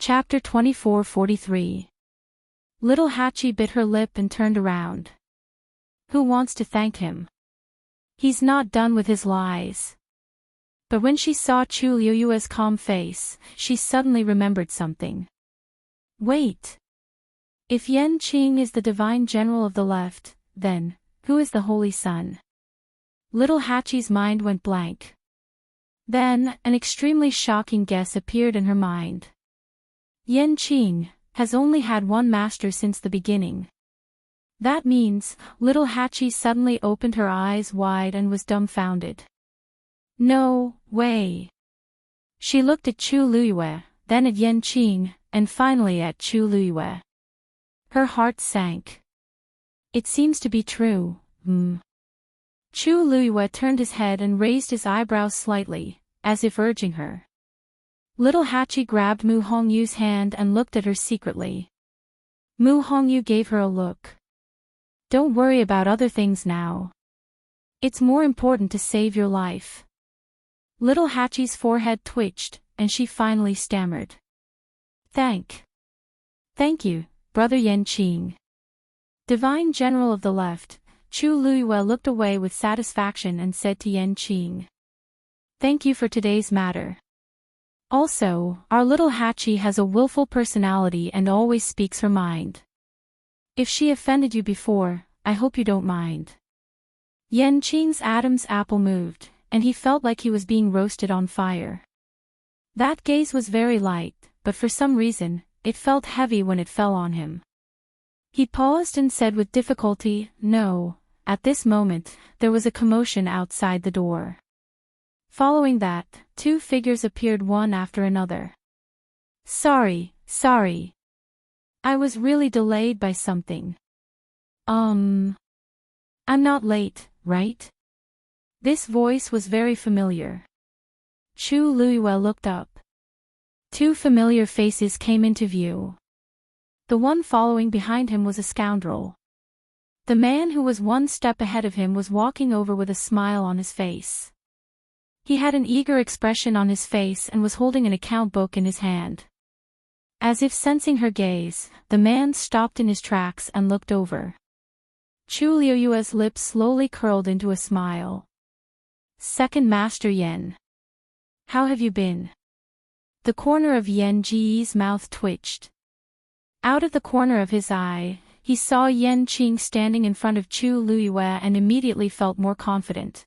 Chapter 24:43. Little Hachi bit her lip and turned around. Who wants to thank him? He's not done with his lies. But when she saw Chu Liuyue's calm face, she suddenly remembered something. Wait. If Yan Qing is the divine general of the left, then, who is the Holy Sun? Little Hachi's mind went blank. Then, an extremely shocking guess appeared in her mind. Yan Qing has only had one master since the beginning. That means, little Hachi suddenly opened her eyes wide and was dumbfounded. No way. She looked at Chu Liyue, then at Yan Qing, and finally at Chu Liyue. Her heart sank. It seems to be true. Chu Liyue turned his head and raised his eyebrows slightly, as if urging her. Little Hachi grabbed Mu Hongyu's hand and looked at her secretly. Mu Hongyu gave her a look. Don't worry about other things now. It's more important to save your life. Little Hachi's forehead twitched, and she finally stammered. Thank you, Brother Yan Qing. Divine General of the Left, Chu Liyue looked away with satisfaction and said to Yan Qing. Thank you for today's matter. Also, our little Hachi has a willful personality and always speaks her mind. If she offended you before, I hope you don't mind. Yan Qing's Adam's apple moved, and he felt like he was being roasted on fire. That gaze was very light, but for some reason, it felt heavy when it fell on him. He paused and said with difficulty, No. At this moment, there was a commotion outside the door. Following that, two figures appeared one after another. Sorry. I was really delayed by something. I'm not late, right? This voice was very familiar. Chu Liyue looked up. Two familiar faces came into view. The one following behind him was a scoundrel. The man who was one step ahead of him was walking over with a smile on his face. He had an eager expression on his face and was holding an account book in his hand. As if sensing her gaze, the man stopped in his tracks and looked over. Chu Liuyue's lips slowly curled into a smile. Second Master Yan. How have you been? The corner of Yan Ji's mouth twitched. Out of the corner of his eye, he saw Yan Qing standing in front of Chu Liyue and immediately felt more confident.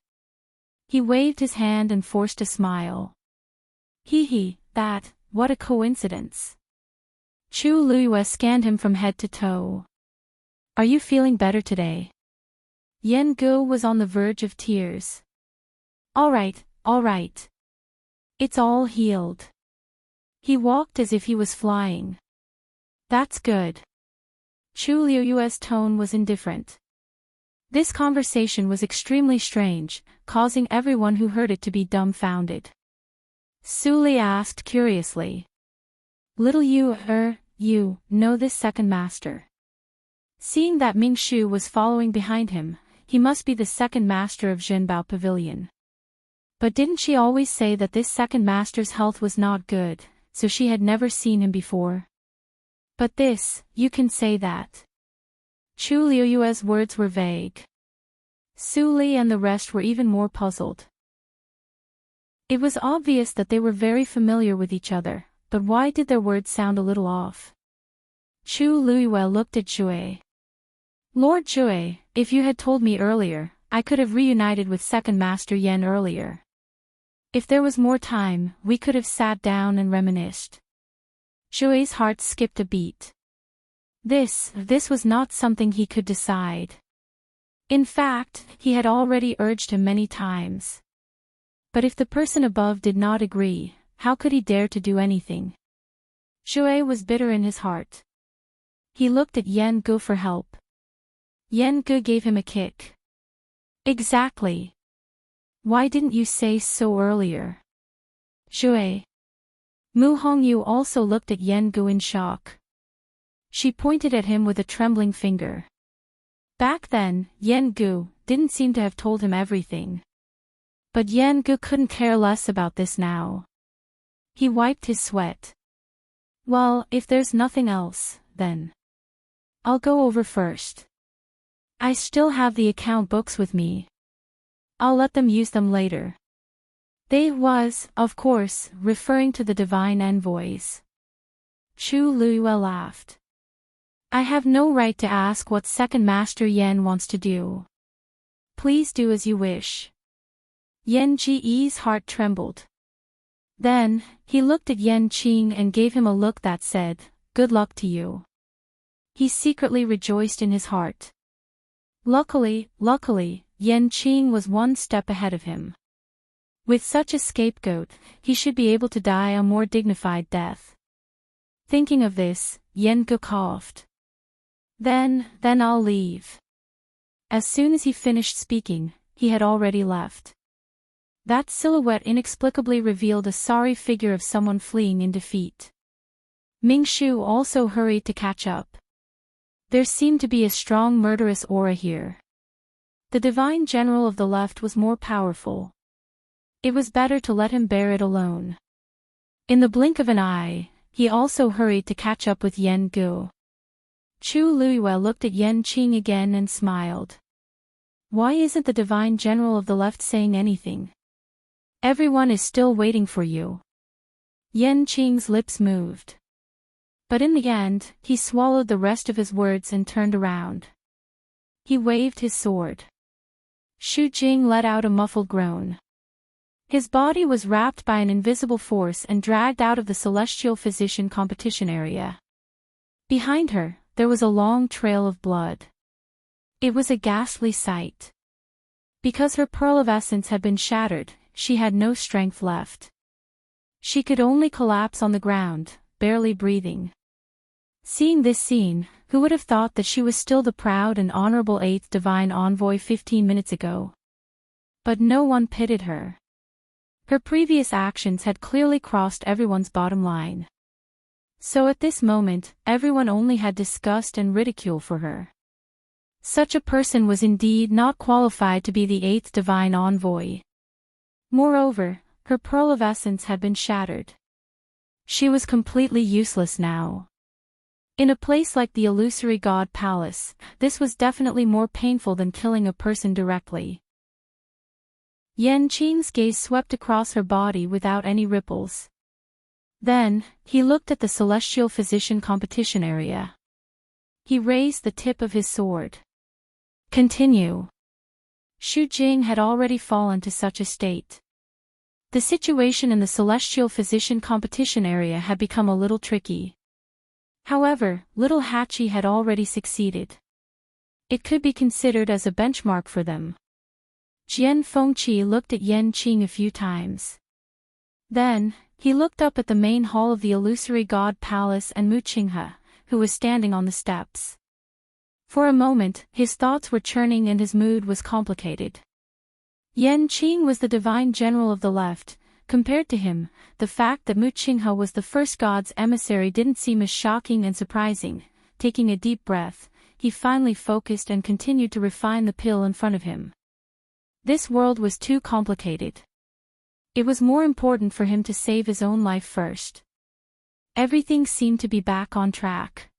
He waved his hand and forced a smile. What a coincidence. Chu Liyue scanned him from head to toe. Are you feeling better today? Yan Gu was on the verge of tears. All right. It's all healed. He walked as if he was flying. That's good. Chu Liyue's tone was indifferent. This conversation was extremely strange, causing everyone who heard it to be dumbfounded. Su Li asked curiously. Little you know this second master? Seeing that Ming Shu was following behind him, he must be the second master of Zhenbao Pavilion. But didn't she always say that this second master's health was not good, so she had never seen him before? But this, you can say that. Chu Liyue's words were vague. Su Li and the rest were even more puzzled. It was obvious that they were very familiar with each other, but why did their words sound a little off? Chu Liyue looked at Jue. Lord Jue, if you had told me earlier, I could have reunited with Second Master Yan earlier. If there was more time, we could have sat down and reminisced. Jue's heart skipped a beat. This was not something he could decide. In fact, he had already urged him many times. But if the person above did not agree, how could he dare to do anything? Jue was bitter in his heart. He looked at Yan Gu for help. Yan Gu gave him a kick. Exactly. Why didn't you say so earlier? Jue. Mu Hongyu also looked at Yan Gu in shock. She pointed at him with a trembling finger. Back then, Yan Gu didn't seem to have told him everything. But Yan Gu couldn't care less about this now. He wiped his sweat. Well, if there's nothing else, then I'll go over first. I still have the account books with me. I'll let them use them later. They was, of course, referring to the divine envoys. Chu Luiyue laughed. I have no right to ask what Second Master Yan wants to do. Please do as you wish. Yan Ji's heart trembled. Then, he looked at Yan Qing and gave him a look that said, good luck to you. He secretly rejoiced in his heart. Luckily, Yan Qing was one step ahead of him. With such a scapegoat, he should be able to die a more dignified death. Thinking of this, Yan Ge coughed. Then I'll leave. As soon as he finished speaking, he had already left. That silhouette inexplicably revealed a sorry figure of someone fleeing in defeat. Ming Shu also hurried to catch up. There seemed to be a strong murderous aura here. The divine general of the left was more powerful. It was better to let him bear it alone. In the blink of an eye, he also hurried to catch up with Yan Ge. Chu Luiyue looked at Yan Qing again and smiled. Why isn't the divine general of the left saying anything? Everyone is still waiting for you. Yan Qing's lips moved. But in the end, he swallowed the rest of his words and turned around. He waved his sword. Xu Jing let out a muffled groan. His body was wrapped by an invisible force and dragged out of the celestial physician competition area. Behind her, there was a long trail of blood. It was a ghastly sight. Because her pearl of essence had been shattered, she had no strength left. She could only collapse on the ground, barely breathing. Seeing this scene, who would have thought that she was still the proud and honorable 8th divine envoy 15 minutes ago? But no one pitied her. Her previous actions had clearly crossed everyone's bottom line. So at this moment, everyone only had disgust and ridicule for her. Such a person was indeed not qualified to be the 8th divine envoy. Moreover, her pearl of essence had been shattered. She was completely useless now. In a place like the illusory god palace, this was definitely more painful than killing a person directly. Yan Qing's gaze swept across her body without any ripples. Then, he looked at the celestial physician competition area. He raised the tip of his sword. Continue. Xu Jing had already fallen to such a state. The situation in the celestial physician competition area had become a little tricky. However, little Hachi had already succeeded. It could be considered as a benchmark for them. Jian Fengqi looked at Yan Qing a few times. Then, he looked up at the main hall of the illusory god palace and Mu Qinghe, who was standing on the steps. For a moment, his thoughts were churning and his mood was complicated. Yan Qing was the divine general of the left. Compared to him, the fact that Mu Qinghe was the first god's emissary didn't seem as shocking and surprising. Taking a deep breath, he finally focused and continued to refine the pill in front of him. This world was too complicated. It was more important for him to save his own life first. Everything seemed to be back on track.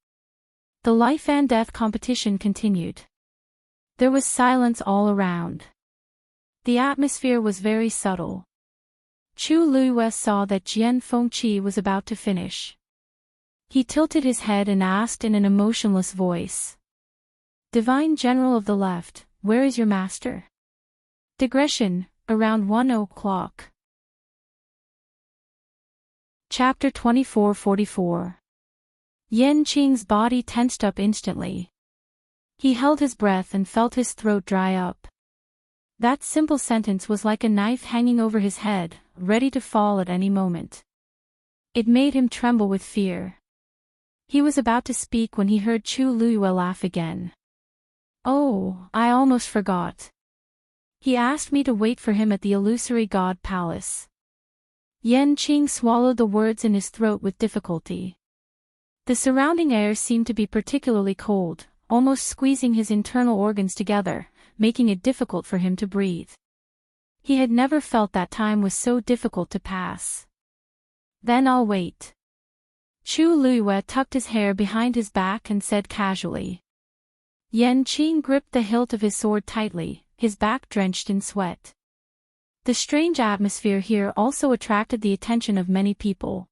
The life and death competition continued. There was silence all around. The atmosphere was very subtle. Chu Luiyue saw that Jian Fengqi was about to finish. He tilted his head and asked in an emotionless voice. Divine General of the Left, where is your master? Digression, around 1 o'clock. Chapter 2444. Yan Qing's body tensed up instantly. He held his breath and felt his throat dry up. That simple sentence was like a knife hanging over his head, ready to fall at any moment. It made him tremble with fear. He was about to speak when he heard Chu Luiyue laugh again. Oh, I almost forgot. He asked me to wait for him at the illusory god palace. Yan Qing swallowed the words in his throat with difficulty. The surrounding air seemed to be particularly cold, almost squeezing his internal organs together, making it difficult for him to breathe. He had never felt that time was so difficult to pass. Then I'll wait. Chu Luiyue tucked his hair behind his back and said casually. Yan Qing gripped the hilt of his sword tightly, his back drenched in sweat. The strange atmosphere here also attracted the attention of many people.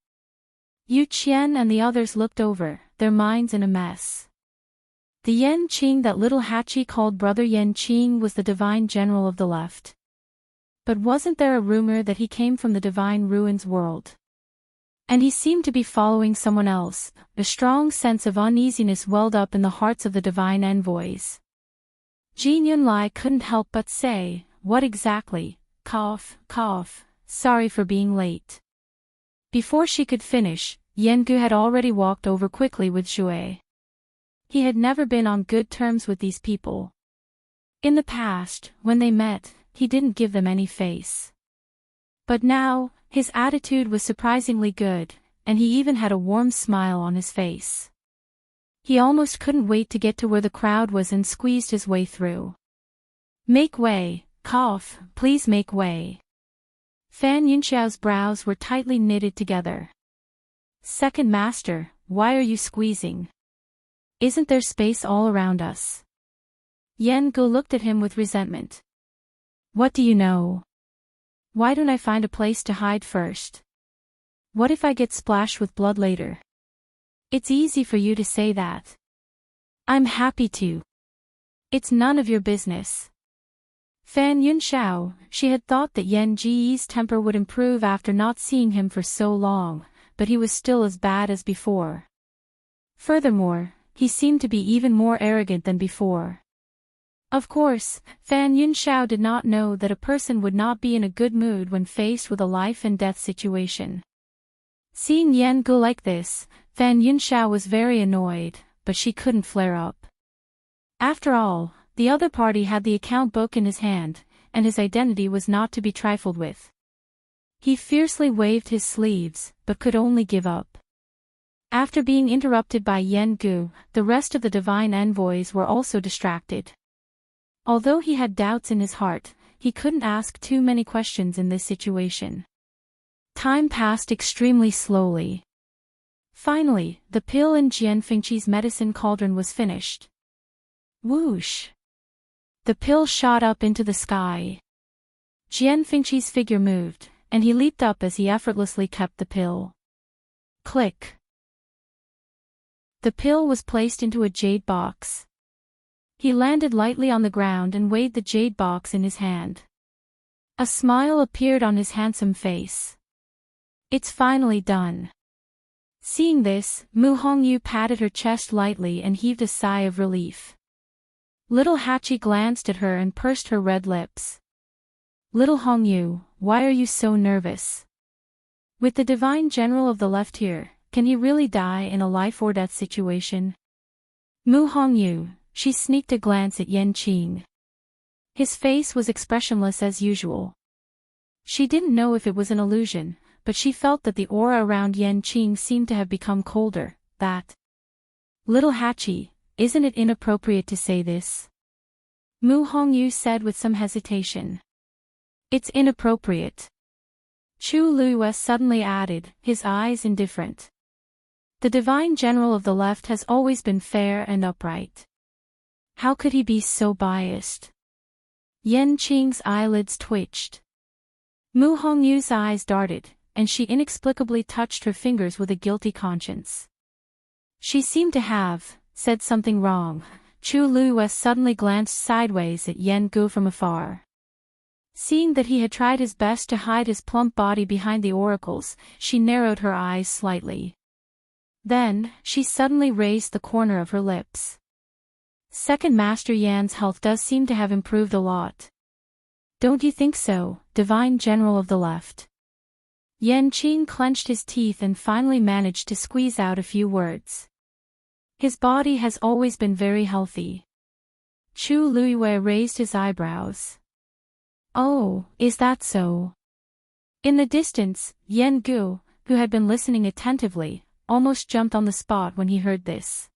Yu Qian and the others looked over, their minds in a mess. The Yan Qing that little Hachi called Brother Yan Qing was the divine general of the left. But wasn't there a rumor that he came from the divine ruins world? And he seemed to be following someone else. A strong sense of uneasiness welled up in the hearts of the divine envoys. Jin Yunlai couldn't help but say, "What exactly? Cough, cough, sorry for being late." Before she could finish, Yan Gu had already walked over quickly with Shui. He had never been on good terms with these people. In the past, when they met, he didn't give them any face. But now, his attitude was surprisingly good, and he even had a warm smile on his face. He almost couldn't wait to get to where the crowd was and squeezed his way through. "Make way, cough, please make way." Fan Yunxiao's brows were tightly knitted together. "Second master, why are you squeezing? Isn't there space all around us?" Yan Gu looked at him with resentment. "What do you know? Why don't I find a place to hide first? What if I get splashed with blood later? It's easy for you to say that. I'm happy to. It's none of your business." Fan Yunxiao, she had thought that Yan Ji's temper would improve after not seeing him for so long, but he was still as bad as before. Furthermore, he seemed to be even more arrogant than before. Of course, Fan Yunxiao did not know that a person would not be in a good mood when faced with a life-and-death situation. Seeing Yan Gu like this, Fan Yunxiao was very annoyed, but she couldn't flare up. After all, the other party had the account book in his hand, and his identity was not to be trifled with. He fiercely waved his sleeves, but could only give up. After being interrupted by Yan Gu, the rest of the divine envoys were also distracted. Although he had doubts in his heart, he couldn't ask too many questions in this situation. Time passed extremely slowly. Finally, the pill in Jian Fengqi's medicine cauldron was finished. Whoosh! The pill shot up into the sky. Jian Fengqi's figure moved, and he leaped up as he effortlessly kept the pill. Click! The pill was placed into a jade box. He landed lightly on the ground and weighed the jade box in his hand. A smile appeared on his handsome face. "It's finally done." Seeing this, Mu Hongyu patted her chest lightly and heaved a sigh of relief. Little Hachi glanced at her and pursed her red lips. "Little Hongyu, why are you so nervous? With the divine general of the left here, can he really die in a life-or-death situation?" Mu Hongyu, she sneaked a glance at Yan Qing. His face was expressionless as usual. She didn't know if it was an illusion, but she felt that the aura around Yan Qing seemed to have become colder, that. "Little Hachi, isn't it inappropriate to say this?" Mu Hongyu said with some hesitation. "It's inappropriate." Chu Luiyue suddenly added, his eyes indifferent. "The divine general of the left has always been fair and upright. How could he be so biased?" Yan Qing's eyelids twitched. Mu Hongyu's eyes darted, and she inexplicably touched her fingers with a guilty conscience. She seemed to have said something wrong. Chu Luiyue suddenly glanced sideways at Yan Gu from afar. Seeing that he had tried his best to hide his plump body behind the oracles, she narrowed her eyes slightly. Then, she suddenly raised the corner of her lips. "Second Master Yan's health does seem to have improved a lot. Don't you think so, Divine General of the Left?" Yan Qing clenched his teeth and finally managed to squeeze out a few words. "His body has always been very healthy." Chu Luiyue raised his eyebrows. "Oh, is that so?" In the distance, Yan Gu, who had been listening attentively, almost jumped on the spot when he heard this.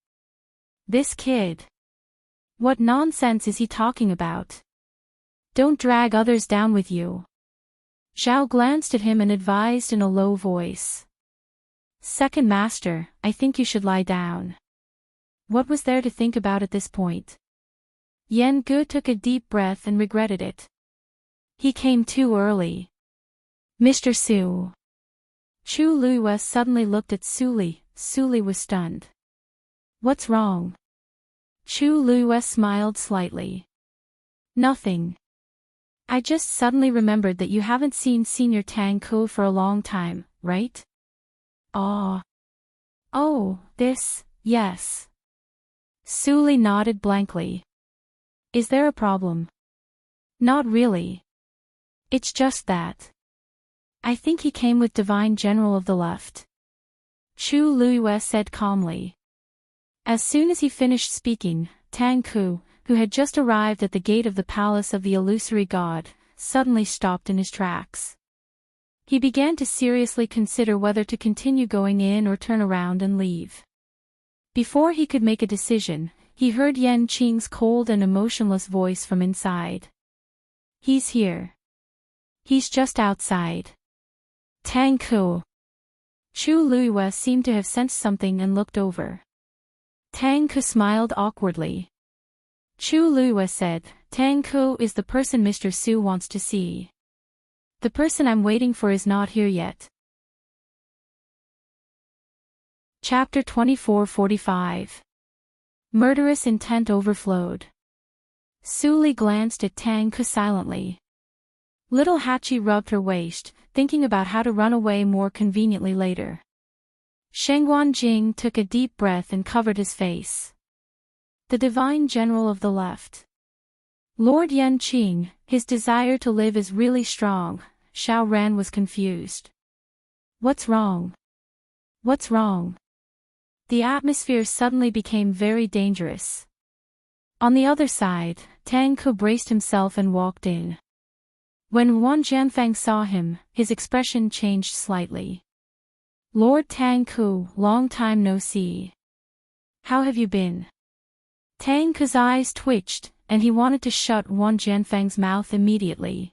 "This kid. What nonsense is he talking about? Don't drag others down with you." Zhao glanced at him and advised in a low voice. Second master, I think you should lie down. What was there to think about at this point? Yen Gu took a deep breath and regretted it. He came too early. Mr. Su. Chu Luiwa suddenly looked at Suli. Suli was stunned. What's wrong? Chu Luiwa smiled slightly. Nothing. I just suddenly remembered that you haven't seen Senior Tang Ku for a long time, right? Ah. Oh, this, yes. Suli nodded blankly. Is there a problem? Not really. It's just that. I think he came with Divine General of the Left. Chu Luiwa said calmly. As soon as he finished speaking, Tang Ku, who had just arrived at the gate of the palace of the illusory god, suddenly stopped in his tracks. He began to seriously consider whether to continue going in or turn around and leave. Before he could make a decision, he heard Yan Qing's cold and emotionless voice from inside. He's here. He's just outside. Tang Ku. Chu Luiwa seemed to have sensed something and looked over. Tang Ku smiled awkwardly. Chu Luiwa said, Tang Ku is the person Mr. Su wants to see. The person I'm waiting for is not here yet. Chapter 2445. Murderous intent overflowed. Suli glanced at Tang Ku silently. Little Hachi rubbed her waist, thinking about how to run away more conveniently later. Shengguan Jing took a deep breath and covered his face. The Divine General of the Left. Lord Yan Qing, his desire to live is really strong. Xiao Ran was confused. What's wrong? What's wrong? The atmosphere suddenly became very dangerous. On the other side, Tang Ku braced himself and walked in. When Wan Jianfang saw him, his expression changed slightly. Lord Tang Ku, long time no see. How have you been? Tang Ku's eyes twitched, and he wanted to shut Wan Jianfang's mouth immediately.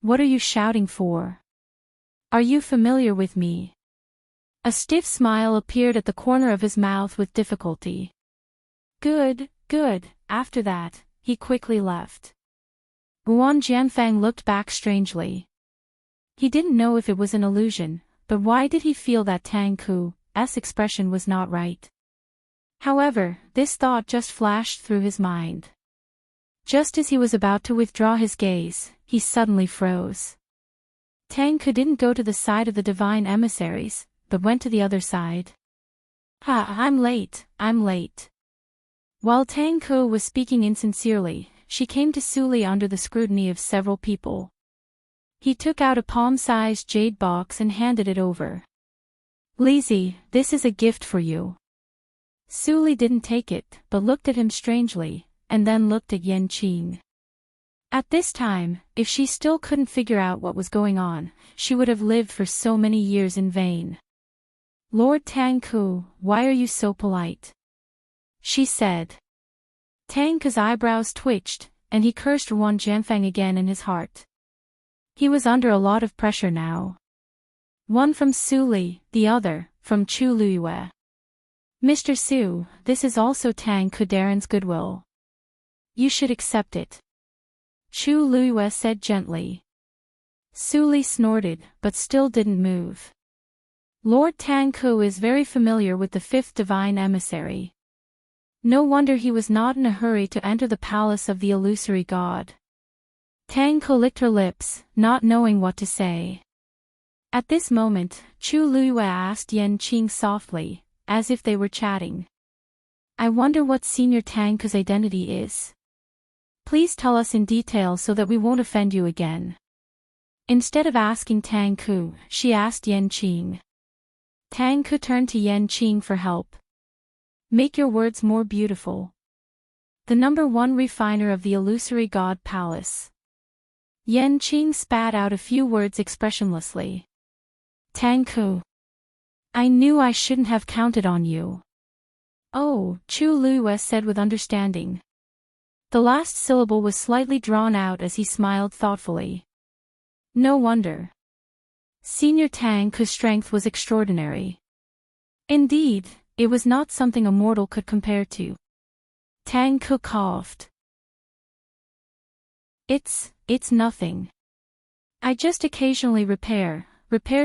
What are you shouting for? Are you familiar with me? A stiff smile appeared at the corner of his mouth with difficulty. Good, good. After that, he quickly left. Wan Jianfang looked back strangely. He didn't know if it was an illusion, but why did he feel that Tang Ku's expression was not right? However, this thought just flashed through his mind. Just as he was about to withdraw his gaze, he suddenly froze. Tang Ku didn't go to the side of the divine emissaries, but went to the other side. I'm late. While Tang Ku was speaking insincerely, she came to Suli under the scrutiny of several people. He took out a palm-sized jade box and handed it over. Lizzie, this is a gift for you. Suli didn't take it, but looked at him strangely, and then looked at Yan Qing. At this time, if she still couldn't figure out what was going on, she would have lived for so many years in vain. Lord Tang Ku, why are you so polite? She said. Tang Ku's eyebrows twitched, and he cursed Wan Jianfang again in his heart. He was under a lot of pressure now. One from Suli, the other, from Chu Luiwa. Mr. Su, this is also Tang Ku Darren's goodwill. You should accept it. Chu Luiwa said gently. Suli snorted, but still didn't move. Lord Tang Ku is very familiar with the fifth divine emissary. No wonder he was not in a hurry to enter the palace of the illusory god. Tang Ku licked her lips, not knowing what to say. At this moment, Chu Luiwa asked Yan Qing softly, as if they were chatting. I wonder what Senior Tang Ku's identity is. Please tell us in detail so that we won't offend you again. Instead of asking Tang Ku, she asked Yan Qing. Tang Ku turned to Yan Qing for help. Make your words more beautiful. The number one refiner of the illusory god palace. Yan Qing spat out a few words expressionlessly. Tang Ku. I knew I shouldn't have counted on you. Oh, Chu Luiwa said with understanding. The last syllable was slightly drawn out as he smiled thoughtfully. No wonder. Senior Tang Ku's strength was extraordinary. Indeed, it was not something a mortal could compare to. Tang Ku coughed. It's nothing. I just occasionally repair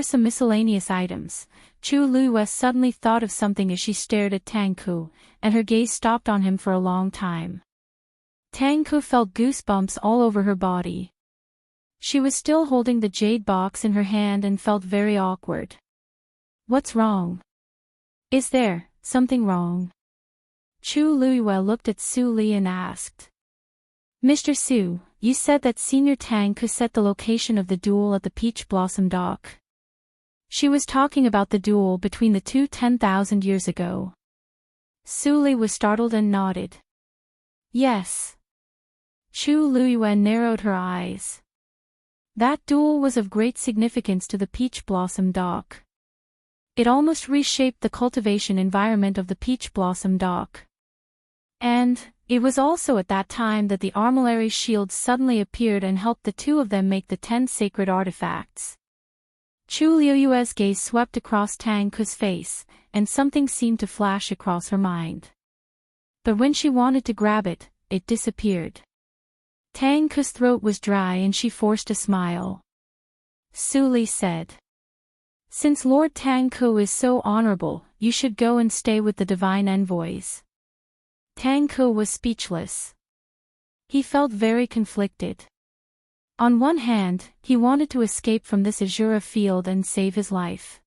some miscellaneous items. Chu Luiyue suddenly thought of something as she stared at Tang Ku, and her gaze stopped on him for a long time. Tang Ku felt goosebumps all over her body. She was still holding the jade box in her hand and felt very awkward. What's wrong? Is there something wrong? Chu Luiyue looked at Su Li and asked. Mr. Su, you said that Senior Tang Ku set the location of the duel at the Peach Blossom Dock. She was talking about the duel between the two 10,000 years ago. Su Li was startled and nodded. Yes. Chu Luiyue narrowed her eyes. That duel was of great significance to the Peach Blossom Dock. It almost reshaped the cultivation environment of the Peach Blossom Dock. And it was also at that time that the Armillary Shield suddenly appeared and helped the two of them make the 10 sacred artifacts. Chu Luiyue's gaze swept across Tang Ku's face, and something seemed to flash across her mind. But when she wanted to grab it, it disappeared. Tang Ku's throat was dry and she forced a smile. Su Li said. Since Lord Tang Ku is so honorable, you should go and stay with the divine envoys. Tang Ku was speechless. He felt very conflicted. On one hand, he wanted to escape from this Azura field and save his life.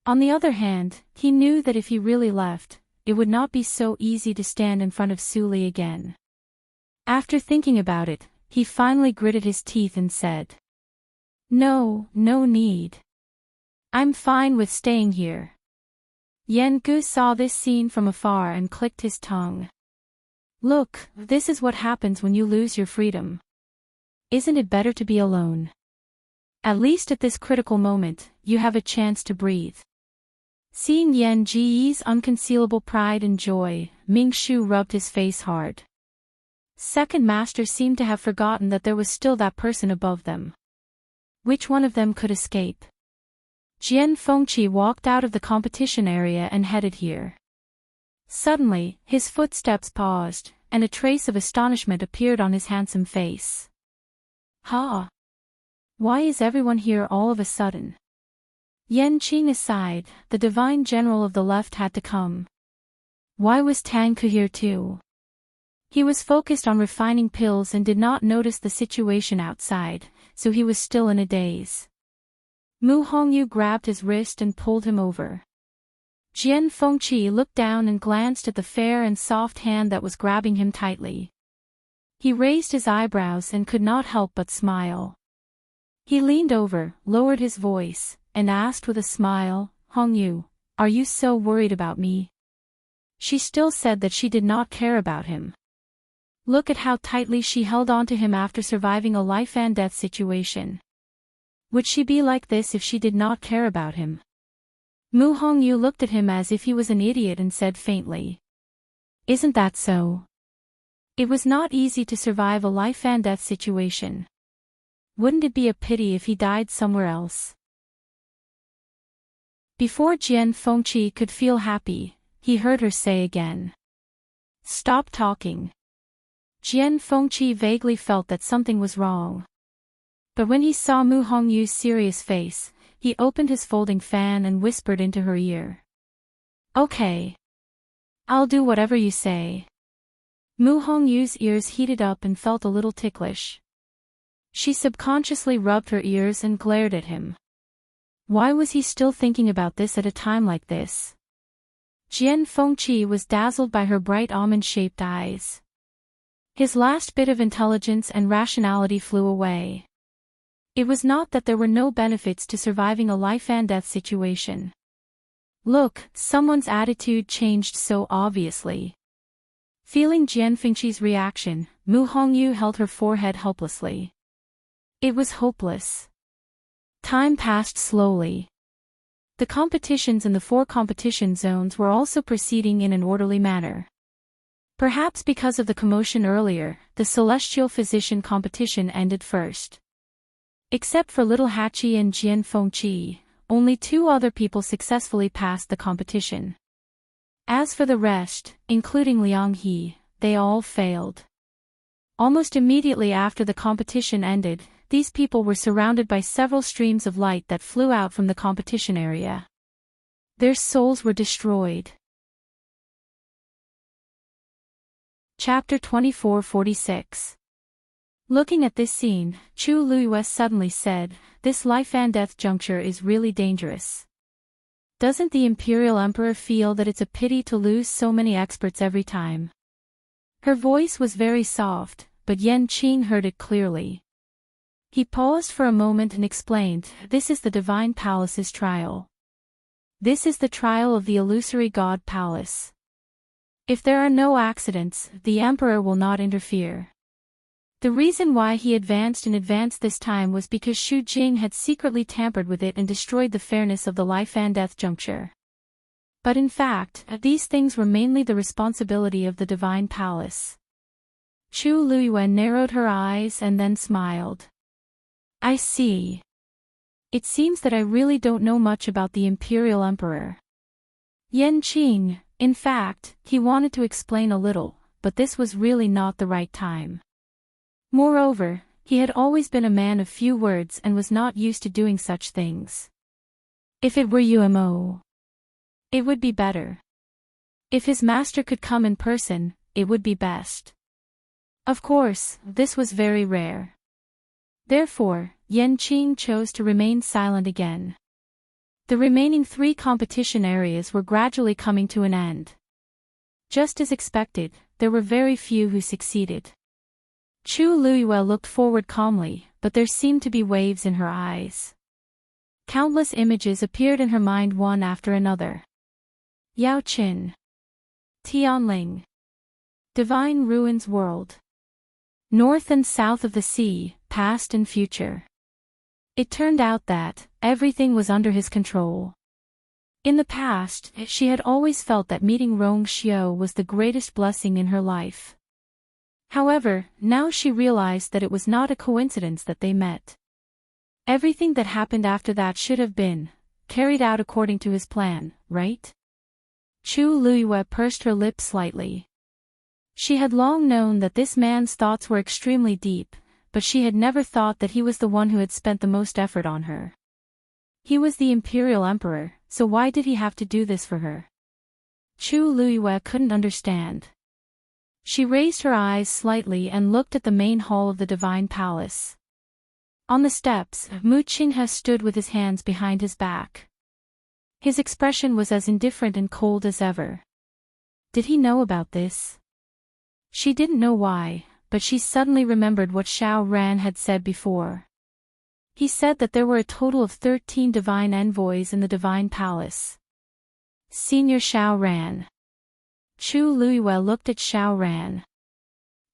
On the other hand, he knew that if he really left, it would not be so easy to stand in front of Su Li again. After thinking about it, he finally gritted his teeth and said. No need. I'm fine with staying here. Yan Gu saw this scene from afar and clicked his tongue. Look, this is what happens when you lose your freedom. Isn't it better to be alone? At least at this critical moment, you have a chance to breathe. Seeing Yan Ji's unconcealable pride and joy, Ming Shu rubbed his face hard. Second Master seemed to have forgotten that there was still that person above them. Which one of them could escape? Jian Fengqi walked out of the competition area and headed here. Suddenly, his footsteps paused, and a trace of astonishment appeared on his handsome face. Ha! Why is everyone here all of a sudden? Yan Qing aside, the divine general of the left had to come. Why was Tang Ku here too? He was focused on refining pills and did not notice the situation outside, so he was still in a daze. Mu Hongyu grabbed his wrist and pulled him over. Jian Fengqi looked down and glanced at the fair and soft hand that was grabbing him tightly. He raised his eyebrows and could not help but smile. He leaned over, lowered his voice, and asked with a smile, Hongyu, are you so worried about me? She still said that she did not care about him. Look at how tightly she held on to him after surviving a life-and-death situation. Would she be like this if she did not care about him? Mu Hongyu looked at him as if he was an idiot and said faintly. Isn't that so? It was not easy to survive a life-and-death situation. Wouldn't it be a pity if he died somewhere else? Before Jian Fengqi could feel happy, he heard her say again. Stop talking. Jian Fengqi vaguely felt that something was wrong. But when he saw Mu Hongyu's serious face, he opened his folding fan and whispered into her ear. Okay. I'll do whatever you say. Mu Hongyu's ears heated up and felt a little ticklish. She subconsciously rubbed her ears and glared at him. Why was he still thinking about this at a time like this? Jian Fengqi was dazzled by her bright almond-shaped eyes. His last bit of intelligence and rationality flew away. It was not that there were no benefits to surviving a life-and-death situation. Look, someone's attitude changed so obviously. Feeling Jian Fengqi's reaction, Mu Hongyu held her forehead helplessly. It was hopeless. Time passed slowly. The competitions in the 4 competition zones were also proceeding in an orderly manner. Perhaps because of the commotion earlier, the Celestial Physician competition ended first. Except for Little Hachi and Jian Fengqi, only 2 other people successfully passed the competition. As for the rest, including Liang He, they all failed. Almost immediately after the competition ended, these people were surrounded by several streams of light that flew out from the competition area. Their souls were destroyed. Chapter 2446. Looking at this scene, Chu Luiyue suddenly said, "This life and death juncture is really dangerous. Doesn't the Imperial Emperor feel that it's a pity to lose so many experts every time?" Her voice was very soft, but Yan Qing heard it clearly. He paused for a moment and explained, "This is the Divine Palace's trial. This is the trial of the illusory God Palace. If there are no accidents, the Emperor will not interfere." The reason why he advanced in advance this time was because Xu Jing had secretly tampered with it and destroyed the fairness of the life and death juncture. But in fact, these things were mainly the responsibility of the Divine Palace. Chu Luiyue narrowed her eyes and then smiled. "I see. It seems that I really don't know much about the Imperial Emperor." Yan Qing, in fact, he wanted to explain a little, but this was really not the right time. Moreover, he had always been a man of few words and was not used to doing such things. If it were Umo, it would be better. If his master could come in person, it would be best. Of course, this was very rare. Therefore, Yan Qing chose to remain silent again. The remaining 3 competition areas were gradually coming to an end. Just as expected, there were very few who succeeded. Chu Luiyue looked forward calmly, but there seemed to be waves in her eyes. Countless images appeared in her mind one after another. Yao Qin, Tianling, Divine Ruins World, North and South of the Sea, Past and Future. It turned out that everything was under his control. In the past, she had always felt that meeting Rong Xiu was the greatest blessing in her life. However, now she realized that it was not a coincidence that they met. Everything that happened after that should have been carried out according to his plan, right? Chu Luiyue pursed her lips slightly. She had long known that this man's thoughts were extremely deep, but she had never thought that he was the one who had spent the most effort on her. He was the Imperial Emperor, so why did he have to do this for her? Chu Luiyue couldn't understand. She raised her eyes slightly and looked at the main hall of the Divine Palace. On the steps, Mu Qinghe stood with his hands behind his back. His expression was as indifferent and cold as ever. Did he know about this? She didn't know why, but she suddenly remembered what Xiao Ran had said before. He said that there were a total of 13 divine envoys in the Divine Palace. Senior Xiao Ran. Chu Luiyue looked at Xiao Ran.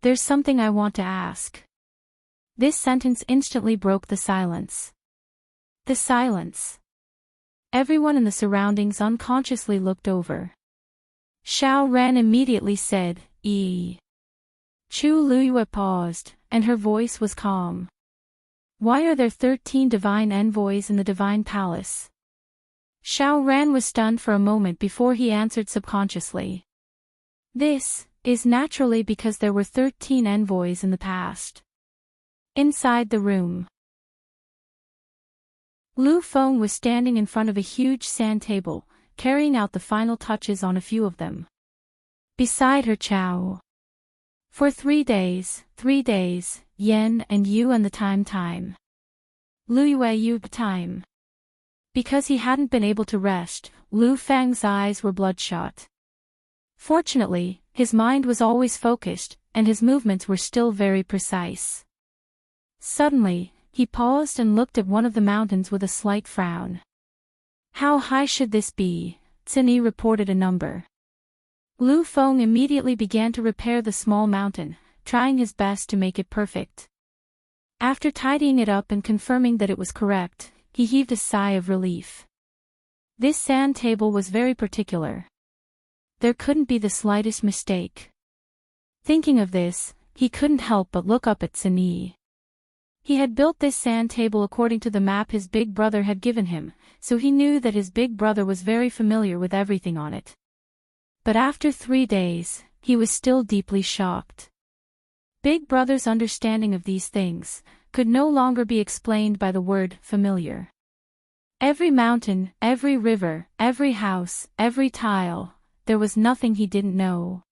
"There's something I want to ask." This sentence instantly broke the silence. The silence. Everyone in the surroundings unconsciously looked over. Xiao Ran immediately said, "E." Chu Luiyue paused, and her voice was calm. "Why are there 13 divine envoys in the Divine Palace?" Xiao Ran was stunned for a moment before he answered subconsciously. "This is naturally because there were 13 envoys in the past." Inside the room, Lu Feng was standing in front of a huge sand table, carrying out the final touches on a few of them. Beside her Chao. For 3 days, Yen and Yu and the time. Luiyue Yu time. Because he hadn't been able to rest, Lu Feng's eyes were bloodshot. Fortunately, his mind was always focused, and his movements were still very precise. Suddenly, he paused and looked at one of the mountains with a slight frown. "How high should this be?" Cini reported a number. Lu Feng immediately began to repair the small mountain, trying his best to make it perfect. After tidying it up and confirming that it was correct, he heaved a sigh of relief. This sand table was very particular. There couldn't be the slightest mistake. Thinking of this, he couldn't help but look up at Cini. He had built this sand table according to the map his big brother had given him, so he knew that his big brother was very familiar with everything on it. But after 3 days, he was still deeply shocked. Big Brother's understanding of these things could no longer be explained by the word familiar. Every mountain, every river, every house, every tile, there was nothing he didn't know.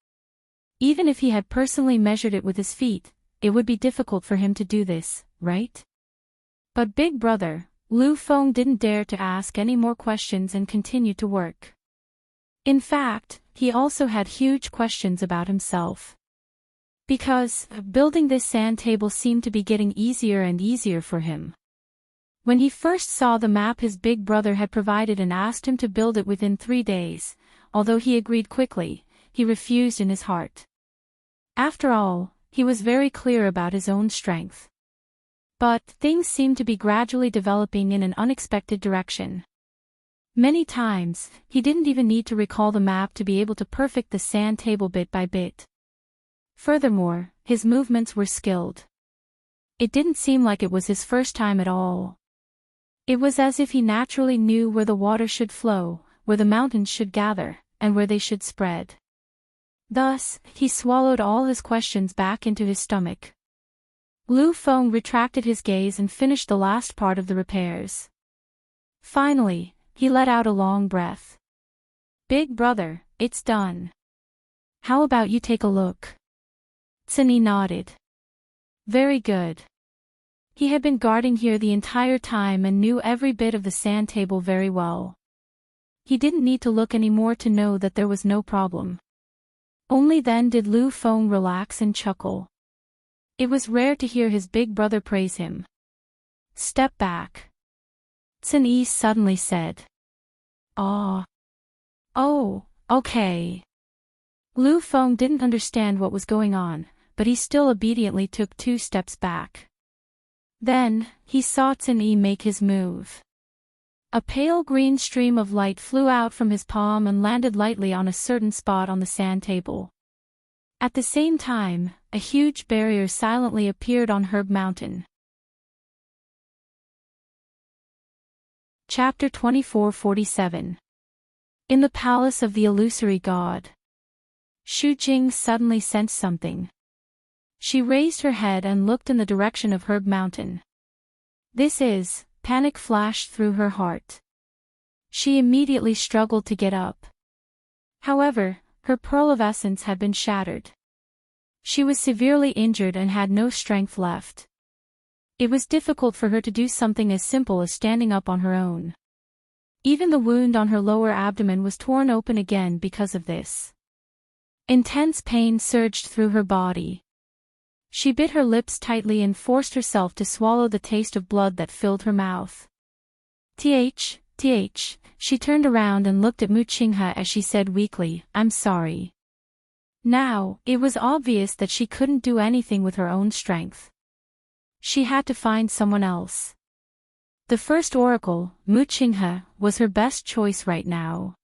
Even if he had personally measured it with his feet, it would be difficult for him to do this, right? But Big Brother, Lu Feng, didn't dare to ask any more questions and continued to work. In fact, he also had huge questions about himself. Because building this sand table seemed to be getting easier and easier for him. When he first saw the map his big brother had provided and asked him to build it within 3 days, although he agreed quickly, he refused in his heart. After all, he was very clear about his own strength. But things seemed to be gradually developing in an unexpected direction. Many times, he didn't even need to recall the map to be able to perfect the sand table bit by bit. Furthermore, his movements were skilled. It didn't seem like it was his first time at all. It was as if he naturally knew where the water should flow, where the mountains should gather, and where they should spread. Thus, he swallowed all his questions back into his stomach. Lu Feng retracted his gaze and finished the last part of the repairs. Finally, he let out a long breath. Big Brother, it's done. How about you take a look? Sunny nodded. Very good. He had been guarding here the entire time and knew every bit of the sand table very well. He didn't need to look anymore to know that there was no problem. Only then did Lu Feng relax and chuckle. It was rare to hear his big brother praise him. Step back. Sun Yi suddenly said. Oh, okay. Lu Feng didn't understand what was going on, but he still obediently took 2 steps back. Then, he saw Sun Yi make his move. A pale green stream of light flew out from his palm and landed lightly on a certain spot on the sand table. At the same time, a huge barrier silently appeared on Herb Mountain. Chapter 2447. In the Palace of the Illusory God. Xu Jing suddenly sensed something. She raised her head and looked in the direction of Herb Mountain. Panic flashed through her heart. She immediately struggled to get up. However, her pearl of essence had been shattered. She was severely injured and had no strength left. It was difficult for her to do something as simple as standing up on her own. Even the wound on her lower abdomen was torn open again because of this. Intense pain surged through her body. She bit her lips tightly and forced herself to swallow the taste of blood that filled her mouth. Th, she turned around and looked at Mu Qinghe as she said weakly, I'm sorry. Now, it was obvious that she couldn't do anything with her own strength. She had to find someone else. The first oracle, Mu Qinghe, was her best choice right now.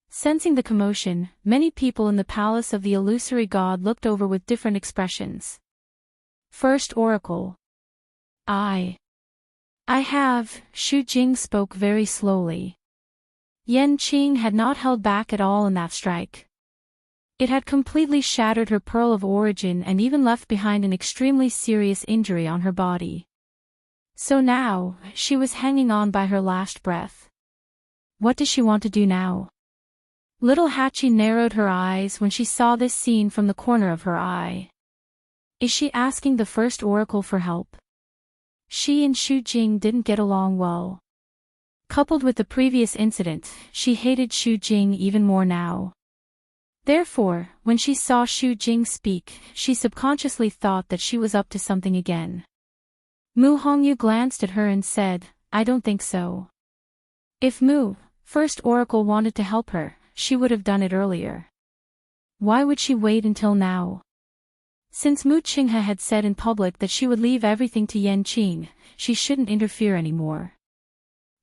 Sensing the commotion, many people in the palace of the illusory god looked over with different expressions. First oracle. I have, Xu Jing spoke very slowly. Qing had not held back at all in that strike. It had completely shattered her pearl of origin and even left behind an extremely serious injury on her body. So now, she was hanging on by her last breath. What does she want to do now? Little Hachi narrowed her eyes when she saw this scene from the corner of her eye. Is she asking the first oracle for help? She and Xu Jing didn't get along well. Coupled with the previous incident, she hated Xu Jing even more now. Therefore, when she saw Xu Jing speak, she subconsciously thought that she was up to something again. Mu Hongyu glanced at her and said, I don't think so. If Mu, first oracle, wanted to help her, she would have done it earlier. Why would she wait until now? Since Mu Qinghe had said in public that she would leave everything to Qing, she shouldn't interfere anymore.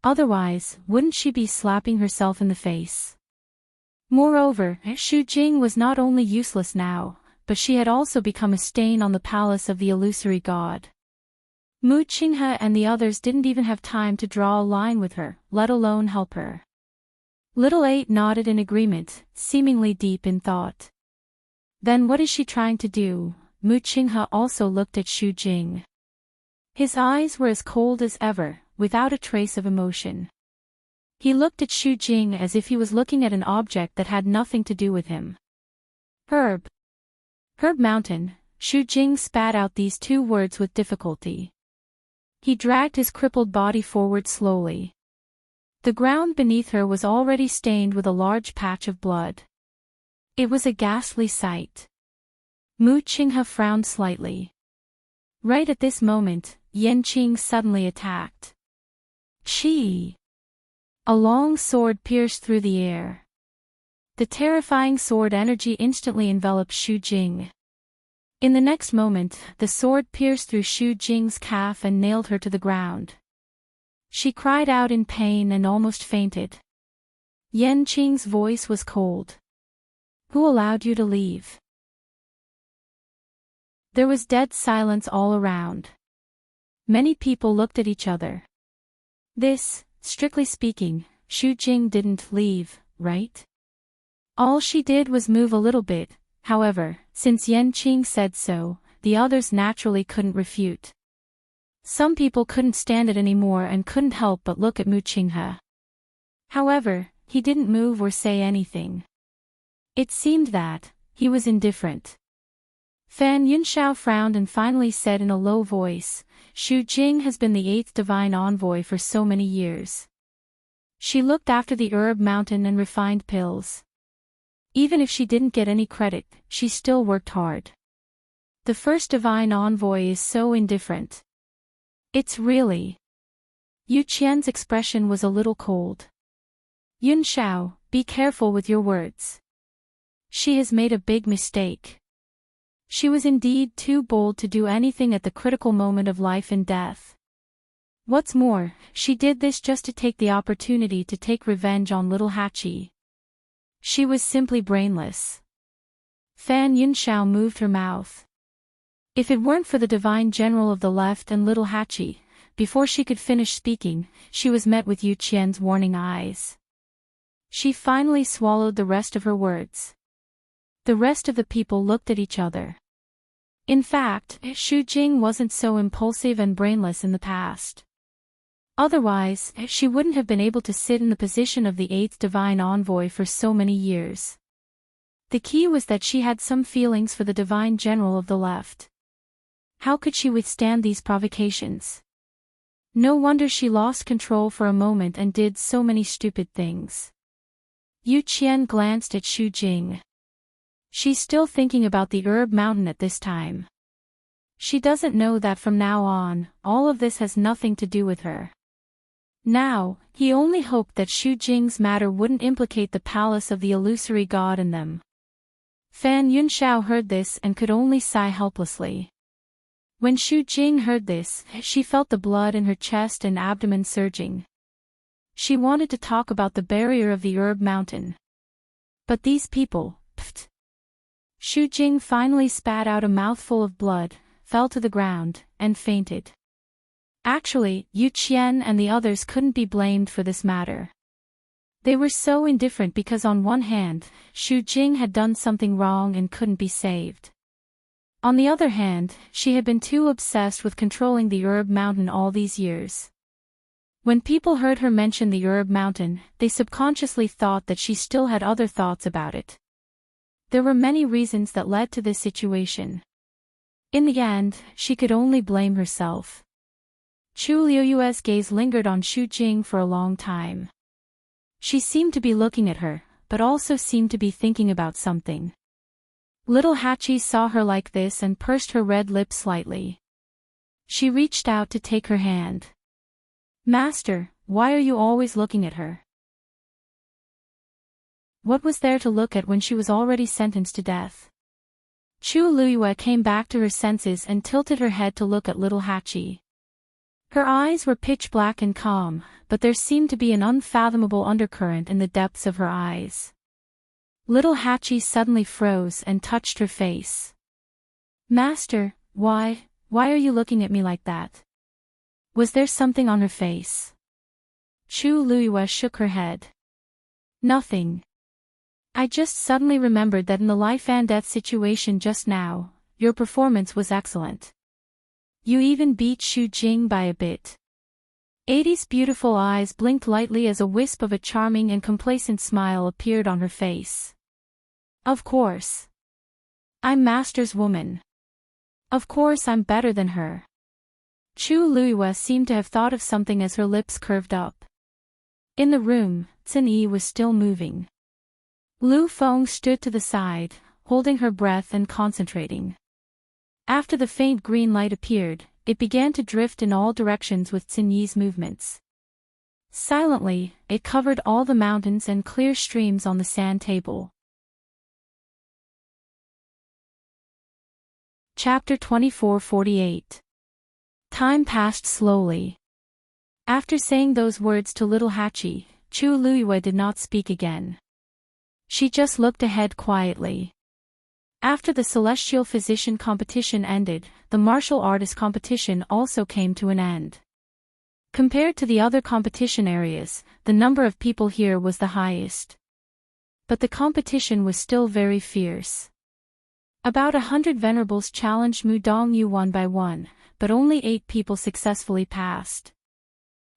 Otherwise, wouldn't she be slapping herself in the face? Moreover, Xu Jing was not only useless now, but she had also become a stain on the palace of the illusory god. Mu Qinghe and the others didn't even have time to draw a line with her, let alone help her. Little Eight nodded in agreement, seemingly deep in thought. Then what is she trying to do? Mu Qinghe also looked at Xu Jing. His eyes were as cold as ever, without a trace of emotion. He looked at Xu Jing as if he was looking at an object that had nothing to do with him. Herb. Herb Mountain. Xu Jing spat out these two words with difficulty. He dragged his crippled body forward slowly. The ground beneath her was already stained with a large patch of blood. It was a ghastly sight. Mu Qinghe frowned slightly. Right at this moment, Yanqing suddenly attacked. Chi! A long sword pierced through the air. The terrifying sword energy instantly enveloped Xu Jing. In the next moment, the sword pierced through Xu Jing's calf and nailed her to the ground. She cried out in pain and almost fainted. Yanqing's voice was cold. Who allowed you to leave? There was dead silence all around. Many people looked at each other. This, strictly speaking, Xu Jing didn't leave, right? All she did was move a little bit. However, since Yanqing said so, the others naturally couldn't refute. Some people couldn't stand it anymore and couldn't help but look at Mu Qinghe. However, he didn't move or say anything. It seemed that he was indifferent. Fan Yunxiao frowned and finally said in a low voice, Xu Jing has been the 8th divine envoy for so many years. She looked after the herb mountain and refined pills. Even if she didn't get any credit, she still worked hard. The first divine envoy is so indifferent. It's really... Yu Qian's expression was a little cold. Yunxiao, be careful with your words. She has made a big mistake. She was indeed too bold to do anything at the critical moment of life and death. What's more, she did this just to take the opportunity to take revenge on little Hachi. She was simply brainless. Fan Yunxiao moved her mouth. If it weren't for the divine general of the left and little Hachi, before she could finish speaking, she was met with Yu Qian's warning eyes. She finally swallowed the rest of her words. The rest of the people looked at each other. In fact, Xu Jing wasn't so impulsive and brainless in the past. Otherwise, she wouldn't have been able to sit in the position of the 8th divine envoy for so many years. The key was that she had some feelings for the divine general of the left. How could she withstand these provocations? No wonder she lost control for a moment and did so many stupid things. Yu Qian glanced at Xu Jing. She's still thinking about the herb mountain at this time. She doesn't know that from now on, all of this has nothing to do with her. Now, he only hoped that Xu Jing's matter wouldn't implicate the palace of the illusory god in them. Fan Yunxiao heard this and could only sigh helplessly. When Xu Jing heard this, she felt the blood in her chest and abdomen surging. She wanted to talk about the barrier of the herb mountain. But these people, pfft. Xu Jing finally spat out a mouthful of blood, fell to the ground, and fainted. Actually, Yu Qian and the others couldn't be blamed for this matter. They were so indifferent because on one hand, Xu Jing had done something wrong and couldn't be saved. On the other hand, she had been too obsessed with controlling the herb mountain all these years. When people heard her mention the herb mountain, they subconsciously thought that she still had other thoughts about it. There were many reasons that led to this situation. In the end, she could only blame herself. Chu Liuyue's gaze lingered on Xu Jing for a long time. She seemed to be looking at her, but also seemed to be thinking about something. Little Hachi saw her like this and pursed her red lips slightly. She reached out to take her hand. Master, why are you always looking at her? What was there to look at when she was already sentenced to death? Chu Liyue came back to her senses and tilted her head to look at little Hachi. Her eyes were pitch black and calm, but there seemed to be an unfathomable undercurrent in the depths of her eyes. Little Hachi suddenly froze and touched her face. Master, why are you looking at me like that? Was there something on her face? Chu Luiyue shook her head. Nothing. I just suddenly remembered that in the life and death situation just now, your performance was excellent. You even beat Xu Jing by a bit. 80's beautiful eyes blinked lightly as a wisp of a charming and complacent smile appeared on her face. Of course. I'm Master's woman. Of course I'm better than her. Chu Luiyue seemed to have thought of something as her lips curved up. In the room, Xin Yi was still moving. Lu Feng stood to the side, holding her breath and concentrating. After the faint green light appeared, it began to drift in all directions with Xin Yi's movements. Silently, it covered all the mountains and clear streams on the sand table. Chapter 24:48. Time passed slowly. After saying those words to little Hachi, Chu Luiyue did not speak again. She just looked ahead quietly. After the celestial physician competition ended, the martial artist competition also came to an end. Compared to the other competition areas, the number of people here was the highest. But the competition was still very fierce. About 100 venerables challenged Mu Dongyu one by one, but only 8 people successfully passed.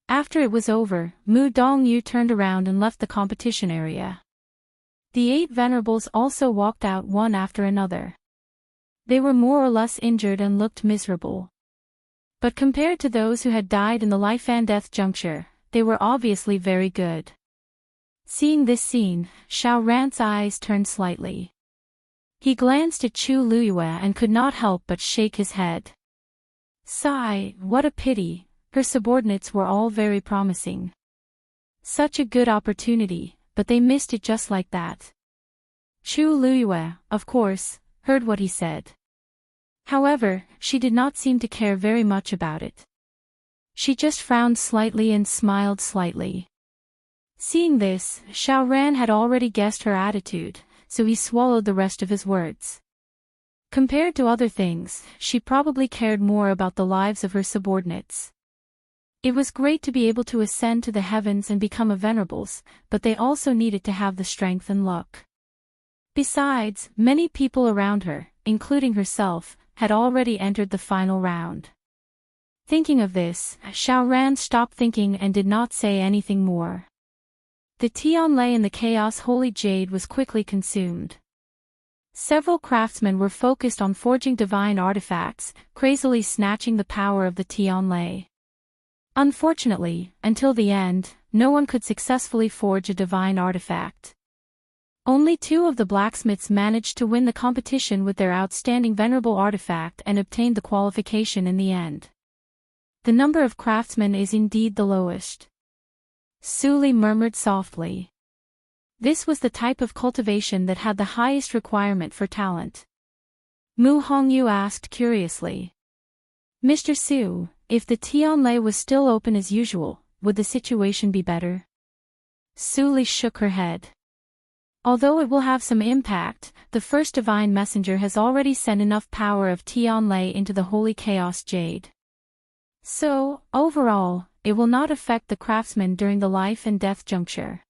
After it was over, Mu Dongyu turned around and left the competition area. The 8 venerables also walked out one after another. They were more or less injured and looked miserable. But compared to those who had died in the life and death juncture, they were obviously very good. Seeing this scene, Xiao Ran's eyes turned slightly. He glanced at Chu Luiyue and could not help but shake his head. Sigh, what a pity, her subordinates were all very promising. Such a good opportunity, but they missed it just like that. Chu Luiyue, of course, heard what he said. However, she did not seem to care very much about it. She just frowned slightly and smiled slightly. Seeing this, Xiao Ran had already guessed her attitude, so he swallowed the rest of his words. Compared to other things, she probably cared more about the lives of her subordinates. It was great to be able to ascend to the heavens and become a venerables, but they also needed to have the strength and luck. Besides, many people around her, including herself, had already entered the final round. Thinking of this, Xiao Ran stopped thinking and did not say anything more. The Tianlei in the Chaos Holy Jade was quickly consumed. Several craftsmen were focused on forging divine artifacts, crazily snatching the power of the Tianlei. Unfortunately, until the end, no one could successfully forge a divine artifact. Only 2 of the blacksmiths managed to win the competition with their outstanding venerable artifact and obtained the qualification in the end. The number of craftsmen is indeed the lowest. Suli murmured softly. This was the type of cultivation that had the highest requirement for talent. Mu Hongyu asked curiously. Mr. Su, if the Tianlei was still open as usual, would the situation be better? Suli shook her head. Although it will have some impact, the first divine messenger has already sent enough power of Tianlei into the Holy Chaos Jade. So, overall, it will not affect the craftsmen during the life and death juncture.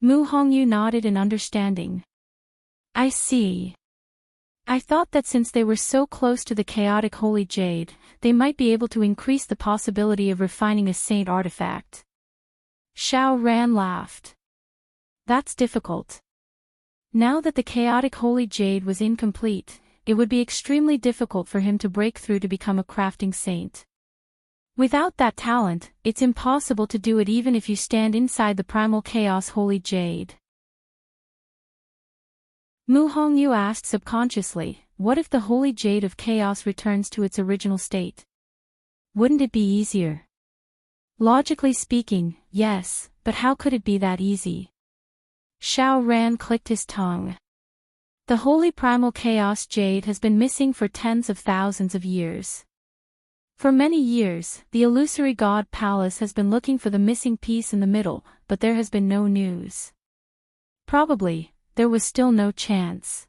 Mu Hongyu nodded in understanding. I see. I thought that since they were so close to the chaotic Holy Jade, they might be able to increase the possibility of refining a saint artifact. Xiao Ran laughed. That's difficult. Now that the chaotic Holy Jade was incomplete, it would be extremely difficult for him to break through to become a crafting saint. Without that talent, it's impossible to do it even if you stand inside the primal chaos Holy Jade. Mu Hongyu asked subconsciously, what if the Holy Jade of Chaos returns to its original state? Wouldn't it be easier? Logically speaking, yes, but how could it be that easy? Xiao Ran clicked his tongue. The Holy Primal Chaos Jade has been missing for tens of thousands of years. For many years, the illusory god Palace has been looking for the missing piece in the middle, but there has been no news. Probably, there was still no chance.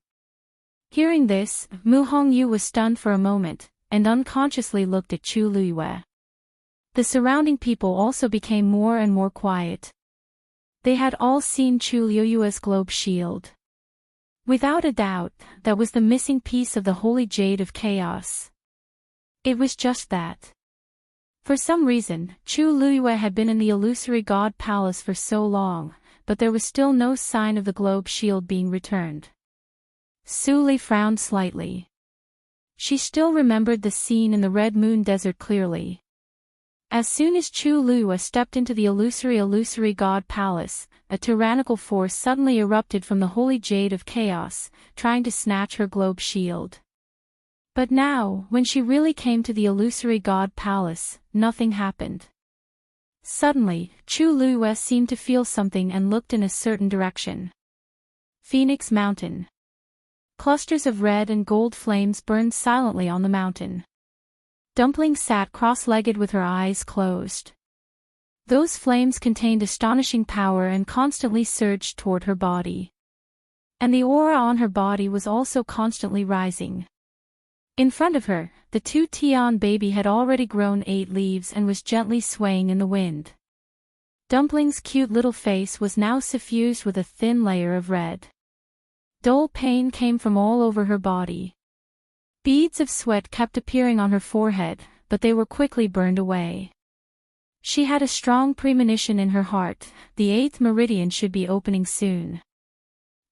Hearing this, Mu Hongyu was stunned for a moment, and unconsciously looked at Chu Luiyue. The surrounding people also became more and more quiet. They had all seen Chu Liuyue's globe shield. Without a doubt, that was the missing piece of the holy jade of chaos. It was just that. For some reason, Chu Liyue had been in the illusory god palace for so long, but there was still no sign of the globe shield being returned. Su Li frowned slightly. She still remembered the scene in the Red Moon Desert clearly. As soon as Chu Liyue stepped into the illusory god palace, a tyrannical force suddenly erupted from the holy jade of chaos, trying to snatch her globe shield. But now, when she really came to the illusory god palace, nothing happened. Suddenly, Chu Liyue seemed to feel something and looked in a certain direction. Phoenix Mountain. Clusters of red and gold flames burned silently on the mountain. Dumpling sat cross-legged with her eyes closed. Those flames contained astonishing power and constantly surged toward her body. And the aura on her body was also constantly rising. In front of her, the 2-Tian baby had already grown 8 leaves and was gently swaying in the wind. Dumpling's cute little face was now suffused with a thin layer of red. Dull pain came from all over her body. Beads of sweat kept appearing on her forehead, but they were quickly burned away. She had a strong premonition in her heart, the 8th meridian should be opening soon.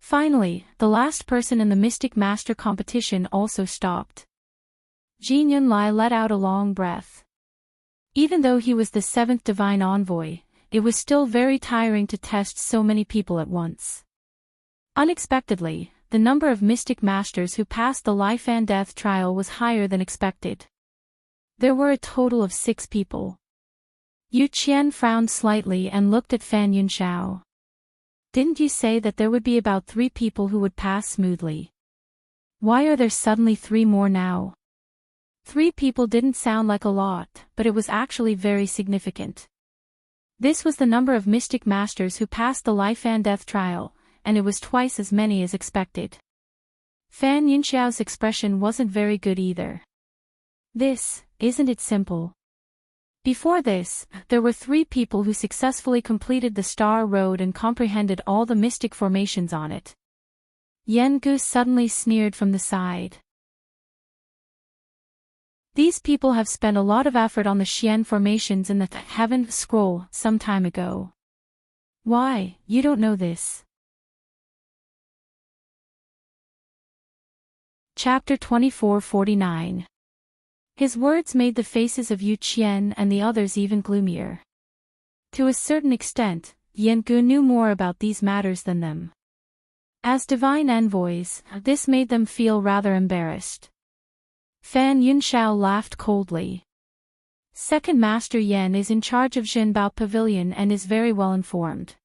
Finally, the last person in the Mystic Master competition also stopped. Jin Yunlai let out a long breath. Even though he was the 7th divine envoy, it was still very tiring to test so many people at once. Unexpectedly, the number of Mystic Masters who passed the life and death trial was higher than expected. There were a total of 6 people. Yu Qian frowned slightly and looked at Fan Yunxiao. Didn't you say that there would be about 3 people who would pass smoothly? Why are there suddenly 3 more now? 3 people didn't sound like a lot, but it was actually very significant. This was the number of Mystic Masters who passed the life and death trial, and it was twice as many as expected. Fan Yunxiao's expression wasn't very good either. Isn't it simple? Before this, there were 3 people who successfully completed the Star Road and comprehended all the mystic formations on it. Yan Gu suddenly sneered from the side. These people have spent a lot of effort on the Xian formations in the Heaven Scroll some time ago. Why, you don't know this? Chapter 2449. His words made the faces of Yu Qian and the others even gloomier. To a certain extent, Yan Gu knew more about these matters than them. As divine envoys, this made them feel rather embarrassed. Fan Yunxiao laughed coldly. Second Master Yan is in charge of Zhenbao Pavilion and is very well informed.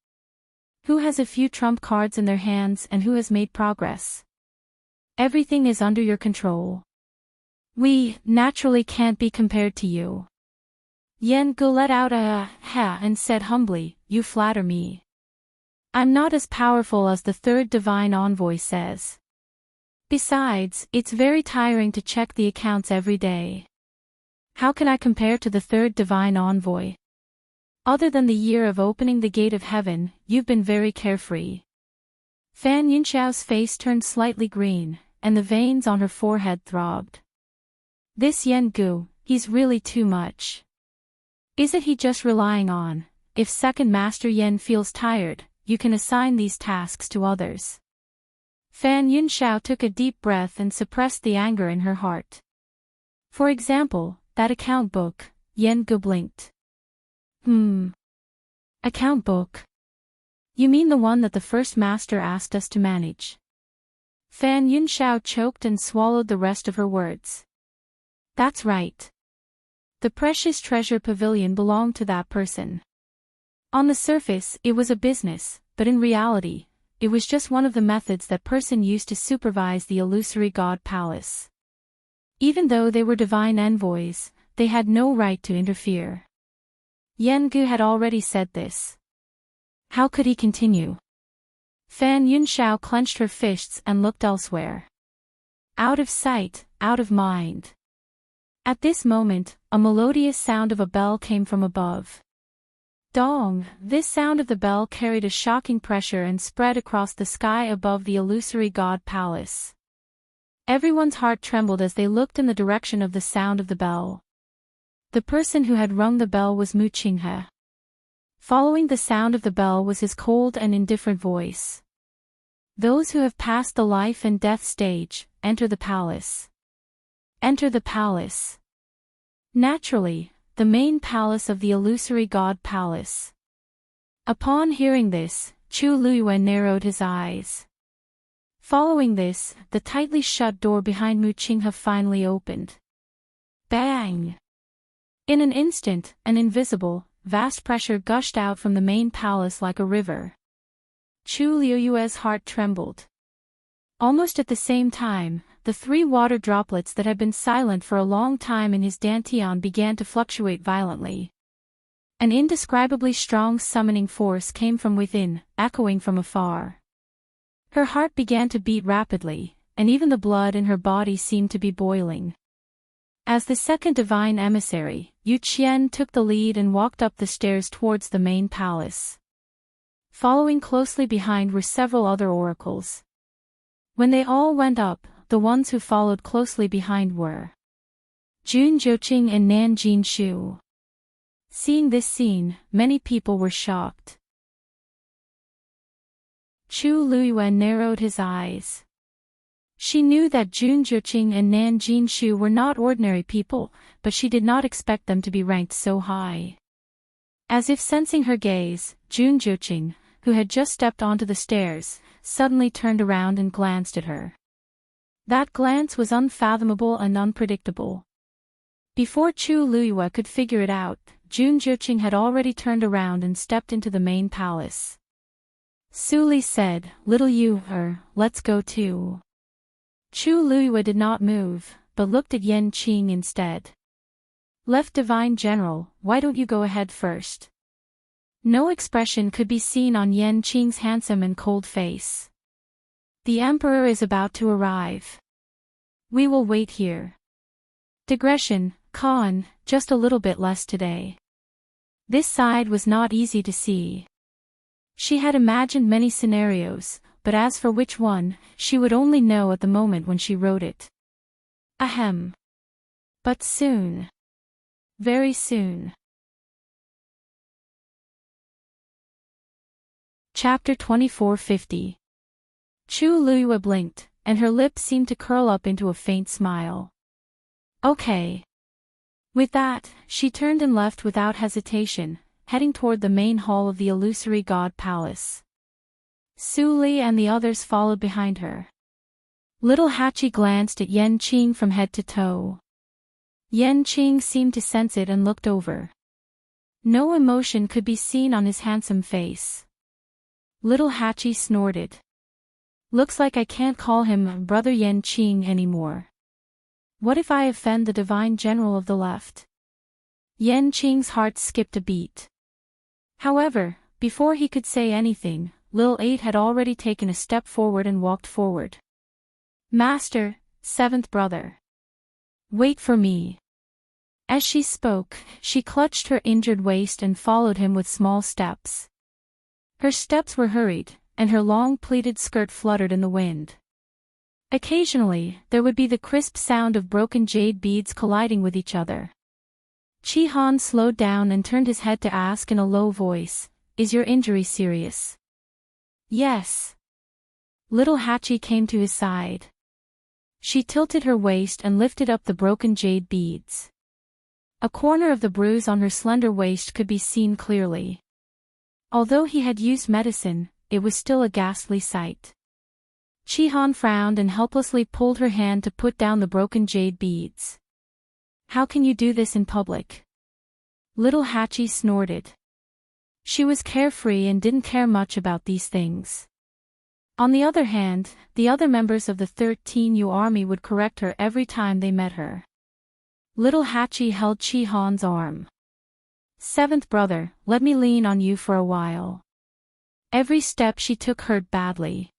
Who has a few trump cards in their hands and who has made progress? Everything is under your control. We, naturally, can't be compared to you. Yan Gu let out a ha and said humbly, you flatter me. I'm not as powerful as the 3rd divine envoy says. Besides, it's very tiring to check the accounts every day. How can I compare to the 3rd divine envoy? Other than the year of opening the gate of heaven, you've been very carefree. Fan Yunxiao's face turned slightly green, and the veins on her forehead throbbed. This Yan Gu, he's really too much. Isn't he just relying on, if Second Master Yan feels tired, you can assign these tasks to others? Fan Yunxiao took a deep breath and suppressed the anger in her heart. For example, that account book, Yan Gu blinked. Account book? You mean the one that the first master asked us to manage? Fan Yunxiao choked and swallowed the rest of her words. That's right. The precious treasure pavilion belonged to that person. On the surface, it was a business, but in reality, it was just one of the methods that person used to supervise the illusory god palace. Even though they were divine envoys, they had no right to interfere. Yan Gu had already said this. How could he continue? Fan Yunxiao clenched her fists and looked elsewhere. Out of sight, out of mind. At this moment, a melodious sound of a bell came from above. Dong! This sound of the bell carried a shocking pressure and spread across the sky above the illusory god palace. Everyone's heart trembled as they looked in the direction of the sound of the bell. The person who had rung the bell was Mu Qinghe. Following the sound of the bell was his cold and indifferent voice. Those who have passed the life and death stage, enter the palace. Enter the palace. Naturally, the main palace of the illusory god palace. Upon hearing this, Chu Luiyuan narrowed his eyes. Following this, the tightly shut door behind Mu Qinghe finally opened. Bang! In an instant, an invisible, vast pressure gushed out from the main palace like a river. Chu Luiyuan's heart trembled. Almost at the same time, the three water droplets that had been silent for a long time in his dantian began to fluctuate violently. An indescribably strong summoning force came from within, echoing from afar. Her heart began to beat rapidly, and even the blood in her body seemed to be boiling. As the second divine emissary, Yu Qian took the lead and walked up the stairs towards the main palace. Following closely behind were several other oracles. When they all went up, the ones who followed closely behind were Jun Zhouqing and Nan Jinshu. Seeing this scene, many people were shocked. Chu Luiyuan narrowed his eyes. She knew that Jun Zhouqing and Nan Jinshu were not ordinary people, but she did not expect them to be ranked so high. As if sensing her gaze, Jun Zhouqing, who had just stepped onto the stairs, suddenly turned around and glanced at her. That glance was unfathomable and unpredictable. Before Chu Luiyuan could figure it out, Jun Zhouqing had already turned around and stepped into the main palace. Su Li said, "Little Yu, let's go too." Chu Luiyuan did not move, but looked at Yan Qing instead. "Left Divine General, why don't you go ahead first?" No expression could be seen on Yan Qing's handsome and cold face. "The Emperor is about to arrive. We will wait here." Digression, Khan, just a little bit less today. This side was not easy to see. She had imagined many scenarios, but as for which one, she would only know at the moment when she wrote it. Ahem. But soon. Very soon. Chapter 2450. Chu Luiyuan blinked, and her lips seemed to curl up into a faint smile. Okay. With that, she turned and left without hesitation, heading toward the main hall of the illusory god palace. Su Li and the others followed behind her. Little Hachi glanced at Yan Qing from head to toe. Yan Qing seemed to sense it and looked over. No emotion could be seen on his handsome face. Little Hachi snorted. Looks like I can't call him Brother Yan Qing anymore. What if I offend the Divine General of the Left? Yan Qing's heart skipped a beat. However, before he could say anything, Lil 8 had already taken a step forward and walked forward. "Master, seventh brother. Wait for me." As she spoke, she clutched her injured waist and followed him with small steps. Her steps were hurried, and her long pleated skirt fluttered in the wind. Occasionally, there would be the crisp sound of broken jade beads colliding with each other. Chi Han slowed down and turned his head to ask in a low voice, "Is your injury serious?" "Yes." Little Hachi came to his side. She tilted her waist and lifted up the broken jade beads. A corner of the bruise on her slender waist could be seen clearly. Although he had used medicine, it was still a ghastly sight. Chi Han frowned and helplessly pulled her hand to put down the broken jade beads. "How can you do this in public?" Little Hachi snorted. She was carefree and didn't care much about these things. On the other hand, the other members of the 13U army would correct her every time they met her. Little Hachi held Chi Han's arm. "Seventh brother, let me lean on you for a while." Every step she took hurt badly.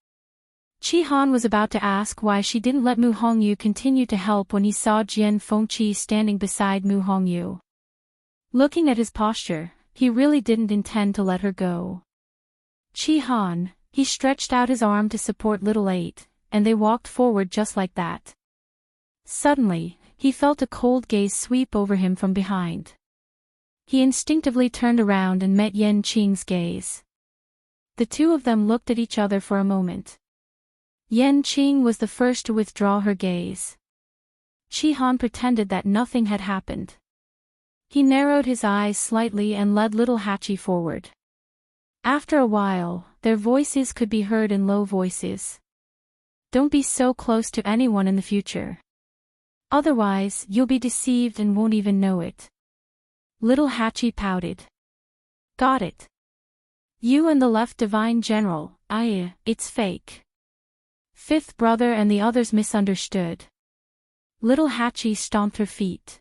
Chi Han was about to ask why she didn't let Mu Hongyu continue to help when he saw Jian Fengqi standing beside Mu Hongyu. Looking at his posture, he really didn't intend to let her go. Chi Han, he stretched out his arm to support little 8, and they walked forward just like that. Suddenly, he felt a cold gaze sweep over him from behind. He instinctively turned around and met Yan Qing's gaze. The two of them looked at each other for a moment. Yan Qing was the first to withdraw her gaze. Chi Han pretended that nothing had happened. He narrowed his eyes slightly and led little Hachi forward. After a while, their voices could be heard in low voices. Don't be so close to anyone in the future. Otherwise, you'll be deceived and won't even know it. Little Hachi pouted. Got it. You and the left divine general, it's fake. Fifth brother and the others misunderstood. Little Hachi stomped her feet.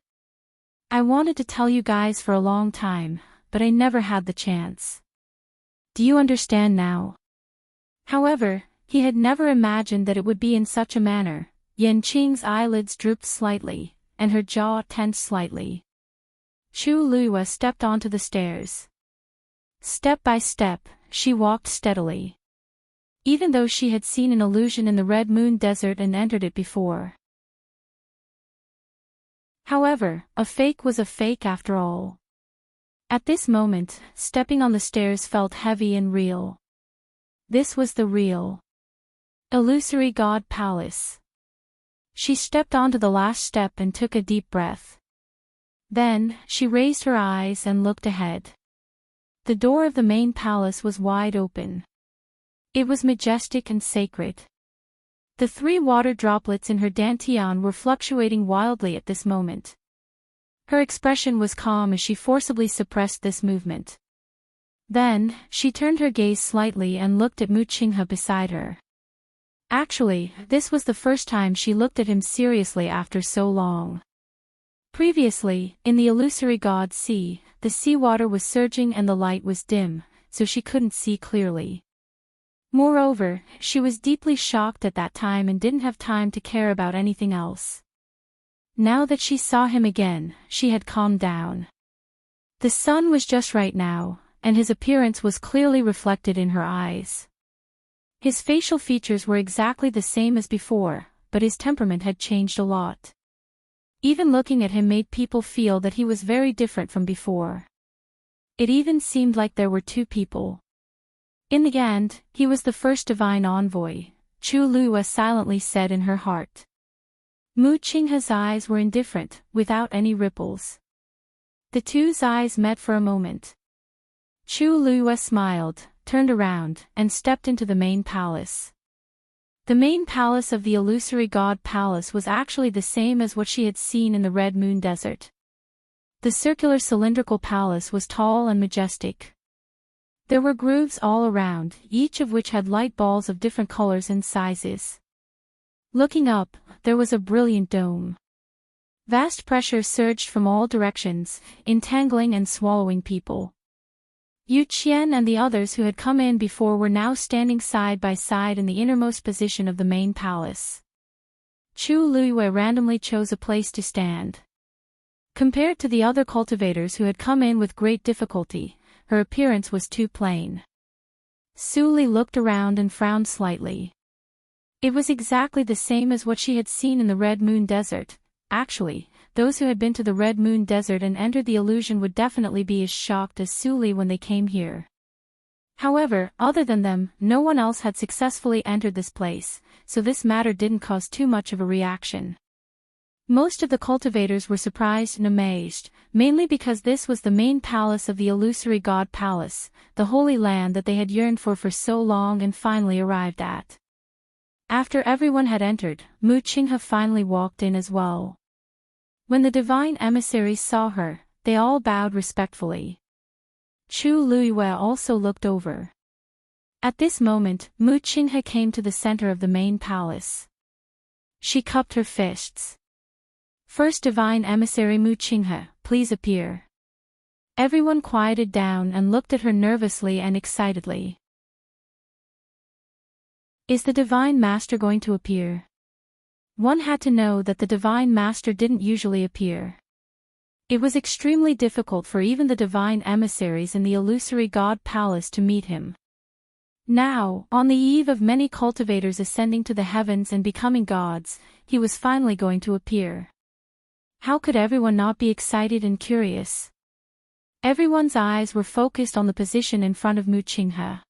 I wanted to tell you guys for a long time, but I never had the chance. Do you understand now? However, he had never imagined that it would be in such a manner. Yan Qing's eyelids drooped slightly, and her jaw tensed slightly. Chu Luihua stepped onto the stairs. Step by step, she walked steadily. Even though she had seen an illusion in the Red Moon Desert and entered it before. However, a fake was a fake after all. At this moment, stepping on the stairs felt heavy and real. This was the real illusory God Palace. She stepped onto the last step and took a deep breath. Then, she raised her eyes and looked ahead. The door of the main palace was wide open. It was majestic and sacred. The 3 water droplets in her dantian were fluctuating wildly at this moment. Her expression was calm as she forcibly suppressed this movement. Then, she turned her gaze slightly and looked at Mu Qinghe beside her. Actually, this was the first time she looked at him seriously after so long. Previously, in the illusory god sea, the seawater was surging and the light was dim, so she couldn't see clearly. Moreover, she was deeply shocked at that time and didn't have time to care about anything else. Now that she saw him again, she had calmed down. The sun was just right now, and his appearance was clearly reflected in her eyes. His facial features were exactly the same as before, but his temperament had changed a lot. Even looking at him made people feel that he was very different from before. It even seemed like there were 2 people. In the end, he was the first divine envoy, Chu Luihua silently said in her heart. Mu Qinghe's eyes were indifferent, without any ripples. The two's eyes met for a moment. Chu Luihua smiled, turned around, and stepped into the main palace. The main palace of the illusory god palace was actually the same as what she had seen in the Red Moon Desert. The circular cylindrical palace was tall and majestic. There were grooves all around, each of which had light balls of different colors and sizes. Looking up, there was a brilliant dome. Vast pressure surged from all directions, entangling and swallowing people. Yu Qian and the others who had come in before were now standing side by side in the innermost position of the main palace. Chu Luihua randomly chose a place to stand. Compared to the other cultivators who had come in with great difficulty, her appearance was too plain. Su Li looked around and frowned slightly. It was exactly the same as what she had seen in the Red Moon Desert. Actually, those who had been to the Red Moon Desert and entered the illusion would definitely be as shocked as Su Li when they came here. However, other than them, no one else had successfully entered this place, so this matter didn't cause too much of a reaction. Most of the cultivators were surprised and amazed, mainly because this was the main palace of the illusory god palace, the holy land that they had yearned for so long and finally arrived at. After everyone had entered, Mu Qinghe finally walked in as well. When the divine emissaries saw her, they all bowed respectfully. Chu Luihua also looked over. At this moment, Mu Qinghe came to the center of the main palace. She cupped her fists. First divine emissary Mu Qinghe, please appear. Everyone quieted down and looked at her nervously and excitedly. Is the Divine Master going to appear? One had to know that the Divine Master didn't usually appear. It was extremely difficult for even the divine emissaries in the illusory god palace to meet him. Now, on the eve of many cultivators ascending to the heavens and becoming gods, he was finally going to appear. How could everyone not be excited and curious? Everyone's eyes were focused on the position in front of Mu Qinghe.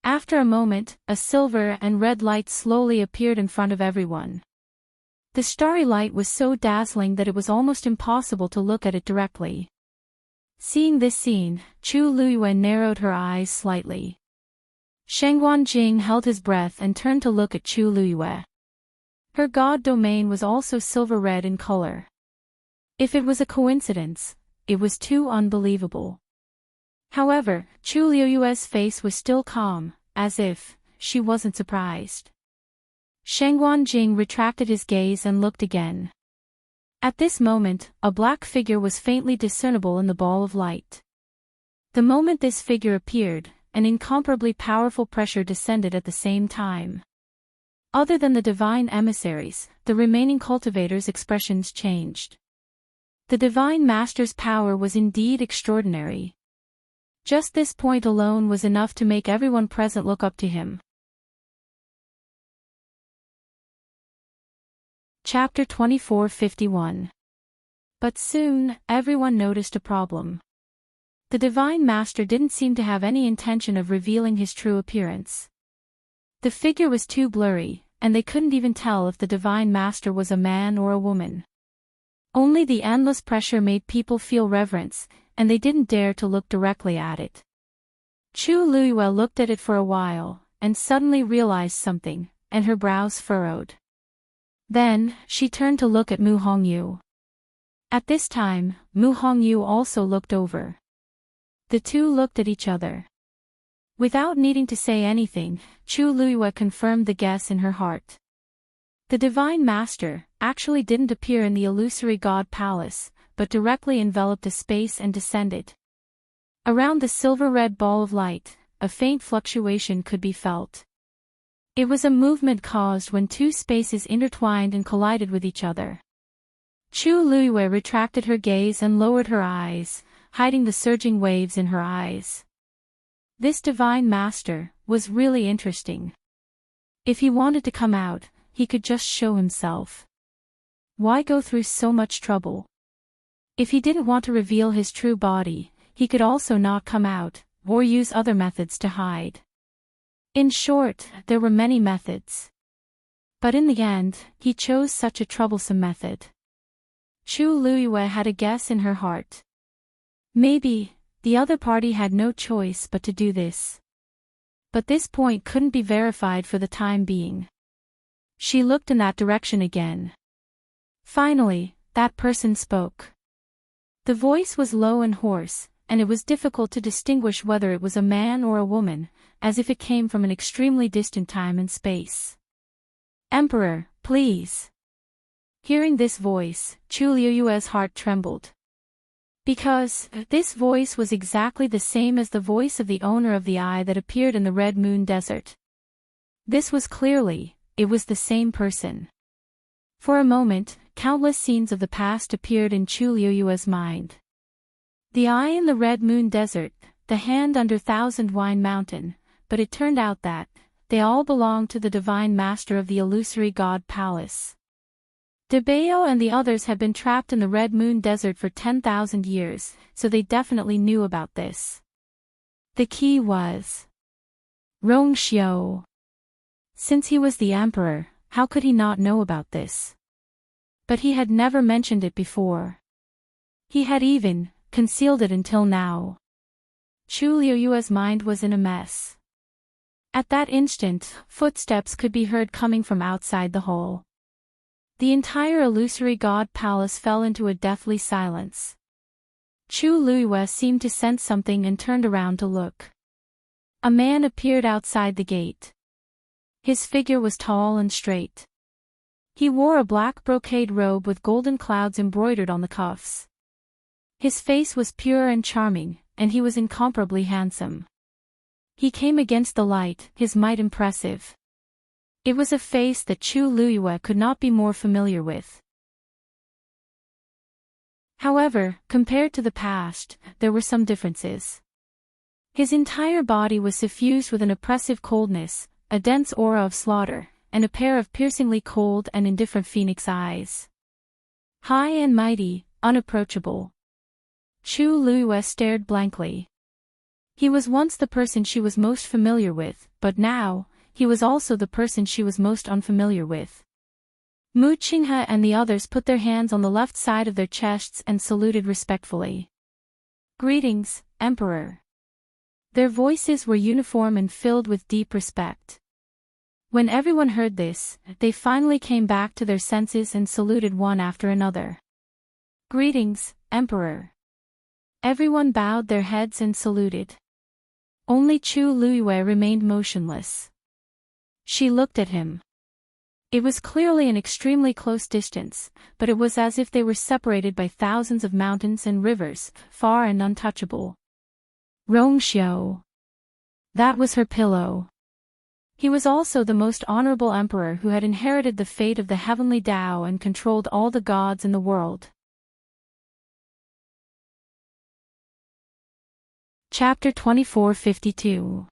After a moment, a silver and red light slowly appeared in front of everyone. The starry light was so dazzling that it was almost impossible to look at it directly. Seeing this scene, Chu Luiyue narrowed her eyes slightly. Shengguan Jing held his breath and turned to look at Chu Luiyue. Her god domain was also silver red in color. If it was a coincidence, it was too unbelievable. However, Chu Luiyue's face was still calm, as if she wasn't surprised. Shengguan Jing retracted his gaze and looked again. At this moment, a black figure was faintly discernible in the ball of light. The moment this figure appeared, an incomparably powerful pressure descended at the same time. Other than the divine emissaries, the remaining cultivators' expressions changed. The Divine Master's power was indeed extraordinary. Just this point alone was enough to make everyone present look up to him. Chapter 24:51. But soon, everyone noticed a problem. The Divine Master didn't seem to have any intention of revealing his true appearance. The figure was too blurry, and they couldn't even tell if the Divine Master was a man or a woman. Only the endless pressure made people feel reverence, and they didn't dare to look directly at it. Chu Luiyue looked at it for a while, and suddenly realized something, and her brows furrowed. Then, she turned to look at Mu Hongyu. At this time, Mu Hongyu also looked over. The two looked at each other. Without needing to say anything, Chu Luiyue confirmed the guess in her heart. The Divine Master actually didn't appear in the illusory god palace, but directly enveloped a space and descended. Around the silver-red ball of light, a faint fluctuation could be felt. It was a movement caused when two spaces intertwined and collided with each other. Chu Luiyue retracted her gaze and lowered her eyes, hiding the surging waves in her eyes. This Divine Master was really interesting. If he wanted to come out, he could just show himself. Why go through so much trouble? If he didn't want to reveal his true body, he could also not come out, or use other methods to hide. In short, there were many methods. But in the end, he chose such a troublesome method. Chu Luiyue had a guess in her heart. Maybe, the other party had no choice but to do this. But this point couldn't be verified for the time being. She looked in that direction again. Finally, that person spoke. The voice was low and hoarse, and it was difficult to distinguish whether it was a man or a woman, as if it came from an extremely distant time and space. "Emperor, please." Hearing this voice, Chu Luiyue's heart trembled. Because this voice was exactly the same as the voice of the owner of the eye that appeared in the Red Moon Desert. This was clearly, it was the same person. For a moment, countless scenes of the past appeared in Chu Luiyue's mind. The eye in the Red Moon Desert, the hand under Thousand Wine Mountain, but it turned out that they all belonged to the Divine Master of the illusory god palace. Debao and the others had been trapped in the Red Moon Desert for 10,000 years, so they definitely knew about this. The key was Rongxiu. Since he was the emperor, how could he not know about this? But he had never mentioned it before. He had even concealed it until now. Chu Luiyue's mind was in a mess. At that instant, footsteps could be heard coming from outside the hall. The entire illusory god palace fell into a deathly silence. Chu Luiyue seemed to sense something and turned around to look. A man appeared outside the gate. His figure was tall and straight. He wore a black brocade robe with golden clouds embroidered on the cuffs. His face was pure and charming, and he was incomparably handsome. He came against the light, his might impressive. It was a face that Chu Luyue could not be more familiar with. However, compared to the past, there were some differences. His entire body was suffused with an oppressive coldness, a dense aura of slaughter, and a pair of piercingly cold and indifferent phoenix eyes. High and mighty, unapproachable. Chu Luyue stared blankly. He was once the person she was most familiar with, but now, he was also the person she was most unfamiliar with. Mu Qinghe and the others put their hands on the left side of their chests and saluted respectfully. "Greetings, Emperor." Their voices were uniform and filled with deep respect. When everyone heard this, they finally came back to their senses and saluted one after another. "Greetings, Emperor." Everyone bowed their heads and saluted. Only Chu Luyue remained motionless. She looked at him. It was clearly an extremely close distance, but it was as if they were separated by thousands of mountains and rivers, far and untouchable. Rongxiu. That was her pillow. He was also the most honorable emperor who had inherited the fate of the heavenly Tao and controlled all the gods in the world. Chapter 2452.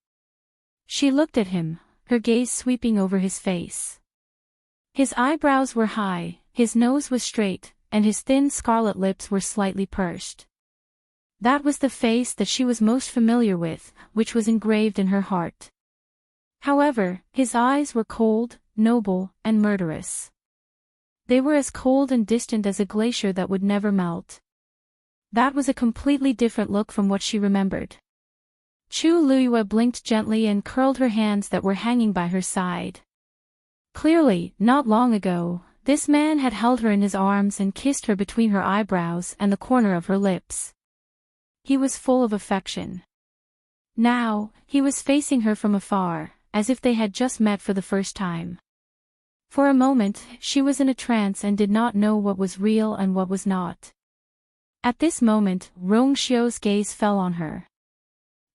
She looked at him, her gaze sweeping over his face. His eyebrows were high, his nose was straight, and his thin scarlet lips were slightly pursed. That was the face that she was most familiar with, which was engraved in her heart. However, his eyes were cold, noble, and murderous. They were as cold and distant as a glacier that would never melt. That was a completely different look from what she remembered. Chu Luyue blinked gently and curled her hands that were hanging by her side. Clearly, not long ago, this man had held her in his arms and kissed her between her eyebrows and the corner of her lips. He was full of affection. Now, he was facing her from afar, as if they had just met for the first time. For a moment, she was in a trance and did not know what was real and what was not. At this moment, Rongxiu's gaze fell on her.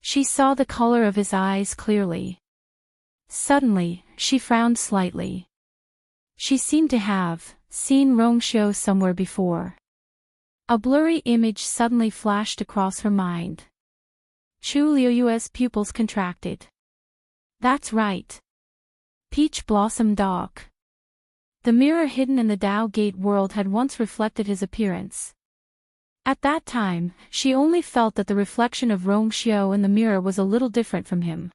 She saw the color of his eyes clearly. Suddenly, she frowned slightly. She seemed to have seen Rongxiu somewhere before. A blurry image suddenly flashed across her mind. Chu Luyue's pupils contracted. That's right. Peach Blossom Dog. The mirror hidden in the Tao Gate world had once reflected his appearance. At that time, she only felt that the reflection of Rongxiu in the mirror was a little different from him.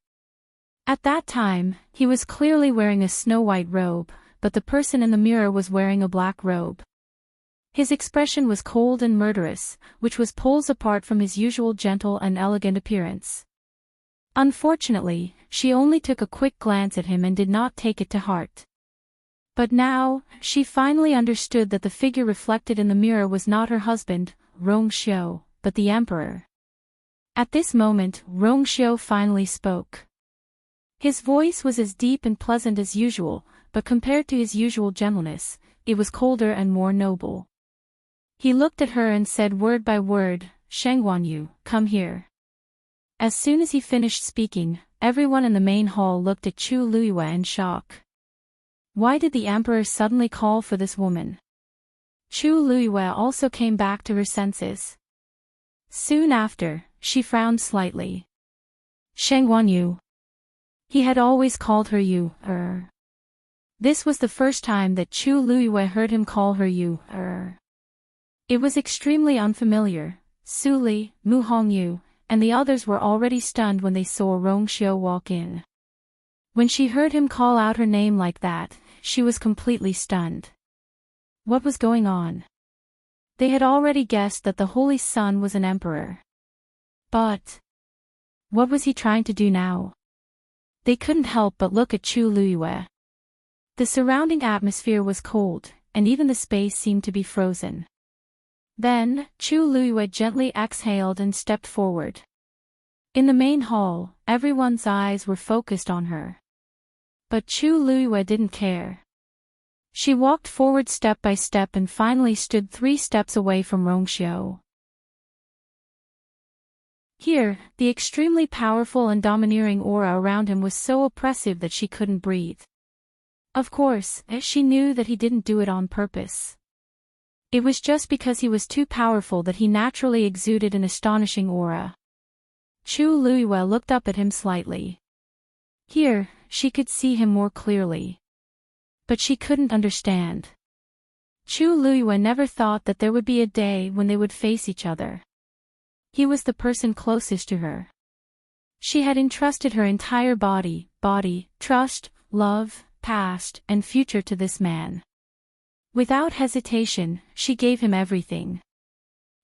At that time, he was clearly wearing a snow-white robe, but the person in the mirror was wearing a black robe. His expression was cold and murderous, which was poles apart from his usual gentle and elegant appearance. Unfortunately, she only took a quick glance at him and did not take it to heart. But now, she finally understood that the figure reflected in the mirror was not her husband, Rongxiu, but the emperor. At this moment, Rongxiu finally spoke. His voice was as deep and pleasant as usual, but compared to his usual gentleness, it was colder and more noble. He looked at her and said word by word, "Shengguanyu, come here." As soon as he finished speaking, everyone in the main hall looked at Chu Luyue in shock. Why did the emperor suddenly call for this woman? Chu Luyue also came back to her senses. Soon after, she frowned slightly. Shengguanyu. He had always called her you. This was the first time that Chu Luyue heard him call her you. It was extremely unfamiliar. Su Li, Mu Hongyu, and the others were already stunned when they saw Rongxiu walk in. When she heard him call out her name like that, she was completely stunned. What was going on? They had already guessed that the Holy Sun was an emperor. But what was he trying to do now? They couldn't help but look at Chu Luyue. The surrounding atmosphere was cold, and even the space seemed to be frozen. Then, Chu Luyue gently exhaled and stepped forward. In the main hall, everyone's eyes were focused on her. But Chu Luyue didn't care. She walked forward step by step and finally stood 3 steps away from Rongxiu. Here, the extremely powerful and domineering aura around him was so oppressive that she couldn't breathe. Of course, she knew that he didn't do it on purpose. It was just because he was too powerful that he naturally exuded an astonishing aura. Chu Luiyue looked up at him slightly. Here, she could see him more clearly. But she couldn't understand. Chu Luiyue never thought that there would be a day when they would face each other. He was the person closest to her. She had entrusted her entire body, trust, love, past, and future to this man. Without hesitation, she gave him everything.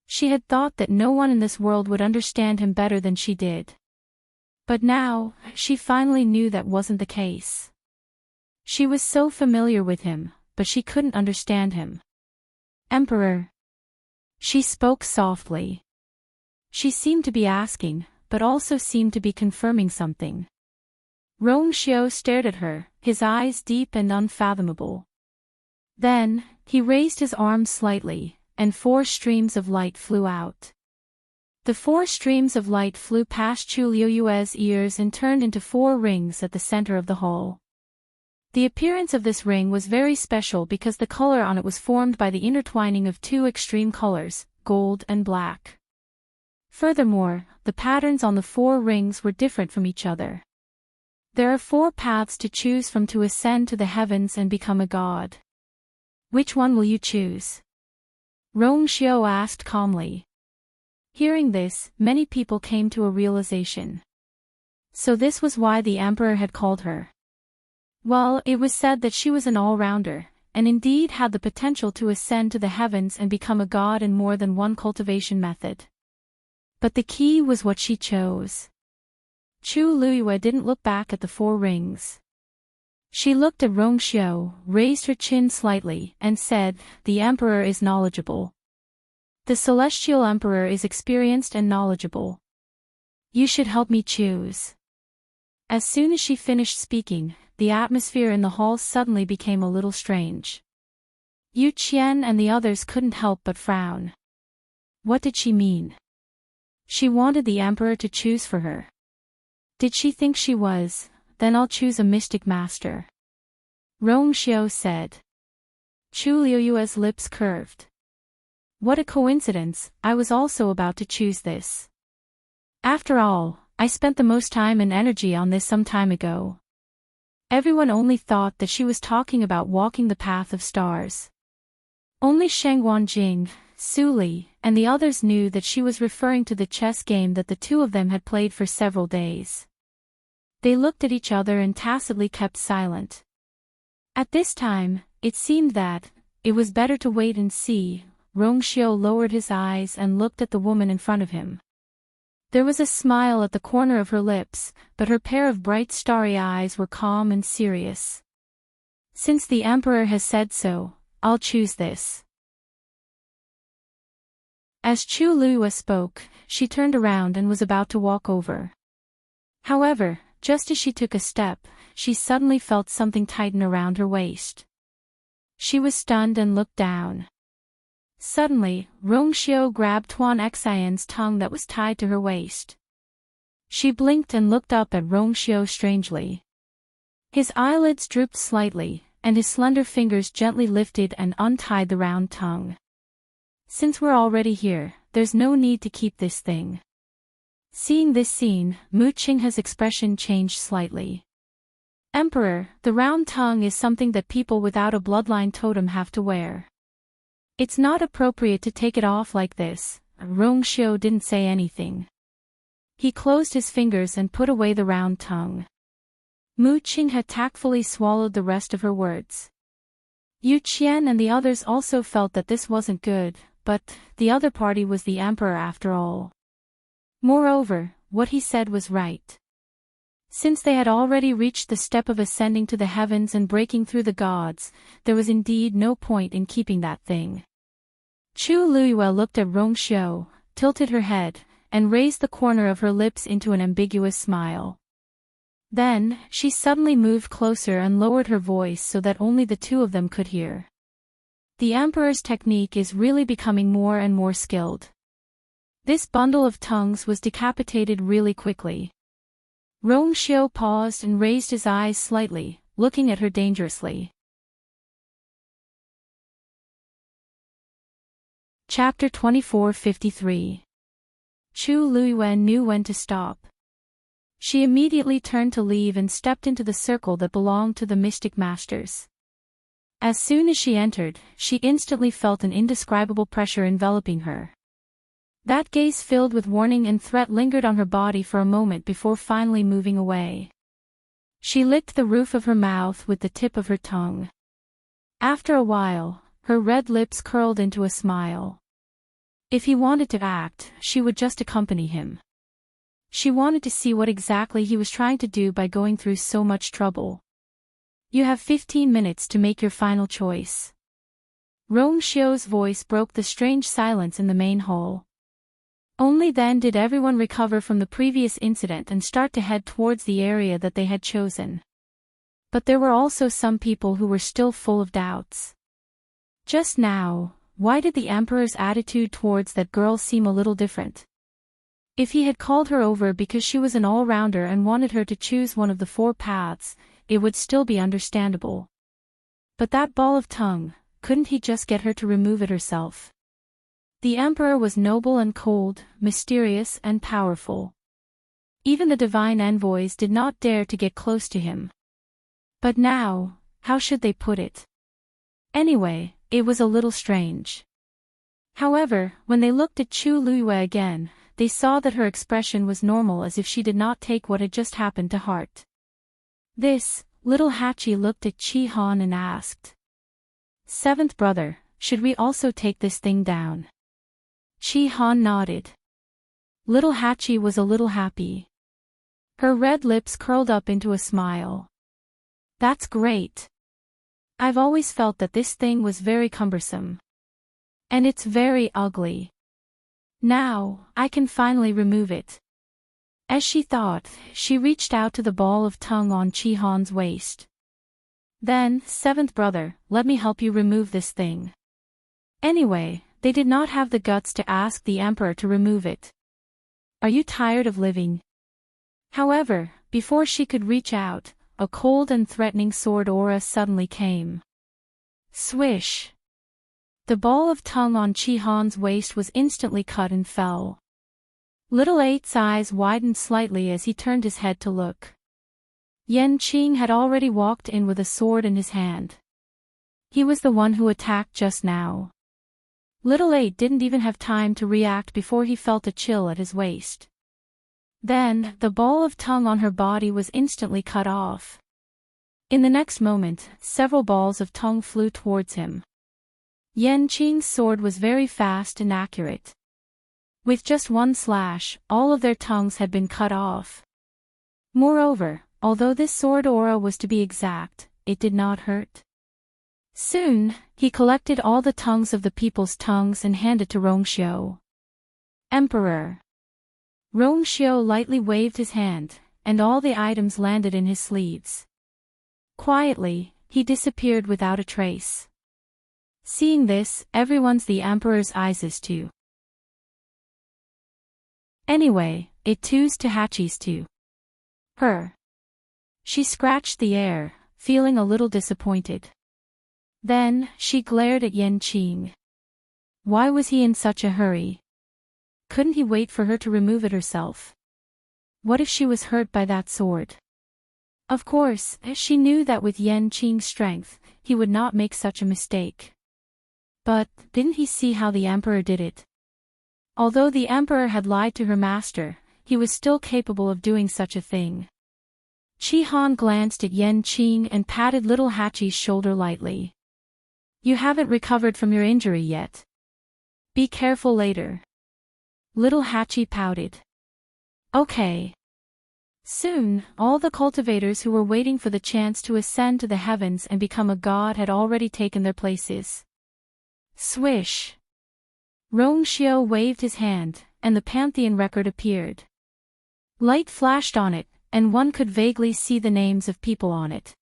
She had thought that no one in this world would understand him better than she did. But now, she finally knew that wasn't the case. She was so familiar with him, but she couldn't understand him. Emperor. She spoke softly. She seemed to be asking, but also seemed to be confirming something. Rongxiu stared at her, his eyes deep and unfathomable. Then, he raised his arms slightly, and 4 streams of light flew out. The 4 streams of light flew past Chu Luiyue's ears and turned into 4 rings at the center of the hall. The appearance of this ring was very special because the color on it was formed by the intertwining of 2 extreme colors, gold and black. Furthermore, the patterns on the 4 rings were different from each other. There are 4 paths to choose from to ascend to the heavens and become a god. Which one will you choose? Rongxiu asked calmly. Hearing this, many people came to a realization. So this was why the emperor had called her. Well, it was said that she was an all-rounder, and indeed had the potential to ascend to the heavens and become a god in more than one cultivation method. But the key was what she chose. Chu Luiyue didn't look back at the 4 rings. She looked at Rongxiu, raised her chin slightly, and said, "The emperor is knowledgeable. The celestial emperor is experienced and knowledgeable. You should help me choose." As soon as she finished speaking, the atmosphere in the hall suddenly became a little strange. Yu Qian and the others couldn't help but frown. What did she mean? She wanted the emperor to choose for her. Did she think she was, "Then I'll choose a mystic master"? Rongxiu said. Chu Luiyue's lips curved. What a coincidence, I was also about to choose this. After all, I spent the most time and energy on this some time ago. Everyone only thought that she was talking about walking the path of stars. Only Sheng Wanjing, Su Li, and the others knew that she was referring to the chess game that the 2 of them had played for several days. They looked at each other and tacitly kept silent. At this time, it seemed that it was better to wait and see. Rongxiu lowered his eyes and looked at the woman in front of him. There was a smile at the corner of her lips, but her pair of bright starry eyes were calm and serious. Since the emperor has said so, I'll choose this. As Chu Luiyue spoke, she turned around and was about to walk over. However, just as she took a step, she suddenly felt something tighten around her waist. She was stunned and looked down. Suddenly, Rongxiu grabbed Tuan Xian's tongue that was tied to her waist. She blinked and looked up at Rongxiu strangely. His eyelids drooped slightly, and his slender fingers gently lifted and untied the round tongue. Since we're already here, there's no need to keep this thing. Seeing this scene, Mu Qinghe's expression changed slightly. Emperor, the round tongue is something that people without a bloodline totem have to wear. It's not appropriate to take it off like this. Rongxiu didn't say anything. He closed his fingers and put away the round tongue. Mu Qinghe tactfully swallowed the rest of her words. Yu Qian and the others also felt that this wasn't good, but the other party was the emperor after all. Moreover, what he said was right. Since they had already reached the step of ascending to the heavens and breaking through the gods, there was indeed no point in keeping that thing. Chu Luiyue looked at Rongxiu, tilted her head, and raised the corner of her lips into an ambiguous smile. Then, she suddenly moved closer and lowered her voice so that only the 2 of them could hear. The emperor's technique is really becoming more and more skilled. This bundle of tongues was decapitated really quickly. Rongxiu paused and raised his eyes slightly, looking at her dangerously. Chapter 24:53. Chu Luiyuan knew when to stop. She immediately turned to leave and stepped into the circle that belonged to the mystic masters. As soon as she entered, she instantly felt an indescribable pressure enveloping her. That gaze filled with warning and threat lingered on her body for a moment before finally moving away. She licked the roof of her mouth with the tip of her tongue. After a while, her red lips curled into a smile. If he wanted to act, she would just accompany him. She wanted to see what exactly he was trying to do by going through so much trouble. You have 15 minutes to make your final choice. Rong Xiu's voice broke the strange silence in the main hall. Only then did everyone recover from the previous incident and start to head towards the area that they had chosen. But there were also some people who were still full of doubts. Just now, why did the Emperor's attitude towards that girl seem a little different? If he had called her over because she was an all-rounder and wanted her to choose one of the 4 paths, it would still be understandable. But that ball of tongue, couldn't he just get her to remove it herself? The Emperor was noble and cold, mysterious and powerful. Even the divine envoys did not dare to get close to him. But now, how should they put it? Anyway, it was a little strange. However, when they looked at Chu Luiyue again, they saw that her expression was normal, as if she did not take what had just happened to heart. This, little Hachi looked at Chi Han and asked. 7th brother, should we also take this thing down? Chi Han nodded. Little Hachi was a little happy. Her red lips curled up into a smile. That's great. I've always felt that this thing was very cumbersome. And it's very ugly. Now, I can finally remove it. As she thought, she reached out to the ball of tongue on Chi Han's waist. Then, 7th brother, let me help you remove this thing. Anyway, they did not have the guts to ask the Emperor to remove it. Are you tired of living? However, before she could reach out, a cold and threatening sword aura suddenly came. Swish! The ball of tongue on Chi Han's waist was instantly cut and fell. Little Eight's eyes widened slightly as he turned his head to look. Yan Qing had already walked in with a sword in his hand. He was the one who attacked just now. Little Eight didn't even have time to react before he felt a chill at his waist. Then, the ball of tongue on her body was instantly cut off. In the next moment, several balls of tongue flew towards him. Yan Qing's sword was very fast and accurate. With just one slash, all of their tongues had been cut off. Moreover, although this sword aura was to be exact, it did not hurt. Soon, he collected all the tongues of the people's tongues and handed to Rongxiu. Emperor. Rongxiu lightly waved his hand, and all the items landed in his sleeves. Quietly, he disappeared without a trace. Seeing this, everyone's the Emperor's eyes is too. Anyway, it too's to Hachi's too. Her. She scratched the air, feeling a little disappointed. Then, she glared at Yan Qing. Why was he in such a hurry? Couldn't he wait for her to remove it herself? What if she was hurt by that sword? Of course, she knew that with Yan Qing's strength, he would not make such a mistake. But, didn't he see how the Emperor did it? Although the Emperor had lied to her master, he was still capable of doing such a thing. Chi Han glanced at Yan Qing and patted little Hachi's shoulder lightly. You haven't recovered from your injury yet. Be careful later. Little Hachi pouted. Okay. Soon, all the cultivators who were waiting for the chance to ascend to the heavens and become a god had already taken their places. Swish! Rongxiu waved his hand, and the Pantheon record appeared. Light flashed on it, and one could vaguely see the names of people on it.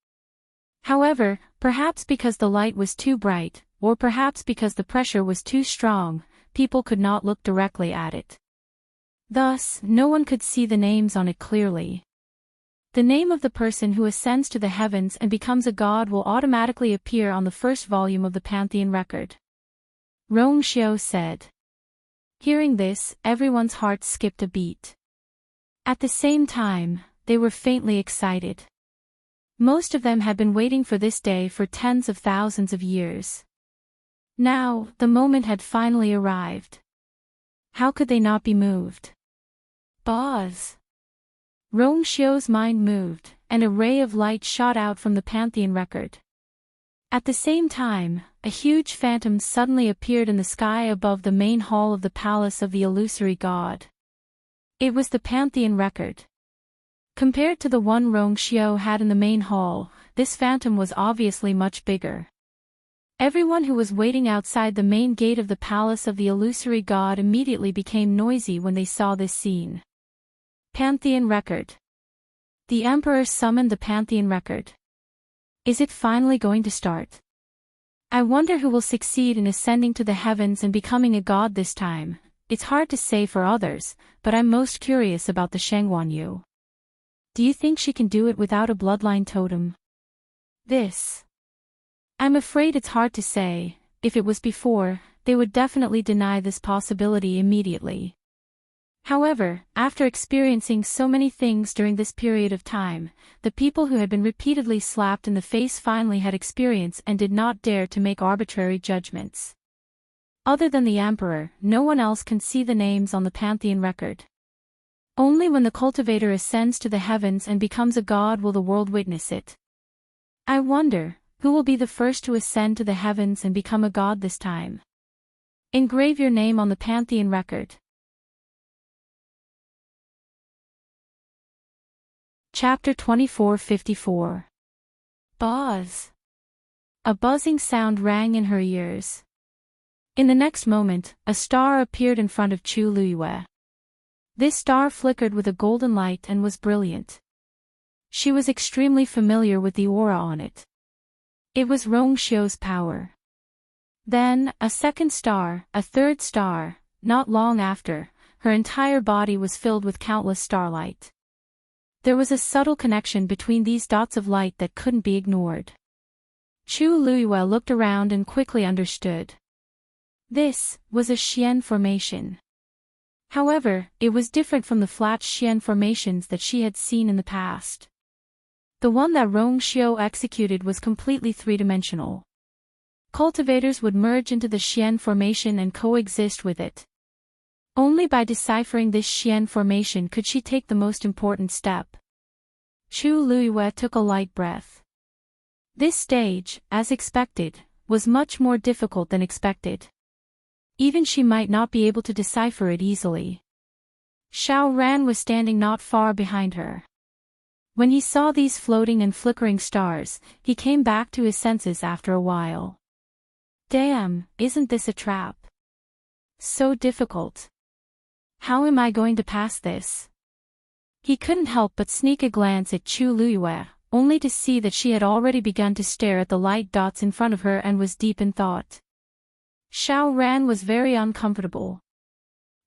However, perhaps because the light was too bright, or perhaps because the pressure was too strong, people could not look directly at it. Thus, no one could see the names on it clearly. The name of the person who ascends to the heavens and becomes a god will automatically appear on the first volume of the Pantheon record. Rong Xiao said. Hearing this, everyone's heart skipped a beat. At the same time, they were faintly excited. Most of them had been waiting for this day for tens of thousands of years. Now, the moment had finally arrived. How could they not be moved? Boz. Rong Xiao's mind moved, and a ray of light shot out from the Pantheon record. At the same time, a huge phantom suddenly appeared in the sky above the main hall of the palace of the illusory god. It was the Pantheon record. Compared to the one Rong Xiao had in the main hall, this phantom was obviously much bigger. Everyone who was waiting outside the main gate of the palace of the illusory god immediately became noisy when they saw this scene. Pantheon record. The Emperor summoned the Pantheon record. Is it finally going to start? I wonder who will succeed in ascending to the heavens and becoming a god this time. It's hard to say for others, but I'm most curious about the Shengguan Yu. Do you think she can do it without a bloodline totem? I'm afraid it's hard to say. If it was before, they would definitely deny this possibility immediately. However, after experiencing so many things during this period of time, the people who had been repeatedly slapped in the face finally had experience and did not dare to make arbitrary judgments. Other than the Emperor, no one else can see the names on the Pantheon record. Only when the cultivator ascends to the heavens and becomes a god will the world witness it. I wonder, who will be the first to ascend to the heavens and become a god this time? Engrave your name on the Pantheon record. Chapter 2454. Buzz. A buzzing sound rang in her ears. In the next moment, a star appeared in front of Chu Luyue. This star flickered with a golden light and was brilliant. She was extremely familiar with the aura on it. It was Rong Xiao's power. Then, a second star, a third star. Not long after, her entire body was filled with countless starlight. There was a subtle connection between these dots of light that couldn't be ignored. Chu Luyue looked around and quickly understood. This was a Xian formation. However, it was different from the flat Xian formations that she had seen in the past. The one that Rong Xiao executed was completely three-dimensional. Cultivators would merge into the Xian formation and coexist with it. Only by deciphering this Xian formation could she take the most important step. Chu Luyue took a light breath. This stage, as expected, was much more difficult than expected. Even she might not be able to decipher it easily. Xiao Ran was standing not far behind her. When he saw these floating and flickering stars, he came back to his senses after a while. Damn, isn't this a trap? So difficult. How am I going to pass this? He couldn't help but sneak a glance at Chu Luyue, only to see that she had already begun to stare at the light dots in front of her and was deep in thought. Xiao Ran was very uncomfortable.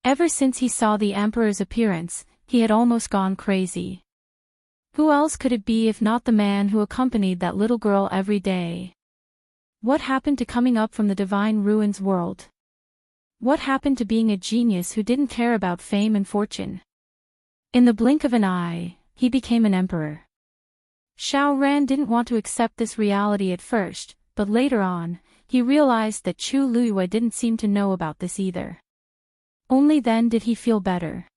Ever since he saw the Emperor's appearance, he had almost gone crazy. Who else could it be if not the man who accompanied that little girl every day? What happened to coming up from the divine ruins world? What happened to being a genius who didn't care about fame and fortune? In the blink of an eye, he became an emperor. Xiao Ran didn't want to accept this reality at first, but later on, he realized that Chu Luyue didn't seem to know about this either. Only then did he feel better.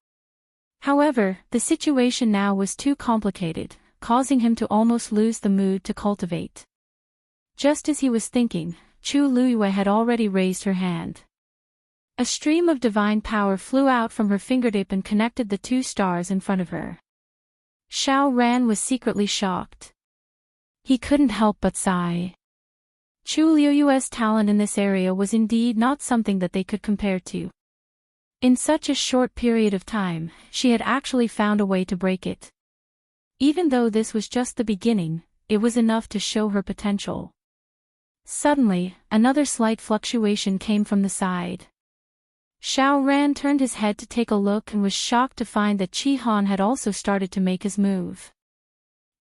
However, the situation now was too complicated, causing him to almost lose the mood to cultivate. Just as he was thinking, Chu Luyue had already raised her hand. A stream of divine power flew out from her fingertip and connected the two stars in front of her. Xiao Ran was secretly shocked. He couldn't help but sigh. Chu Luyue's talent in this area was indeed not something that they could compare to. In such a short period of time, she had actually found a way to break it. Even though this was just the beginning, it was enough to show her potential. Suddenly, another slight fluctuation came from the side. Xiao Ran turned his head to take a look and was shocked to find that Qi Han had also started to make his move.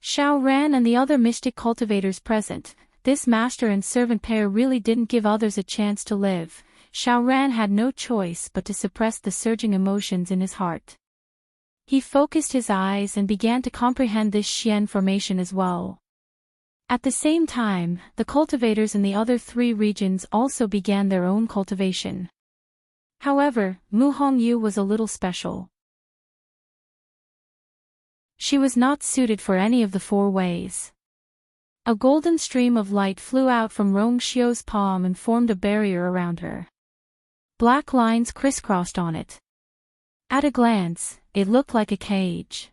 Xiao Ran and the other mystic cultivators present, this master and servant pair really didn't give others a chance to live. Xiao Ran had no choice but to suppress the surging emotions in his heart. He focused his eyes and began to comprehend this Xian formation as well. At the same time, the cultivators in the other 3 regions also began their own cultivation. However, Mu Hongyu was a little special. She was not suited for any of the 4 ways. A golden stream of light flew out from Rong Xiu's palm and formed a barrier around her. Black lines crisscrossed on it. At a glance, it looked like a cage.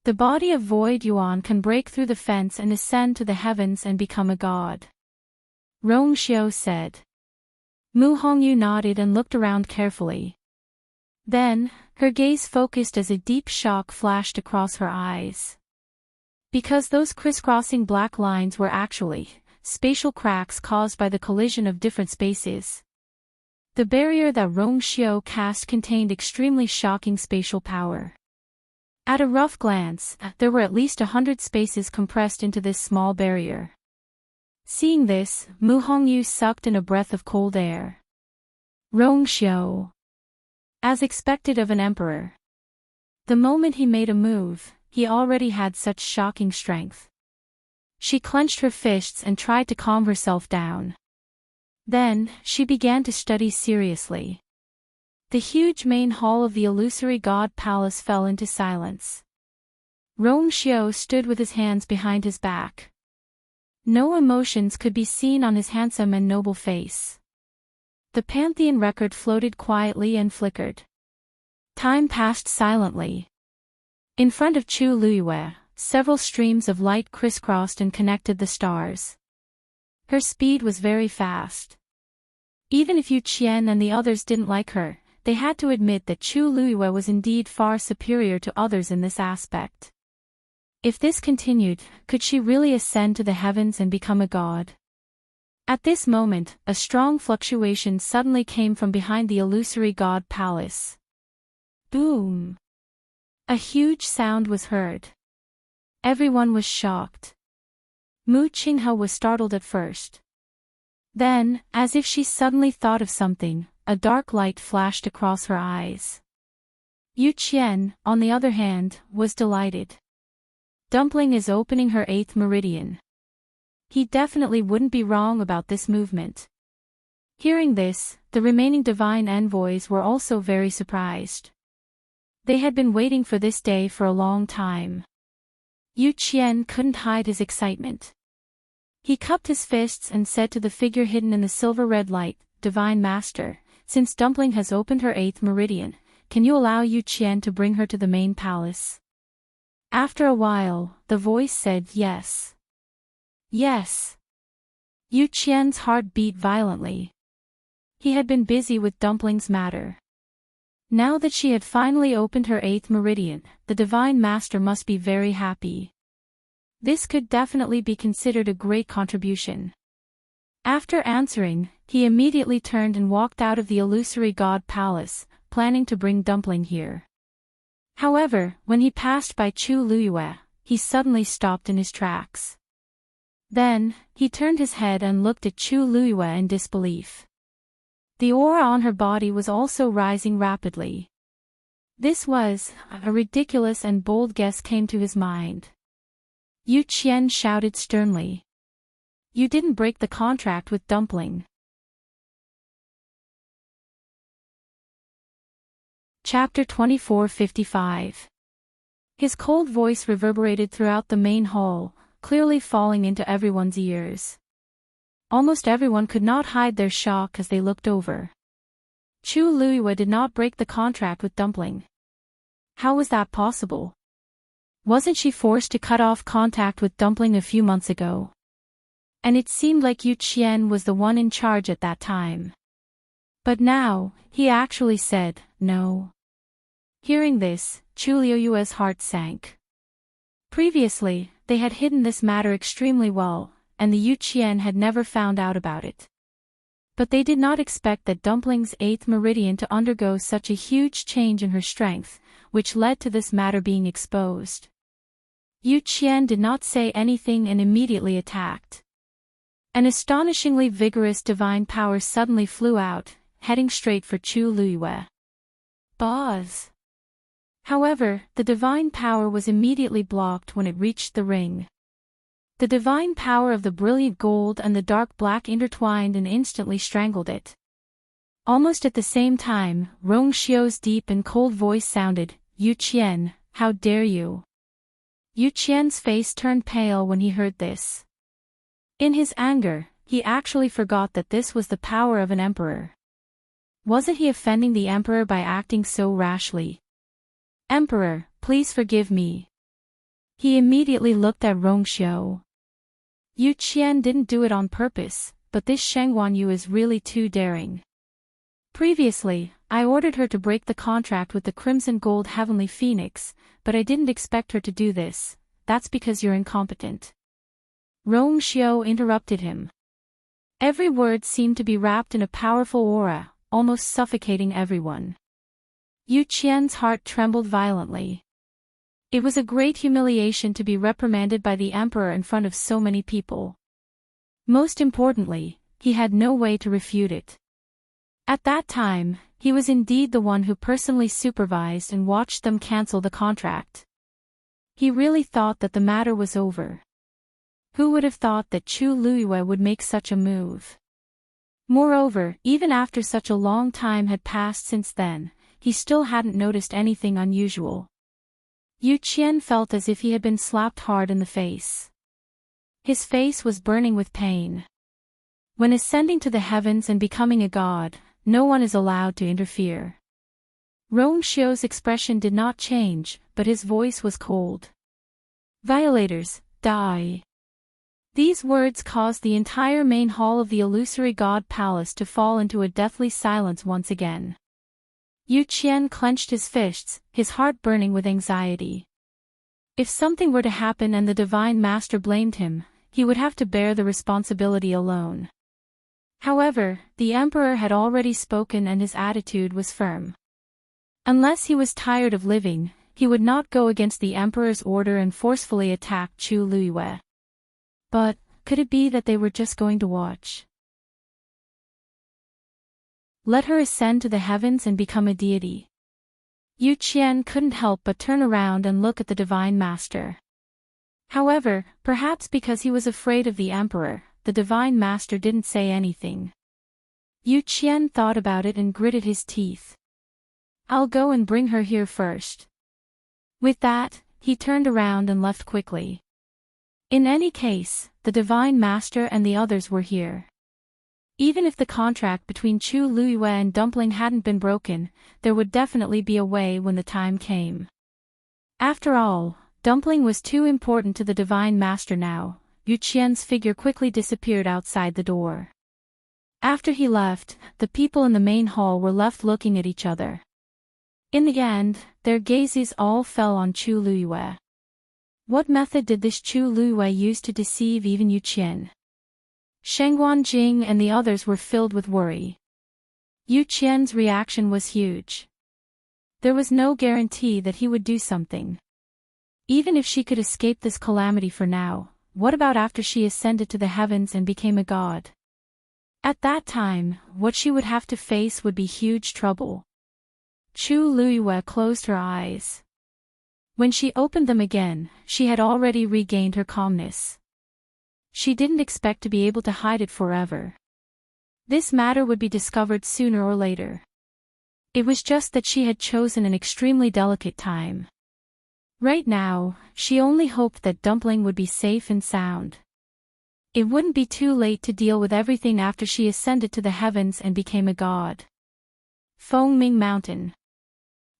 The body of Void Yuan can break through the fence and ascend to the heavens and become a god. Rong Xiu said. Mu Hongyu nodded and looked around carefully. Then, her gaze focused as a deep shock flashed across her eyes. Because those crisscrossing black lines were actually spatial cracks caused by the collision of different spaces. The barrier that Rong Xiu cast contained extremely shocking spatial power. At a rough glance, there were at least 100 spaces compressed into this small barrier. Seeing this, Mu Hongyu sucked in a breath of cold air. Rong Xiu. As expected of an emperor. The moment he made a move, he already had such shocking strength. She clenched her fists and tried to calm herself down. Then, she began to study seriously. The huge main hall of the illusory god palace fell into silence. Rong Xiu stood with his hands behind his back. No emotions could be seen on his handsome and noble face. The Pantheon record floated quietly and flickered. Time passed silently. In front of Chu Luyue, several streams of light crisscrossed and connected the stars. Her speed was very fast. Even if Yu Qian and the others didn't like her, they had to admit that Chu Luyue was indeed far superior to others in this aspect. If this continued, could she really ascend to the heavens and become a god? At this moment, a strong fluctuation suddenly came from behind the illusory god palace. Boom! A huge sound was heard. Everyone was shocked. Mu Qinghe was startled at first. Then, as if she suddenly thought of something, a dark light flashed across her eyes. Yu Qian, on the other hand, was delighted. Dumpling is opening her 8th meridian. He definitely wouldn't be wrong about this movement. Hearing this, the remaining divine envoys were also very surprised. They had been waiting for this day for a long time. Yu Qian couldn't hide his excitement. He cupped his fists and said to the figure hidden in the silver-red light, "Divine Master, since Dumpling has opened her 8th meridian, can you allow Yu Qian to bring her to the main palace?" After a while, the voice said yes. Yes. Yu Qian's heart beat violently. He had been busy with Dumpling's matter. Now that she had finally opened her 8th meridian, the Divine Master must be very happy. This could definitely be considered a great contribution. After answering, he immediately turned and walked out of the illusory god palace, planning to bring Dumpling here. However, when he passed by Chu Luyue, he suddenly stopped in his tracks. Then, he turned his head and looked at Chu Luyue in disbelief. The aura on her body was also rising rapidly. This was, a ridiculous and bold guess came to his mind. Yu Qian shouted sternly. "You didn't break the contract with Dumpling." Chapter 2455. His cold voice reverberated throughout the main hall, clearly falling into everyone's ears. Almost everyone could not hide their shock as they looked over. Chu Luyue did not break the contract with Dumpling. How was that possible? Wasn't she forced to cut off contact with Dumpling a few months ago? And it seemed like Yu Qian was the one in charge at that time. But now, he actually said, no. Hearing this, Chu Liyue's heart sank. Previously, they had hidden this matter extremely well, and the Yu Qian had never found out about it. But they did not expect that Dumpling's 8th meridian to undergo such a huge change in her strength, which led to this matter being exposed. Yu Qian did not say anything and immediately attacked. An astonishingly vigorous divine power suddenly flew out, heading straight for Chu Luiyue. Buzz! However, the divine power was immediately blocked when it reached the ring. The divine power of the brilliant gold and the dark black intertwined and instantly strangled it. Almost at the same time, Rong Xiu's deep and cold voice sounded, "Yu Qian, how dare you?" Yu Qian's face turned pale when he heard this. In his anger, he actually forgot that this was the power of an emperor. Wasn't he offending the emperor by acting so rashly? "Emperor, please forgive me." He immediately looked at Rong Xiu. Yu Qian didn't do it on purpose, but this Shengguan Yu is really too daring. Previously, I ordered her to break the contract with the Crimson Gold Heavenly Phoenix, but I didn't expect her to do this. That's because you're incompetent. Rong Xiu interrupted him. Every word seemed to be wrapped in a powerful aura, almost suffocating everyone. Yu Qian's heart trembled violently. It was a great humiliation to be reprimanded by the emperor in front of so many people. Most importantly, he had no way to refute it. At that time, he was indeed the one who personally supervised and watched them cancel the contract. He really thought that the matter was over. Who would have thought that Chu Luiyue would make such a move? Moreover, even after such a long time had passed since then, he still hadn't noticed anything unusual. Yu Qian felt as if he had been slapped hard in the face. His face was burning with pain. When ascending to the heavens and becoming a god, no one is allowed to interfere. Rong Xiu's expression did not change, but his voice was cold. "Violators, die." These words caused the entire main hall of the illusory god palace to fall into a deathly silence once again. Yu Qian clenched his fists, his heart burning with anxiety. If something were to happen and the divine master blamed him, he would have to bear the responsibility alone. However, the emperor had already spoken and his attitude was firm. Unless he was tired of living, he would not go against the emperor's order and forcefully attack Chu Luiyue. But, could it be that they were just going to watch? Let her ascend to the heavens and become a deity. Yu Qian couldn't help but turn around and look at the divine master. However, perhaps because he was afraid of the emperor, the divine master didn't say anything. Yu Qian thought about it and gritted his teeth. "I'll go and bring her here first." With that, he turned around and left quickly. In any case, the divine master and the others were here. Even if the contract between Chu Luiyue and Dumpling hadn't been broken, there would definitely be a way when the time came. After all, Dumpling was too important to the divine master now. Yu Qian's figure quickly disappeared outside the door. After he left, the people in the main hall were left looking at each other. In the end, their gazes all fell on Chu Luiyue. What method did this Chu Luiyue use to deceive even Yu Qian? Shengguan Jing and the others were filled with worry. Yu Qian's reaction was huge. There was no guarantee that he would do something. Even if she could escape this calamity for now, what about after she ascended to the heavens and became a god? At that time, what she would have to face would be huge trouble. Chu Luiyue closed her eyes. When she opened them again, she had already regained her calmness. She didn't expect to be able to hide it forever. This matter would be discovered sooner or later. It was just that she had chosen an extremely delicate time. Right now, she only hoped that Dumpling would be safe and sound. It wouldn't be too late to deal with everything after she ascended to the heavens and became a god. Fengming Mountain.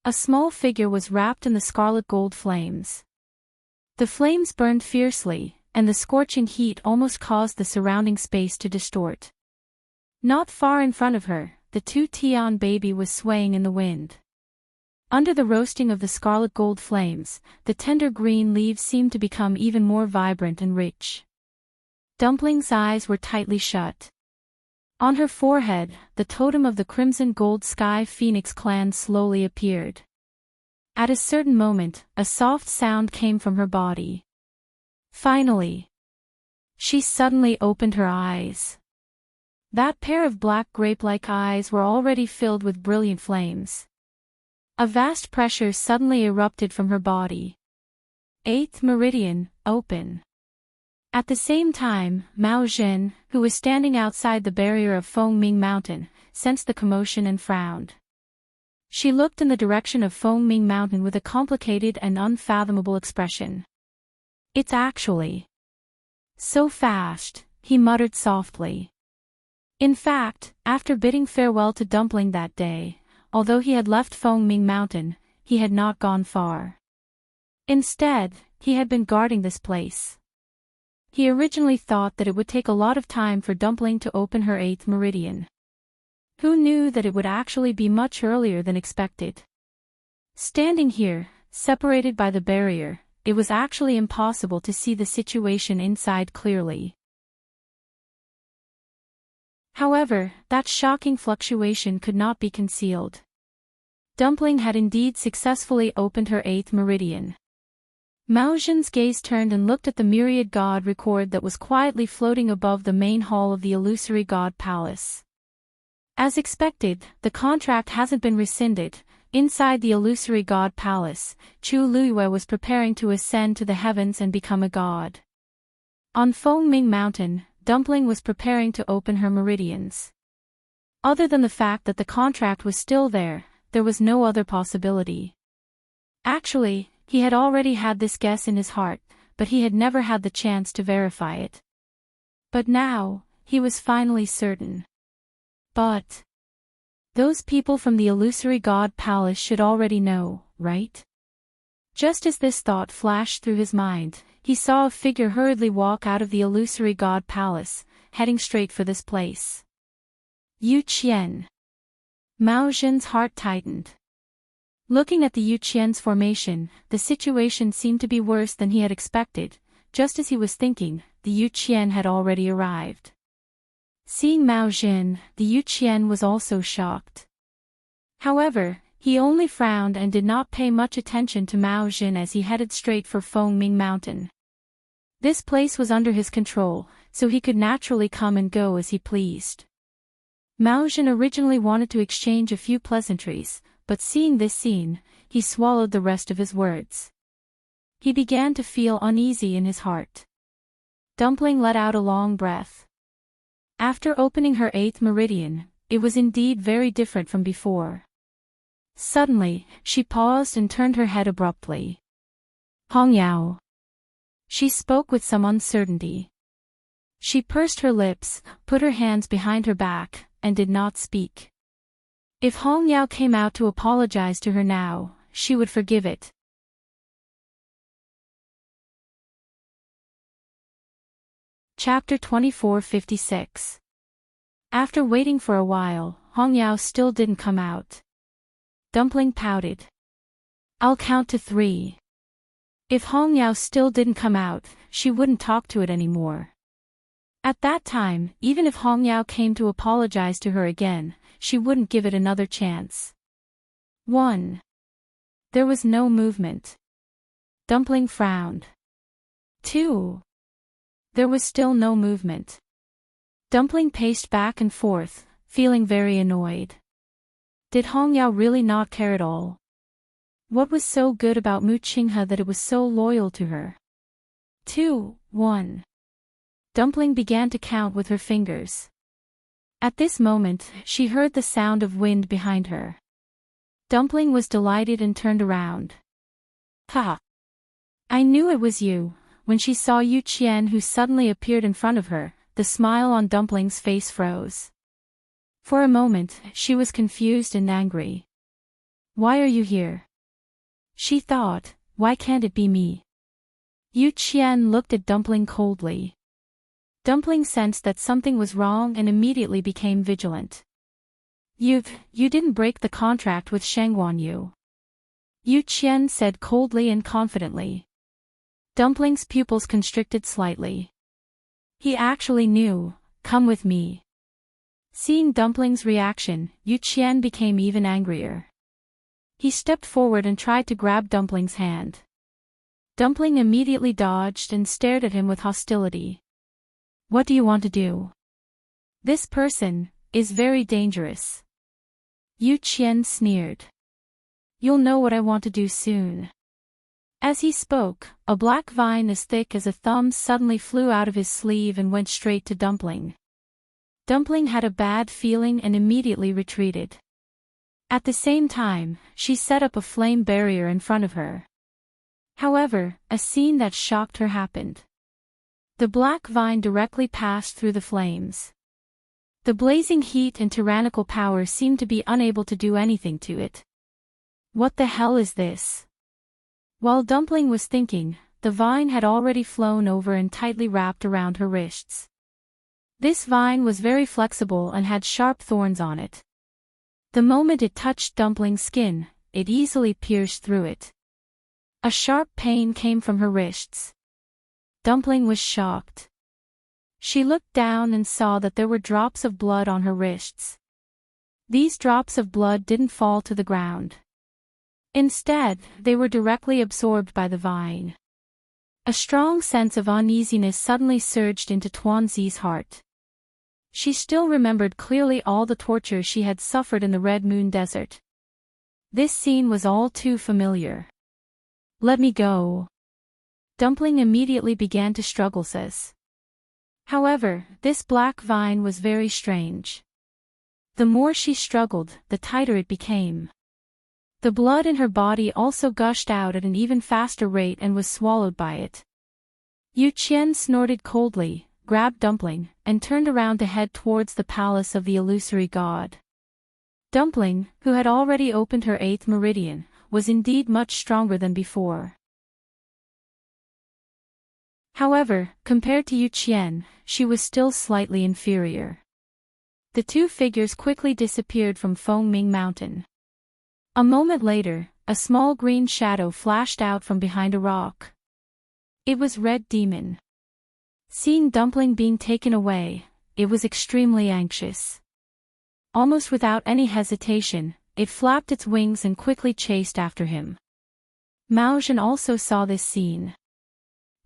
A small figure was wrapped in the scarlet gold flames. The flames burned fiercely, and the scorching heat almost caused the surrounding space to distort. Not far in front of her, the two Tian baby was swaying in the wind. Under the roasting of the scarlet gold flames, the tender green leaves seemed to become even more vibrant and rich. Dumpling's eyes were tightly shut. On her forehead, the totem of the Crimson Gold Sky Phoenix clan slowly appeared. At a certain moment, a soft sound came from her body. Finally, she suddenly opened her eyes. That pair of black grape-like eyes were already filled with brilliant flames. A vast pressure suddenly erupted from her body. 8th meridian, open. At the same time, Mao Zhen, who was standing outside the barrier of Fengming Mountain, sensed the commotion and frowned. She looked in the direction of Fengming Mountain with a complicated and unfathomable expression. It's actually so fast, he muttered softly. In fact, after bidding farewell to Dumpling that day, although he had left Fengming Mountain, he had not gone far. Instead, he had been guarding this place. He originally thought that it would take a lot of time for Dumpling to open her 8th meridian. Who knew that it would actually be much earlier than expected? Standing here, separated by the barrier, it was actually impossible to see the situation inside clearly. However, that shocking fluctuation could not be concealed. Dumpling had indeed successfully opened her 8th meridian. Mao Zhen's gaze turned and looked at the myriad god record that was quietly floating above the main hall of the illusory god palace. As expected, the contract hasn't been rescinded. Inside the illusory god palace, Chu Luiyue was preparing to ascend to the heavens and become a god. On Fengming Mountain, Dumpling was preparing to open her meridians. Other than the fact that the contract was still there was no other possibility. Actually, he had already had this guess in his heart, but he had never had the chance to verify it. But now, he was finally certain. But those people from the illusory god palace should already know, right? Just as this thought flashed through his mind, he saw a figure hurriedly walk out of the illusory god palace, heading straight for this place. Yu Qian. Mao Zhen's heart tightened. Looking at the Yu Qian's formation, the situation seemed to be worse than he had expected. Just as he was thinking, the Yu Qian had already arrived. Seeing Mao Zhen, the Yu Qian was also shocked. However, he only frowned and did not pay much attention to Mao Zhen as he headed straight for Fengming Mountain. This place was under his control, so he could naturally come and go as he pleased. Mao Zhen originally wanted to exchange a few pleasantries, but seeing this scene, he swallowed the rest of his words. He began to feel uneasy in his heart. Dumpling let out a long breath. After opening her 8th meridian, it was indeed very different from before. Suddenly, she paused and turned her head abruptly. Hongyao. She spoke with some uncertainty. She pursed her lips, put her hands behind her back, and did not speak. If Hongyao came out to apologize to her now, she would forgive it. Chapter 2456. After waiting for a while, Hongyao still didn't come out. Dumpling pouted. I'll count to 3. If Hongyao still didn't come out, she wouldn't talk to it anymore. At that time, even if Hongyao came to apologize to her again, she wouldn't give it another chance. 1. There was no movement. Dumpling frowned. 2. There was still no movement. Dumpling paced back and forth, feeling very annoyed. Did Hongyao really not care at all? What was so good about Mu Qinghe that it was so loyal to her? 2. 1. Dumpling began to count with her fingers. At this moment, she heard the sound of wind behind her. Dumpling was delighted and turned around. Ha! I knew it was you. When she saw Yu Qian who suddenly appeared in front of her, the smile on Dumpling's face froze. For a moment, she was confused and angry. Why are you here? She thought, why can't it be me? Yu Qian looked at Dumpling coldly. Dumpling sensed that something was wrong and immediately became vigilant. You didn't break the contract with Shangguanyu. Yu Qian said coldly and confidently. Dumpling's pupils constricted slightly. He actually knew. Come with me. Seeing Dumpling's reaction, Yu Qian became even angrier. He stepped forward and tried to grab Dumpling's hand. Dumpling immediately dodged and stared at him with hostility. What do you want to do? This person is very dangerous. Yu Qian sneered. You'll know what I want to do soon. As he spoke, a black vine as thick as a thumb suddenly flew out of his sleeve and went straight to Dumpling. Dumpling had a bad feeling and immediately retreated. At the same time, she set up a flame barrier in front of her. However, a scene that shocked her happened. The black vine directly passed through the flames. The blazing heat and tyrannical power seemed to be unable to do anything to it. What the hell is this? While Dumpling was thinking, the vine had already flown over and tightly wrapped around her wrists. This vine was very flexible and had sharp thorns on it. The moment it touched Dumpling's skin, it easily pierced through it. A sharp pain came from her wrists. Dumpling was shocked. She looked down and saw that there were drops of blood on her wrists. These drops of blood didn't fall to the ground. Instead, they were directly absorbed by the vine. A strong sense of uneasiness suddenly surged into Tuanzi's heart. She still remembered clearly all the torture she had suffered in the Red Moon Desert. This scene was all too familiar. Let me go. Dumpling immediately began to struggle. However, this black vine was very strange. The more she struggled, the tighter it became. The blood in her body also gushed out at an even faster rate and was swallowed by it. Yu Qian snorted coldly, grabbed Dumpling, and turned around to head towards the palace of the illusory god. Dumpling, who had already opened her 8th meridian, was indeed much stronger than before. However, compared to Yu Qian, she was still slightly inferior. The two figures quickly disappeared from Fengming Mountain. A moment later, a small green shadow flashed out from behind a rock. It was Red Demon. Seeing Dumpling being taken away, it was extremely anxious. Almost without any hesitation, it flapped its wings and quickly chased after him. Mao Zhen also saw this scene.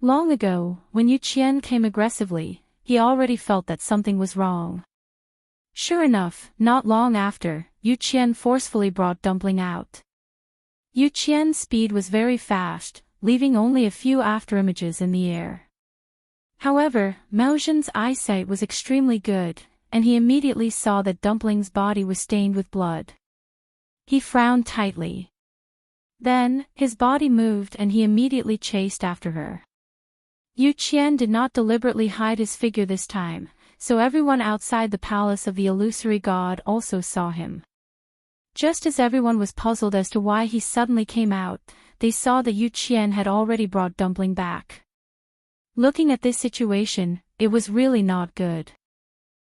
Long ago, when Yu Qian came aggressively, he already felt that something was wrong. Sure enough, not long after, Yu Qian forcefully brought Dumpling out. Yu Qian's speed was very fast, leaving only a few afterimages in the air. However, Mao Zhen's eyesight was extremely good, and he immediately saw that Dumpling's body was stained with blood. He frowned tightly. Then, his body moved and he immediately chased after her. Yu Qian did not deliberately hide his figure this time, so everyone outside the palace of the illusory god also saw him. Just as everyone was puzzled as to why he suddenly came out, they saw that Yu Qian had already brought Dumpling back. Looking at this situation, it was really not good.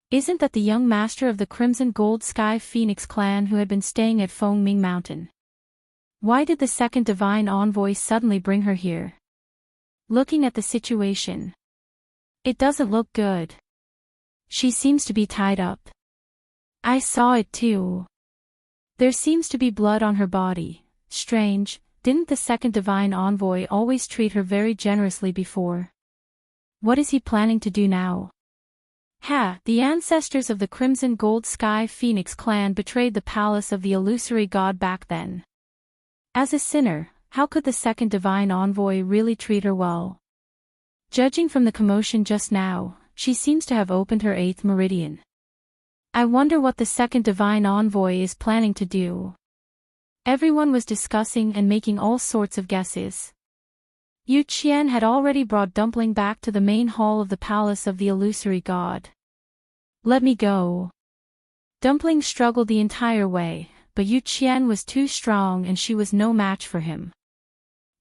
Isn't that the young master of the Crimson Gold Sky Phoenix clan who had been staying at Fengming Mountain? Why did the second divine envoy suddenly bring her here? Looking at the situation, it doesn't look good. She seems to be tied up. I saw it too. There seems to be blood on her body. Strange, didn't the second divine envoy always treat her very generously before? What is he planning to do now? The ancestors of the Crimson Gold Sky Phoenix clan betrayed the palace of the illusory god back then. As a sinner, how could the second divine envoy really treat her well? Judging from the commotion just now, she seems to have opened her 8th meridian. I wonder what the second divine envoy is planning to do. Everyone was discussing and making all sorts of guesses. Yu Qian had already brought Dumpling back to the main hall of the palace of the illusory god. Let me go. Dumpling struggled the entire way, but Yu Qian was too strong and she was no match for him.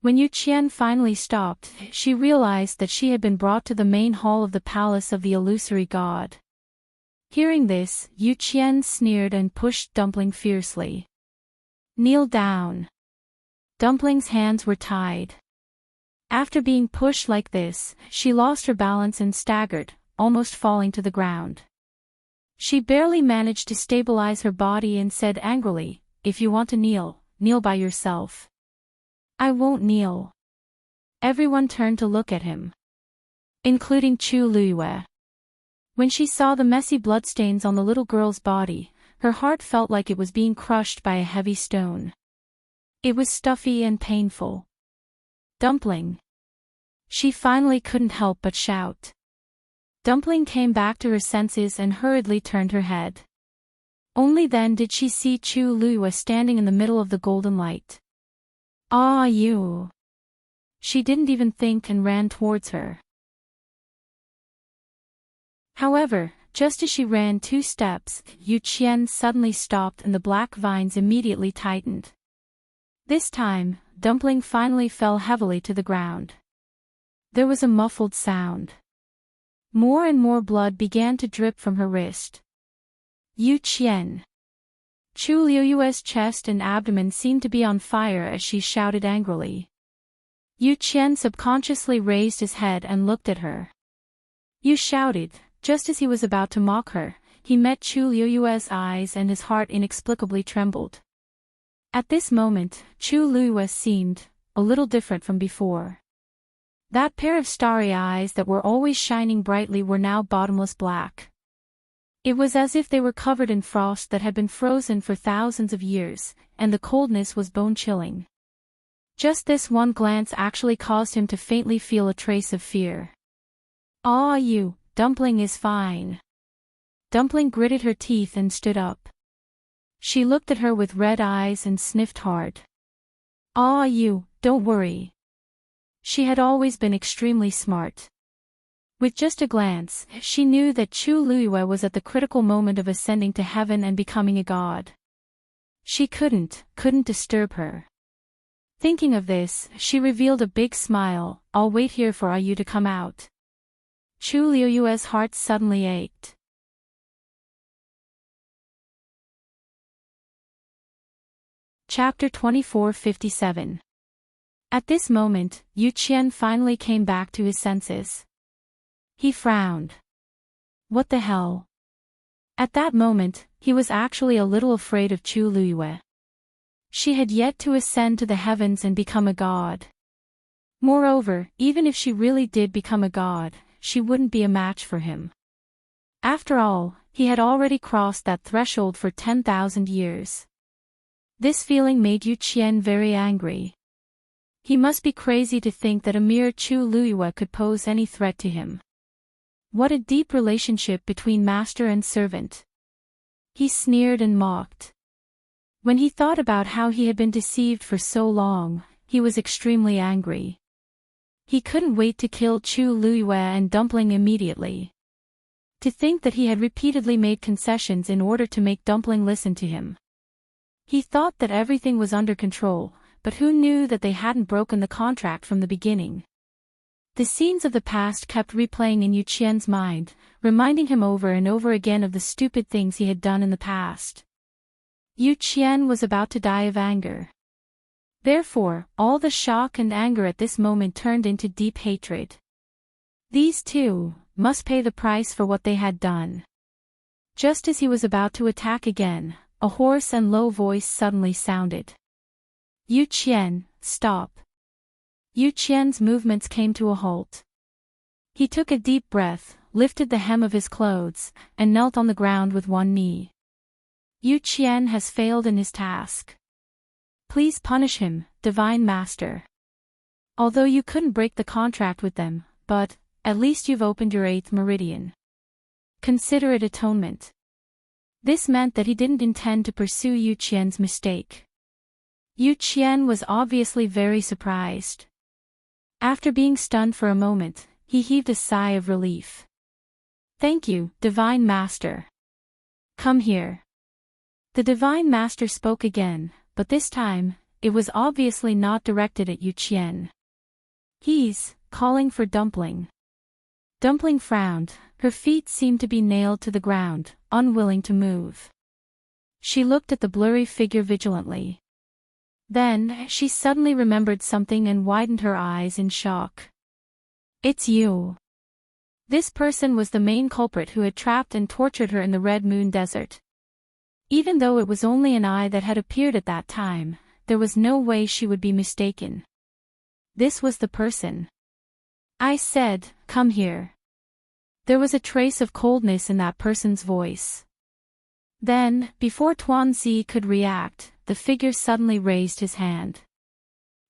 When Yu Qian finally stopped, she realized that she had been brought to the main hall of the palace of the illusory god. Hearing this, Yu Qian sneered and pushed Dumpling fiercely. Kneel down. Dumpling's hands were tied. After being pushed like this, she lost her balance and staggered, almost falling to the ground. She barely managed to stabilize her body and said angrily, "If you want to kneel, kneel by yourself." "I won't kneel." Everyone turned to look at him, including Chu Luiyue. When she saw the messy bloodstains on the little girl's body, her heart felt like it was being crushed by a heavy stone. It was stuffy and painful. Dumpling. She finally couldn't help but shout. Dumpling came back to her senses and hurriedly turned her head. Only then did she see Chu Luiyue standing in the middle of the golden light. "Ah, you!" She didn't even think and ran towards her. However, just as she ran 2 steps, Yu Qian suddenly stopped and the black vines immediately tightened. This time, Dumpling finally fell heavily to the ground. There was a muffled sound. More and more blood began to drip from her wrist. Yu Qian. Chu Luiyue's chest and abdomen seemed to be on fire as she shouted angrily. Yu Qian subconsciously raised his head and looked at her. "You shouted." Just as he was about to mock her, he met Chu Luiyue's eyes and his heart inexplicably trembled. At this moment, Chu Luiyue seemed a little different from before. That pair of starry eyes that were always shining brightly were now bottomless black. It was as if they were covered in frost that had been frozen for thousands of years, and the coldness was bone-chilling. Just this one glance actually caused him to faintly feel a trace of fear. "Ah, you, Dumpling is fine." Dumpling gritted her teeth and stood up. She looked at her with red eyes and sniffed hard. "Ah, you, don't worry." She had always been extremely smart. With just a glance, she knew that Chu Luiyue was at the critical moment of ascending to heaven and becoming a god. She couldn't disturb her. Thinking of this, she revealed a big smile. "I'll wait here for you to come out." Chu Luiyue's heart suddenly ached. Chapter 2457. At this moment, Yu Qian finally came back to his senses. He frowned. What the hell? At that moment, he was actually a little afraid of Chu Luiyue. She had yet to ascend to the heavens and become a god. Moreover, even if she really did become a god, she wouldn't be a match for him. After all, he had already crossed that threshold for 10,000 years. This feeling made Yu Qian very angry. He must be crazy to think that a mere Chu Luiyue could pose any threat to him. What a deep relationship between master and servant. He sneered and mocked. When he thought about how he had been deceived for so long, he was extremely angry. He couldn't wait to kill Chu Luiyue and Dumpling immediately. To think that he had repeatedly made concessions in order to make Dumpling listen to him. He thought that everything was under control, but who knew that they hadn't broken the contract from the beginning? The scenes of the past kept replaying in Yu Qian's mind, reminding him over and over again of the stupid things he had done in the past. Yu Qian was about to die of anger. Therefore, all the shock and anger at this moment turned into deep hatred. These two must pay the price for what they had done. Just as he was about to attack again, a hoarse and low voice suddenly sounded. "Yu Qian, stop." Yu Qian's movements came to a halt. He took a deep breath, lifted the hem of his clothes, and knelt on the ground with one knee. Yu Qian has failed in his task. Please punish him, Divine Master. Although you couldn't break the contract with them, but, at least you've opened your 8th meridian. Consider it atonement. This meant that he didn't intend to pursue Yu Qian's mistake. Yu Qian was obviously very surprised. After being stunned for a moment, he heaved a sigh of relief. Thank you, Divine Master. Come here. The Divine Master spoke again, but this time, it was obviously not directed at Yu Qian. He's calling for Dumpling. Dumpling frowned, her feet seemed to be nailed to the ground, unwilling to move. She looked at the blurry figure vigilantly. Then, she suddenly remembered something and widened her eyes in shock. It's you. This person was the main culprit who had trapped and tortured her in the Red Moon Desert. Even though it was only an eye that had appeared at that time, there was no way she would be mistaken. This was the person. I said, come here. There was a trace of coldness in that person's voice. Then, before Tuanzi could react, the figure suddenly raised his hand.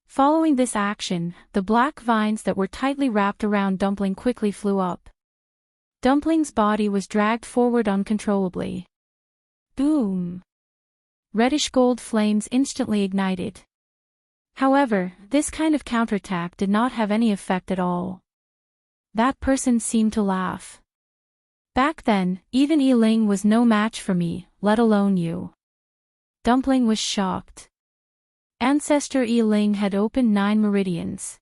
Following this action, the black vines that were tightly wrapped around Dumpling quickly flew up. Dumpling's body was dragged forward uncontrollably. Boom! Reddish-gold flames instantly ignited. However, this kind of counterattack did not have any effect at all. That person seemed to laugh. Back then, even Yi-Ling was no match for me, let alone you. Dumpling was shocked. Ancestor Yi-Ling had opened 9 meridians.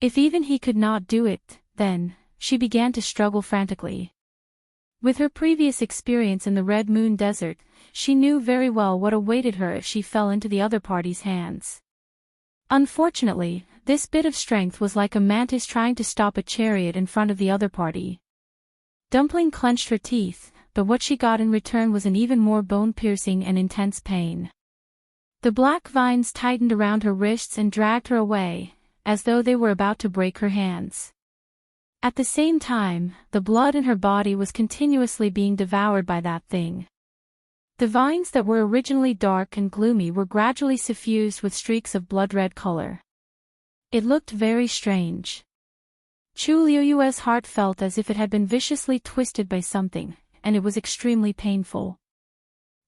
If even he could not do it, then, she began to struggle frantically. With her previous experience in the Red Moon Desert, she knew very well what awaited her if she fell into the other party's hands. Unfortunately, this bit of strength was like a mantis trying to stop a chariot in front of the other party. Dumpling clenched her teeth, but what she got in return was an even more bone-piercing and intense pain. The black vines tightened around her wrists and dragged her away, as though they were about to break her hands. At the same time, the blood in her body was continuously being devoured by that thing. The vines that were originally dark and gloomy were gradually suffused with streaks of blood-red color. It looked very strange. Chu Liuyue's heart felt as if it had been viciously twisted by something, and it was extremely painful.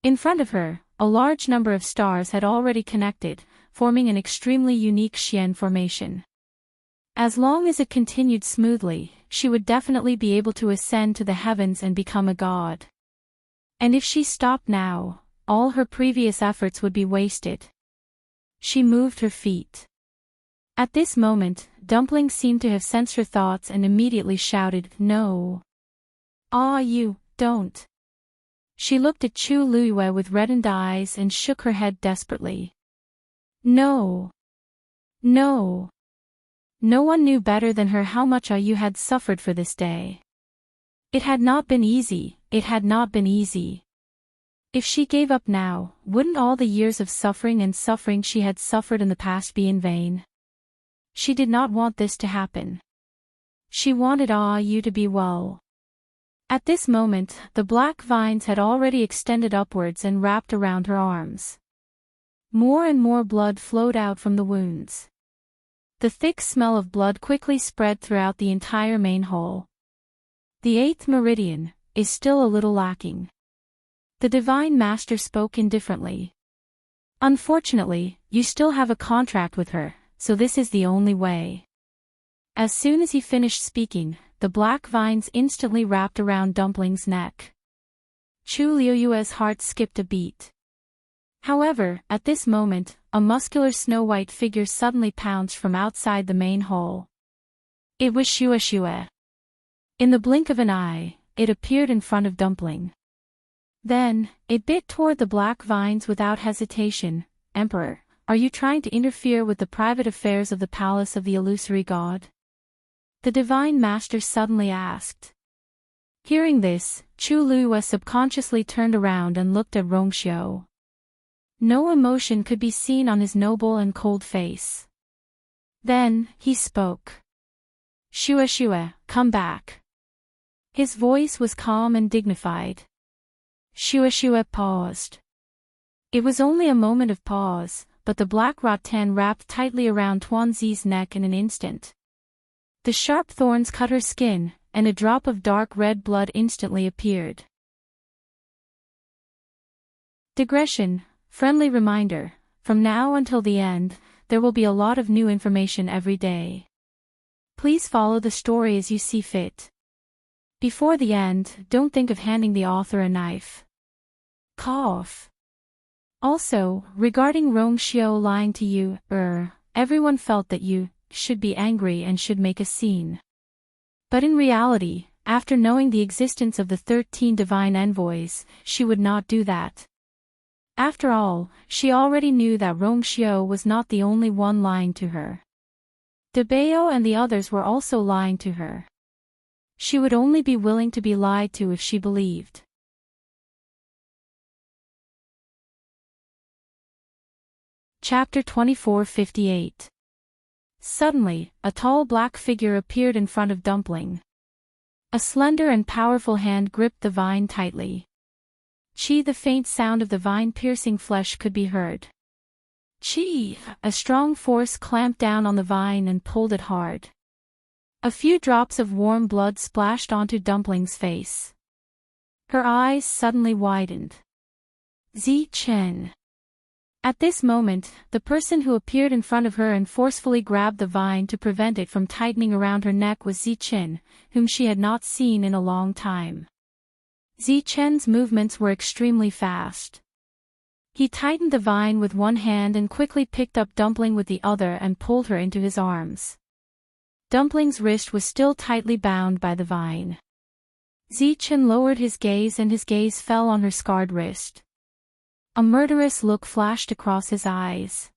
In front of her, a large number of stars had already connected, forming an extremely unique Xian formation. As long as it continued smoothly, she would definitely be able to ascend to the heavens and become a god. And if she stopped now, all her previous efforts would be wasted. She moved her feet. At this moment, Dumpling seemed to have sensed her thoughts and immediately shouted, "No. Ah, you, don't." She looked at Chu Liyue with reddened eyes and shook her head desperately. No. No. No one knew better than her how much Yu had suffered for this day. It had not been easy, it had not been easy. If she gave up now, wouldn't all the years of suffering she had suffered in the past be in vain? She did not want this to happen. She wanted Yu to be well. At this moment, the black vines had already extended upwards and wrapped around her arms. More and more blood flowed out from the wounds. The thick smell of blood quickly spread throughout the entire main hall. The 8th meridian is still a little lacking. The Divine Master spoke indifferently. Unfortunately, you still have a contract with her, so this is the only way. As soon as he finished speaking, the black vines instantly wrapped around Dumpling's neck. Chu Liuyue's heart skipped a beat. However, at this moment, a muscular snow-white figure suddenly pounced from outside the main hall. It was Xue. In the blink of an eye, it appeared in front of Dumpling. Then, it bit toward the black vines without hesitation. "Emperor, are you trying to interfere with the private affairs of the palace of the illusory god?" The Divine Master suddenly asked. Hearing this, Chu Liyue subconsciously turned around and looked at Rongxiu. No emotion could be seen on his noble and cold face. Then, he spoke. "Xue, come back." His voice was calm and dignified. Xue paused. It was only a moment of pause, but the black rattan wrapped tightly around Tuanzi's neck in an instant. The sharp thorns cut her skin, and a drop of dark red blood instantly appeared. Digression. Friendly reminder, from now until the end, there will be a lot of new information every day. Please follow the story as you see fit. Before the end, don't think of handing the author a knife. Cough. Also, regarding Rongxiu lying to you, everyone felt that you should be angry and should make a scene. But in reality, after knowing the existence of the 13 divine envoys, she would not do that. After all, she already knew that Rongxiu was not the only one lying to her. De Bao and the others were also lying to her. She would only be willing to be lied to if she believed. Chapter 24:58. Suddenly, a tall black figure appeared in front of Dumpling. A slender and powerful hand gripped the vine tightly. The faint sound of the vine piercing flesh could be heard. A strong force clamped down on the vine and pulled it hard. A few drops of warm blood splashed onto Dumpling's face. Her eyes suddenly widened. Chen. At this moment, the person who appeared in front of her and forcefully grabbed the vine to prevent it from tightening around her neck was Chen, whom she had not seen in a long time. Chen's movements were extremely fast. He tightened the vine with one hand and quickly picked up Dumpling with the other and pulled her into his arms. Dumpling's wrist was still tightly bound by the vine. Chen lowered his gaze and his gaze fell on her scarred wrist. A murderous look flashed across his eyes.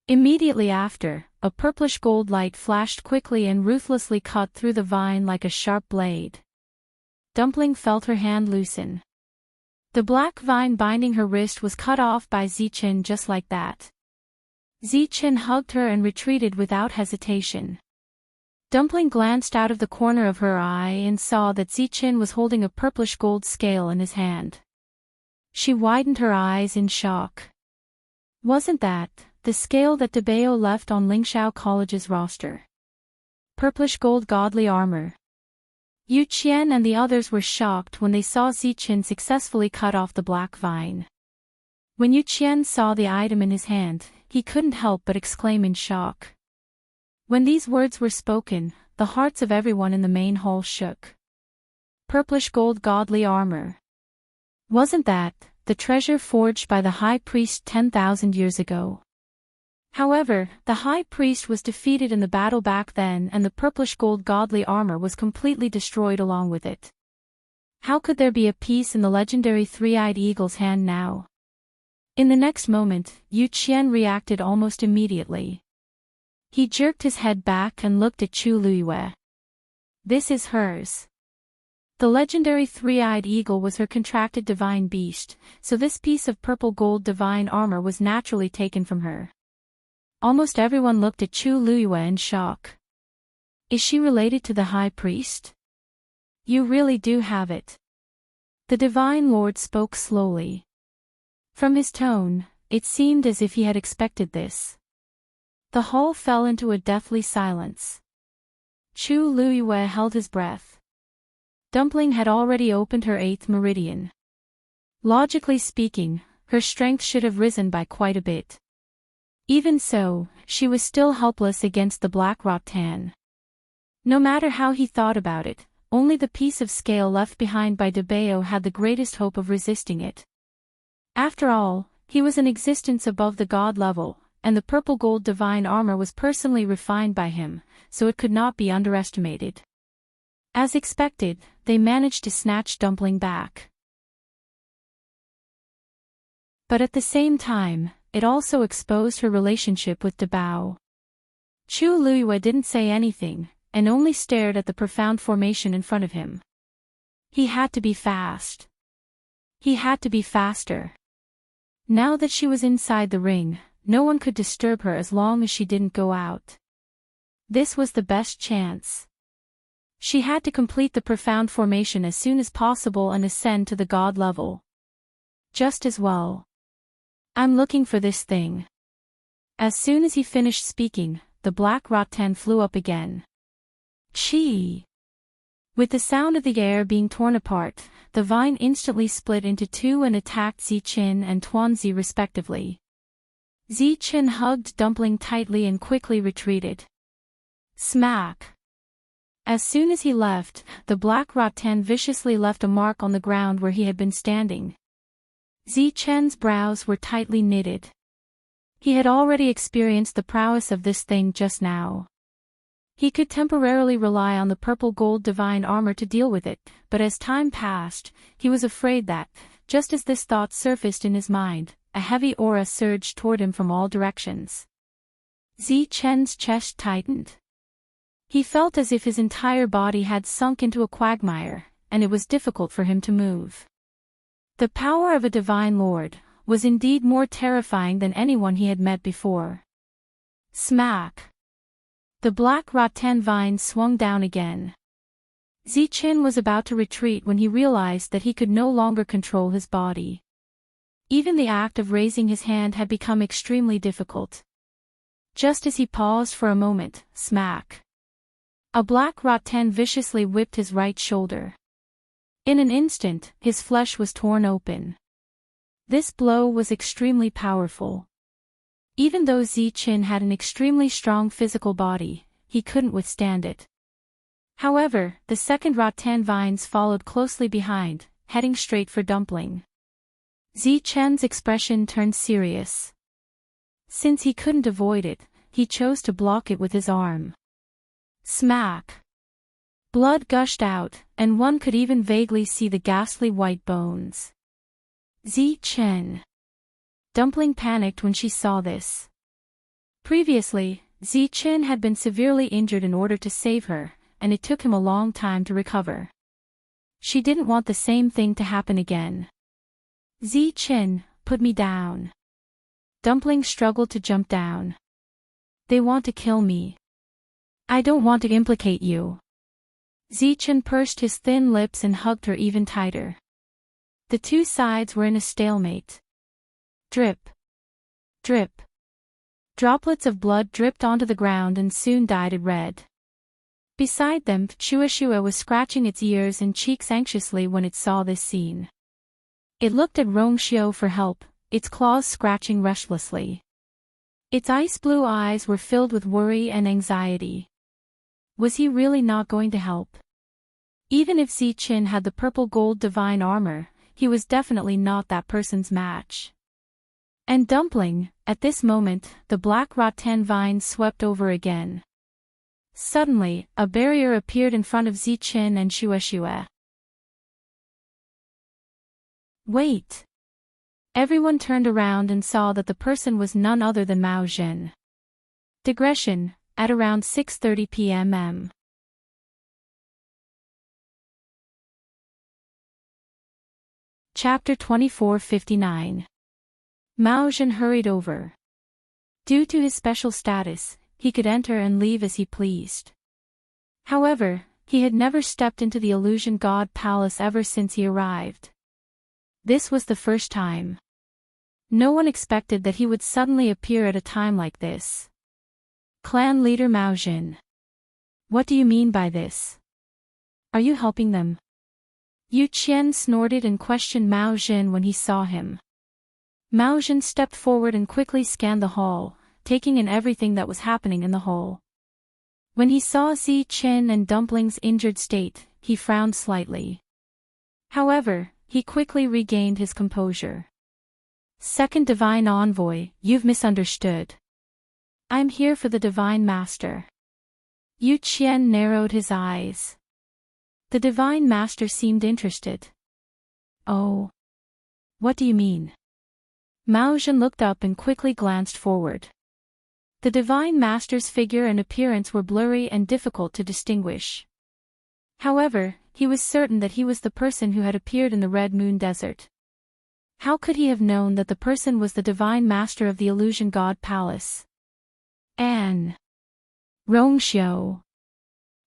Immediately after, a purplish gold light flashed quickly and ruthlessly cut through the vine like a sharp blade. Dumpling felt her hand loosen. The black vine binding her wrist was cut off by Chen just like that. Chen hugged her and retreated without hesitation. Dumpling glanced out of the corner of her eye and saw that Chen was holding a purplish gold scale in his hand. She widened her eyes in shock. Wasn't that the scale that DeBeo left on Lingxiao College's roster? Purplish gold godly armor. Yu Qian and the others were shocked when they saw Chen successfully cut off the black vine. When Yu Qian saw the item in his hand, he couldn't help but exclaim in shock. When these words were spoken, the hearts of everyone in the main hall shook. Purplish gold godly armor. Wasn't that the treasure forged by the high priest 10,000 years ago? However, the high priest was defeated in the battle back then and the purplish gold godly armor was completely destroyed along with it. How could there be a piece in the legendary three-eyed eagle's hand now? In the next moment, Yu Qian reacted almost immediately. He jerked his head back and looked at Chu Luiyue. This is hers. The legendary three-eyed eagle was her contracted divine beast, so this piece of purple gold divine armor was naturally taken from her. Almost everyone looked at Chu Luiyue in shock. Is she related to the high priest? You really do have it. The divine lord spoke slowly. From his tone, it seemed as if he had expected this. The hall fell into a deathly silence. Chu Luiyue held his breath. Dumpling had already opened her 8th meridian. Logically speaking, her strength should have risen by quite a bit. Even so, she was still helpless against the black rattan. No matter how he thought about it, only the piece of scale left behind by DeBeo had the greatest hope of resisting it. After all, he was an existence above the god level, and the purple gold divine armor was personally refined by him, so it could not be underestimated. As expected, they managed to snatch Dumpling back. But at the same time, it also exposed her relationship with DeBao. Chu Luiyue didn't say anything, and only stared at the profound formation in front of him. He had to be fast. He had to be faster. Now that she was inside the ring, no one could disturb her as long as she didn't go out. This was the best chance. She had to complete the profound formation as soon as possible and ascend to the god level. Just as well. I'm looking for this thing. As soon as he finished speaking, the black rattan flew up again. Chi! With the sound of the air being torn apart, the vine instantly split into two and attacked Chen and Tuanzi respectively. Chen hugged Dumpling tightly and quickly retreated. Smack! As soon as he left, the black rattan viciously left a mark on the ground where he had been standing. Chen's brows were tightly knitted. He had already experienced the prowess of this thing just now. He could temporarily rely on the purple gold divine armor to deal with it, but as time passed, he was afraid that, just as this thought surfaced in his mind, a heavy aura surged toward him from all directions. Chen's chest tightened. He felt as if his entire body had sunk into a quagmire, and it was difficult for him to move. The power of a divine lord, was indeed more terrifying than anyone he had met before. Smack! The black rattan vine swung down again. Zichen was about to retreat when he realized that he could no longer control his body. Even the act of raising his hand had become extremely difficult. Just as he paused for a moment, smack! A black rattan viciously whipped his right shoulder. In an instant, his flesh was torn open. This blow was extremely powerful. Even though Zichen had an extremely strong physical body, he couldn't withstand it. However, the second rattan vines followed closely behind, heading straight for Dumpling. Zichen's expression turned serious. Since he couldn't avoid it, he chose to block it with his arm. Smack! Blood gushed out, and one could even vaguely see the ghastly white bones. Zichen! Dumpling panicked when she saw this. Previously, Zichen had been severely injured in order to save her, and it took him a long time to recover. She didn't want the same thing to happen again. Zichen, put me down. Dumpling struggled to jump down. They want to kill me. I don't want to implicate you. Zichen pursed his thin lips and hugged her even tighter. The two sides were in a stalemate. Drip. Drip. Droplets of blood dripped onto the ground and soon dyed it red. Beside them, Shuashua was scratching its ears and cheeks anxiously when it saw this scene. It looked at Rongxiu for help, its claws scratching restlessly. Its ice-blue eyes were filled with worry and anxiety. Was he really not going to help? Even if Zichen had the purple-gold divine armor, he was definitely not that person's match. And Dumpling, at this moment, the black rattan vine swept over again. Suddenly, a barrier appeared in front of Zichen and Shuashua. Wait! Everyone turned around and saw that the person was none other than Mao Zhen. Digression, at around 6:30 p.m. Chapter 2459. Mao Zhen hurried over. Due to his special status, he could enter and leave as he pleased. However, he had never stepped into the Illusion God Palace ever since he arrived. This was the first time. No one expected that he would suddenly appear at a time like this. Clan leader Mao Zhen. What do you mean by this? Are you helping them? Yu Qian snorted and questioned Mao Zhen when he saw him. Mao Zhen stepped forward and quickly scanned the hall, taking in everything that was happening in the hall. When he saw Zichen and Dumpling's injured state, he frowned slightly. However, he quickly regained his composure. Second Divine Envoy, you've misunderstood. I'm here for the Divine Master. Yu Qian narrowed his eyes. The Divine Master seemed interested. Oh. What do you mean? Mao Zhen looked up and quickly glanced forward. The Divine Master's figure and appearance were blurry and difficult to distinguish. However, he was certain that he was the person who had appeared in the Red Moon Desert. How could he have known that the person was the Divine Master of the Illusion God Palace? Rongxiu.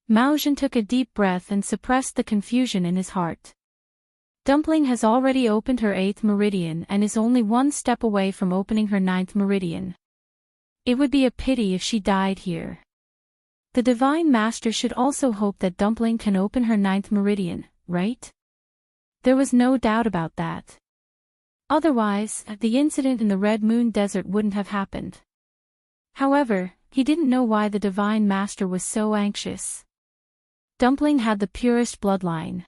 Mao Zhen took a deep breath and suppressed the confusion in his heart. Dumpling has already opened her 8th meridian and is only one step away from opening her 9th meridian. It would be a pity if she died here. The Divine Master should also hope that Dumpling can open her 9th meridian, right? There was no doubt about that. Otherwise, the incident in the Red Moon Desert wouldn't have happened. However, he didn't know why the Divine Master was so anxious. Dumpling had the purest bloodline.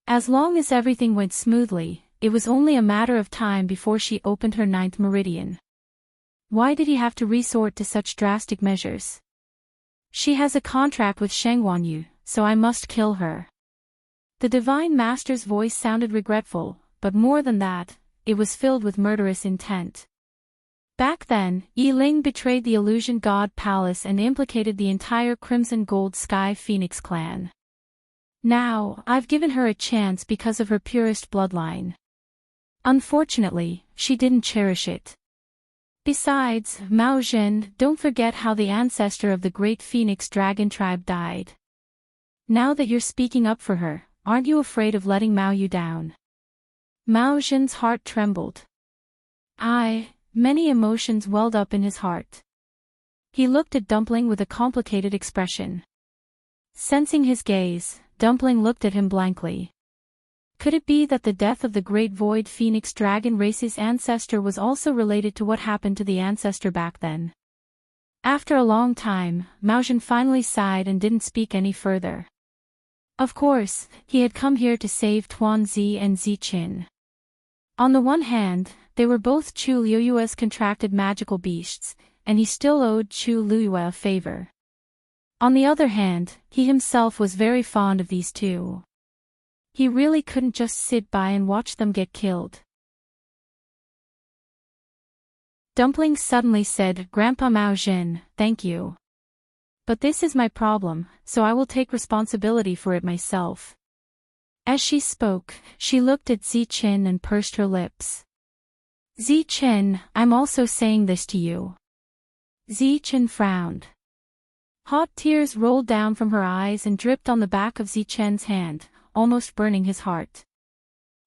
As long as everything went smoothly, it was only a matter of time before she opened her 9th meridian. Why did he have to resort to such drastic measures? She has a contract with Shengguanyu, so I must kill her. The Divine Master's voice sounded regretful, but more than that, it was filled with murderous intent. Back then, Yi Ling betrayed the Illusion God Palace and implicated the entire Crimson Gold Sky Phoenix clan. Now, I've given her a chance because of her purest bloodline. Unfortunately, she didn't cherish it. Besides, Mao Zhen, don't forget how the ancestor of the great phoenix dragon tribe died. Now that you're speaking up for her, aren't you afraid of letting Mao Yu down? Mao Zhen's heart trembled. Many emotions welled up in his heart. He looked at Dumpling with a complicated expression. Sensing his gaze, Dumpling looked at him blankly. Could it be that the death of the great void phoenix dragon race's ancestor was also related to what happened to the ancestor back then? After a long time, Mao Zhen finally sighed and didn't speak any further. Of course, he had come here to save Tuan Zi and Zi Qin. On the one hand, they were both Chu Liuyue's contracted magical beasts, and he still owed Chu Liuyue a favor. On the other hand, he himself was very fond of these two. He really couldn't just sit by and watch them get killed. Dumpling suddenly said, "Grandpa Mao Zhen, thank you. But this is my problem, so I will take responsibility for it myself." As she spoke, she looked at Zi Qin and pursed her lips. "Zi Qin, I'm also saying this to you." Zi Qin frowned. Hot tears rolled down from her eyes and dripped on the back of Zi Qin's hand, almost burning his heart.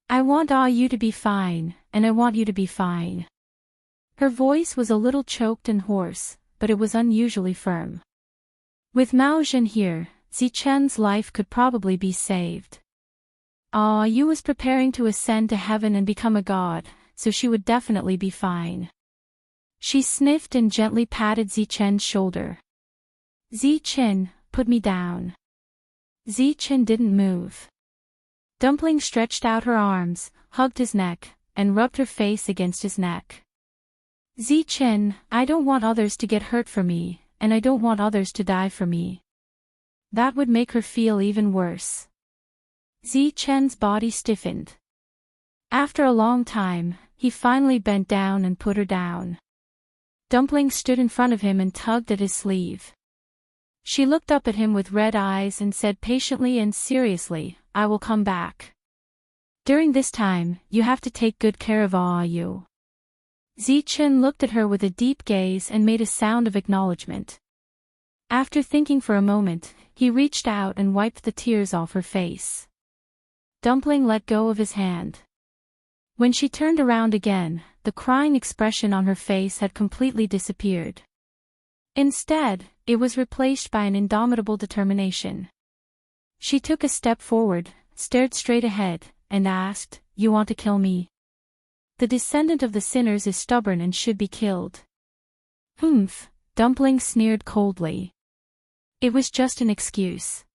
"I want you to be fine, and I want you to be fine." Her voice was a little choked and hoarse, but it was unusually firm. With Mao Zhen here, Zi Qin's life could probably be saved. Yu was preparing to ascend to heaven and become a god, so she would definitely be fine. She sniffed and gently patted Zi Qin's shoulder. "Zi Qin, put me down." Zi Qin didn't move. Dumpling stretched out her arms, hugged his neck, and rubbed her face against his neck. "Zi Qin, I don't want others to get hurt for me, and I don't want others to die for me. That would make her feel even worse." Zi Qin's body stiffened. After a long time, he finally bent down and put her down. Dumpling stood in front of him and tugged at his sleeve. She looked up at him with red eyes and said patiently and seriously, "I will come back. During this time, you have to take good care of Yu." Zi Qin looked at her with a deep gaze and made a sound of acknowledgement. After thinking for a moment, he reached out and wiped the tears off her face. Dumpling let go of his hand. When she turned around again, the crying expression on her face had completely disappeared. Instead, it was replaced by an indomitable determination. She took a step forward, stared straight ahead, and asked, "You want to kill me? The descendant of the sinners is stubborn and should be killed." "Humph," Dumpling sneered coldly. It was just an excuse.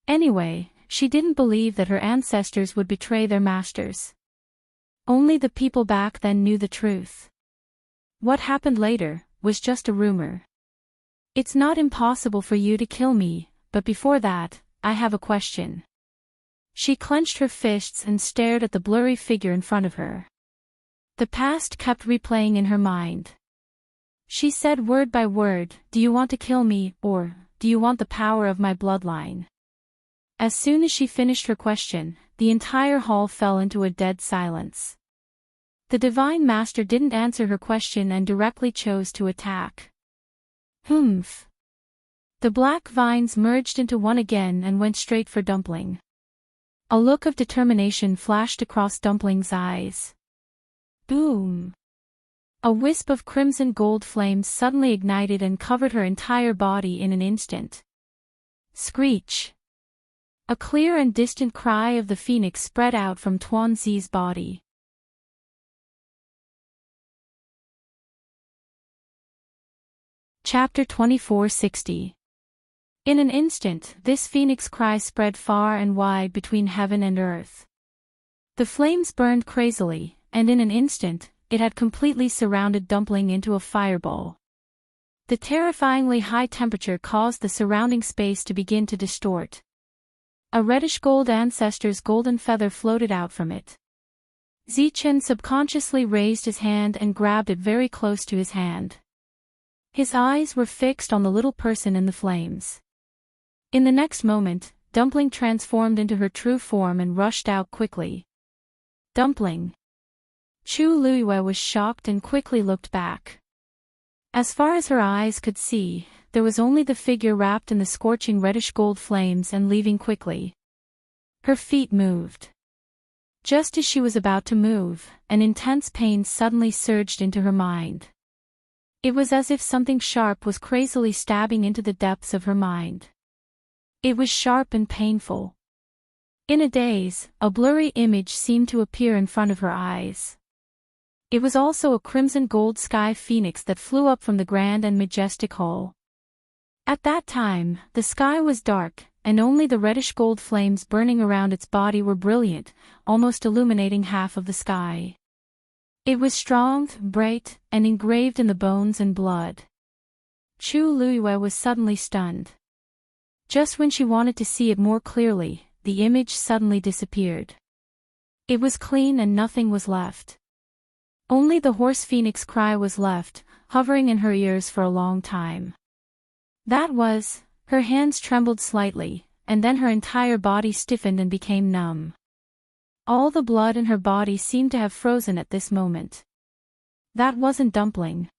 Anyway, she didn't believe that her ancestors would betray their masters. Only the people back then knew the truth. What happened later was just a rumor. "It's not impossible for you to kill me, but before that, I have a question." She clenched her fists and stared at the blurry figure in front of her. The past kept replaying in her mind. She said word by word, "Do you want to kill me, or do you want the power of my bloodline?" As soon as she finished her question, the entire hall fell into a dead silence. The Divine Master didn't answer her question and directly chose to attack. "Humph." The black vines merged into one again and went straight for Dumpling. A look of determination flashed across Dumpling's eyes. Boom! A wisp of crimson gold flames suddenly ignited and covered her entire body in an instant. Screech! A clear and distant cry of the phoenix spread out from Tuan Zi's body. Chapter 2460. In an instant, this phoenix cry spread far and wide between heaven and earth. The flames burned crazily, and in an instant, it had completely surrounded Dumpling into a fireball. The terrifyingly high temperature caused the surrounding space to begin to distort. A reddish-gold ancestor's golden feather floated out from it. Zi Qin subconsciously raised his hand and grabbed it very close to his hand. His eyes were fixed on the little person in the flames. In the next moment, Dumpling transformed into her true form and rushed out quickly. "Dumpling! Chu Luiyue was shocked and quickly looked back. As far as her eyes could see, there was only the figure wrapped in the scorching reddish-gold flames and leaving quickly. Her feet moved. Just as she was about to move, an intense pain suddenly surged into her mind. It was as if something sharp was crazily stabbing into the depths of her mind. It was sharp and painful. In a daze, a blurry image seemed to appear in front of her eyes. It was also a crimson gold sky phoenix that flew up from the grand and majestic hall. At that time, the sky was dark, and only the reddish gold flames burning around its body were brilliant, almost illuminating half of the sky. It was strong, bright, and engraved in the bones and blood. Chu Luiyue was suddenly stunned. Just when she wanted to see it more clearly, the image suddenly disappeared. It was clean and nothing was left. Only the hoarse phoenix cry was left, hovering in her ears for a long time. Her hands trembled slightly, and then her entire body stiffened and became numb. All the blood in her body seemed to have frozen at this moment. That wasn't Dumpling.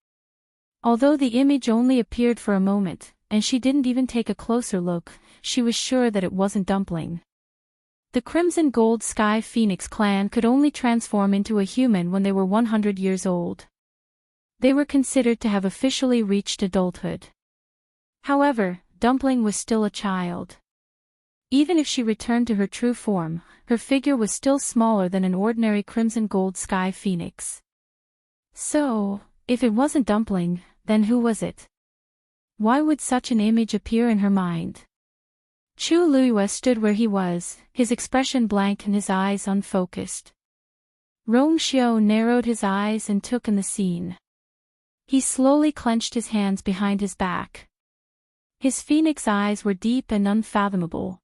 Although the image only appeared for a moment, and she didn't even take a closer look, she was sure that it wasn't Dumpling. The Crimson Gold Sky Phoenix clan could only transform into a human when they were 100 years old. They were considered to have officially reached adulthood. However, Dumpling was still a child. Even if she returned to her true form, her figure was still smaller than an ordinary Crimson Gold Sky Phoenix. So, if it wasn't Dumpling, then who was it? Why would such an image appear in her mind? Chu Luiyue stood where he was, his expression blank and his eyes unfocused. Rong Xiao narrowed his eyes and took in the scene. He slowly clenched his hands behind his back. His phoenix eyes were deep and unfathomable.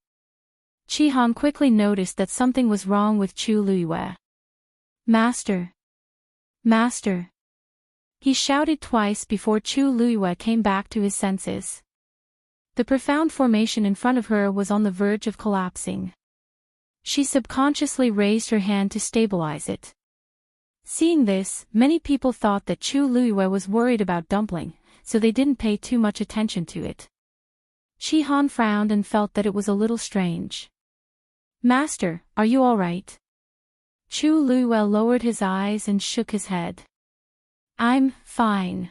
Chi Han quickly noticed that something was wrong with Chu Luiyue. "Master! Master!" He shouted twice before Chu Luiyue came back to his senses. The profound formation in front of her was on the verge of collapsing. She subconsciously raised her hand to stabilize it. Seeing this, many people thought that Chu Luiyue was worried about Dumpling, so they didn't pay too much attention to it. Chi Han frowned and felt that it was a little strange. "Master, are you all right?" Chu Luiyue lowered his eyes and shook his head. "I'm fine."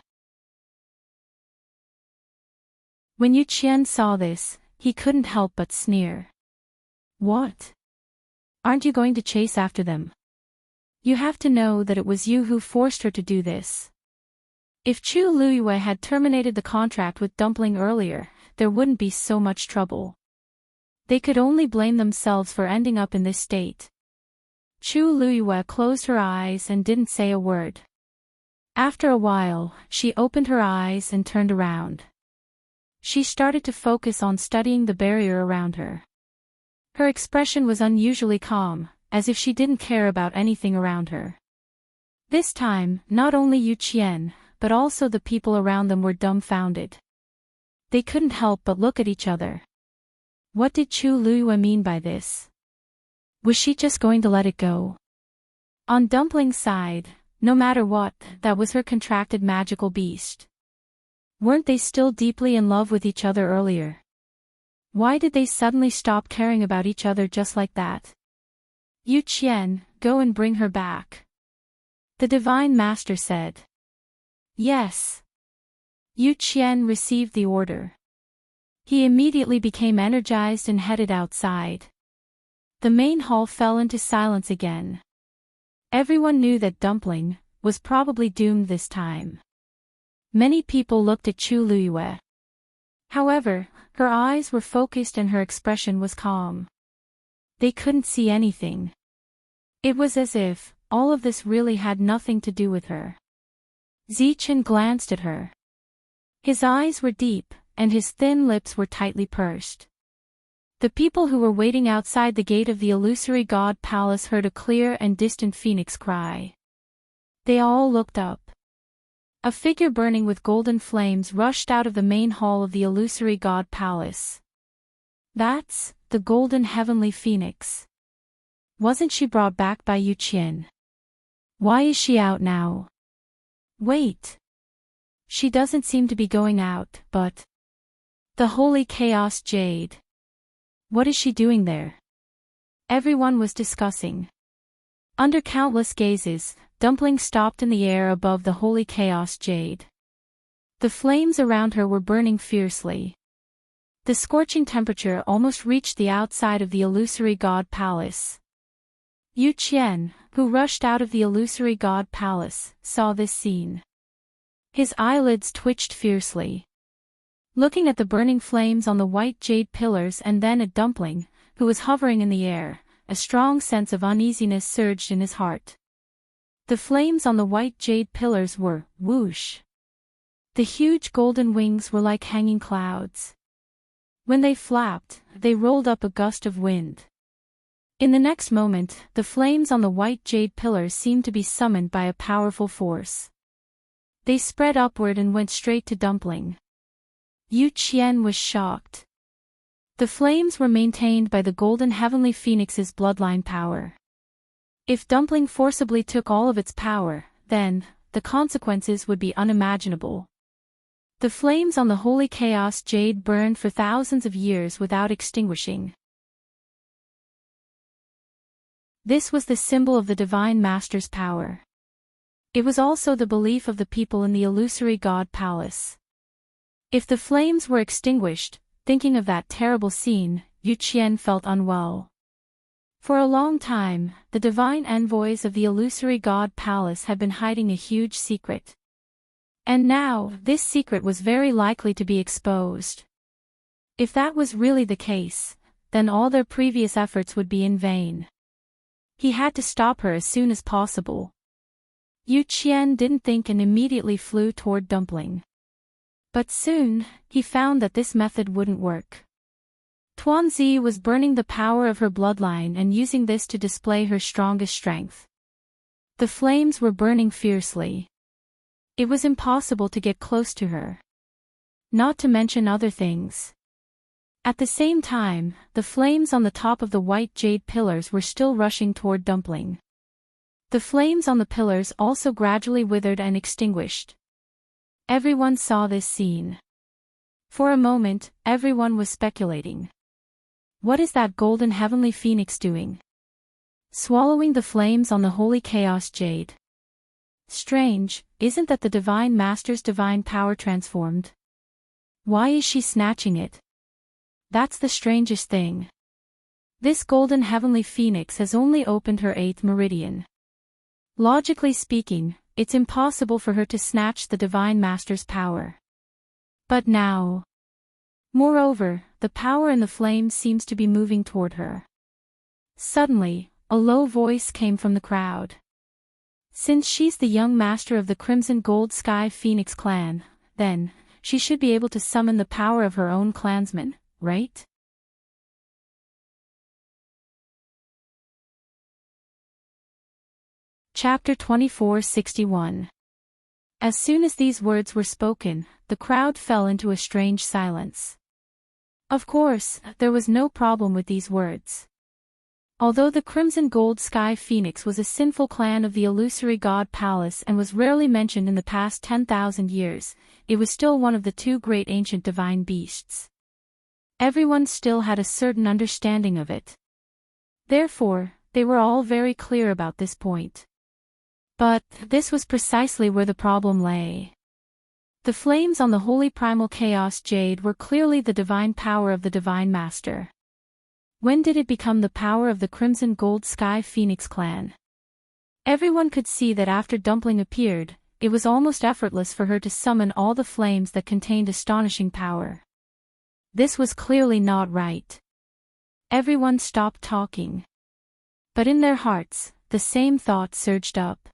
When Yu Qian saw this, he couldn't help but sneer. "What? Aren't you going to chase after them? You have to know that it was you who forced her to do this." If Chu Luiyue had terminated the contract with Dumpling earlier, there wouldn't be so much trouble. They could only blame themselves for ending up in this state. Chu Luiyue closed her eyes and didn't say a word. After a while, she opened her eyes and turned around. She started to focus on studying the barrier around her. Her expression was unusually calm, as if she didn't care about anything around her. This time, not only Yu Qian, but also the people around them were dumbfounded. They couldn't help but look at each other. What did Chu Luiyue mean by this? Was she just going to let it go? On Dumpling's side, no matter what, that was her contracted magical beast. Weren't they still deeply in love with each other earlier? Why did they suddenly stop caring about each other just like that? "Yu Qian, go and bring her back," the Divine Master said. "Yes." Yu Qian received the order. He immediately became energized and headed outside. The main hall fell into silence again. Everyone knew that Dumpling was probably doomed this time. Many people looked at Chu Luiyue. However, her eyes were focused and her expression was calm. They couldn't see anything. It was as if all of this really had nothing to do with her. Zichen glanced at her. His eyes were deep, and his thin lips were tightly pursed. The people who were waiting outside the gate of the illusory god palace heard a clear and distant phoenix cry. They all looked up. A figure burning with golden flames rushed out of the main hall of the illusory god palace. "That's the golden heavenly phoenix. Wasn't she brought back by Yu Qian?" Why is she out now? Wait. She doesn't seem to be going out, but... The Holy Chaos Jade. What is she doing there? Everyone was discussing. Under countless gazes, Dumpling stopped in the air above the Holy Chaos Jade. The flames around her were burning fiercely. The scorching temperature almost reached the outside of the illusory god palace. Yu Qian, who rushed out of the illusory god palace, saw this scene. His eyelids twitched fiercely. Looking at the burning flames on the white jade pillars and then at Dumpling, who was hovering in the air, a strong sense of uneasiness surged in his heart. The flames on the white jade pillars were whoosh. The huge golden wings were like hanging clouds. When they flapped, they rolled up a gust of wind. In the next moment, the flames on the white jade pillars seemed to be summoned by a powerful force. They spread upward and went straight to Dumpling. Yu Qian was shocked. The flames were maintained by the golden heavenly phoenix's bloodline power. If Dumpling forcibly took all of its power, then, the consequences would be unimaginable. The flames on the Holy Chaos Jade burned for thousands of years without extinguishing. This was the symbol of the Divine Master's power. It was also the belief of the people in the illusory god palace. If the flames were extinguished, thinking of that terrible scene, Yu Qian felt unwell. For a long time, the divine envoys of the illusory god palace had been hiding a huge secret. And now, this secret was very likely to be exposed. If that was really the case, then all their previous efforts would be in vain. He had to stop her as soon as possible. Yu Qian didn't think and immediately flew toward Dumpling. But soon, he found that this method wouldn't work. Tuanzi was burning the power of her bloodline and using this to display her strongest strength. The flames were burning fiercely. It was impossible to get close to her. Not to mention other things. At the same time, the flames on the top of the white jade pillars were still rushing toward Dumpling. The flames on the pillars also gradually withered and extinguished. Everyone saw this scene. For a moment, everyone was speculating. What is that golden heavenly phoenix doing? Swallowing the flames on the Holy Chaos Jade. Strange, isn't that the Divine Master's divine power transformed? Why is she snatching it? That's the strangest thing. This golden heavenly phoenix has only opened her 8th meridian. Logically speaking, it's impossible for her to snatch the Divine Master's power. But now... Moreover, the power in the flames seems to be moving toward her. Suddenly, a low voice came from the crowd. Since she's the young master of the Crimson Gold Sky Phoenix clan, then, she should be able to summon the power of her own clansmen, right? Chapter 2461. As soon as these words were spoken, the crowd fell into a strange silence. Of course, there was no problem with these words. Although the Crimson Gold Sky Phoenix was a sinful clan of the illusory god palace and was rarely mentioned in the past 10,000 years, it was still one of the 2 great ancient divine beasts. Everyone still had a certain understanding of it. Therefore, they were all very clear about this point. But, this was precisely where the problem lay. The flames on the Holy Primal Chaos Jade were clearly the divine power of the Divine Master. When did it become the power of the Crimson Gold Sky Phoenix clan? Everyone could see that after Dumpling appeared, it was almost effortless for her to summon all the flames that contained astonishing power. This was clearly not right. Everyone stopped talking. But in their hearts, the same thought surged up.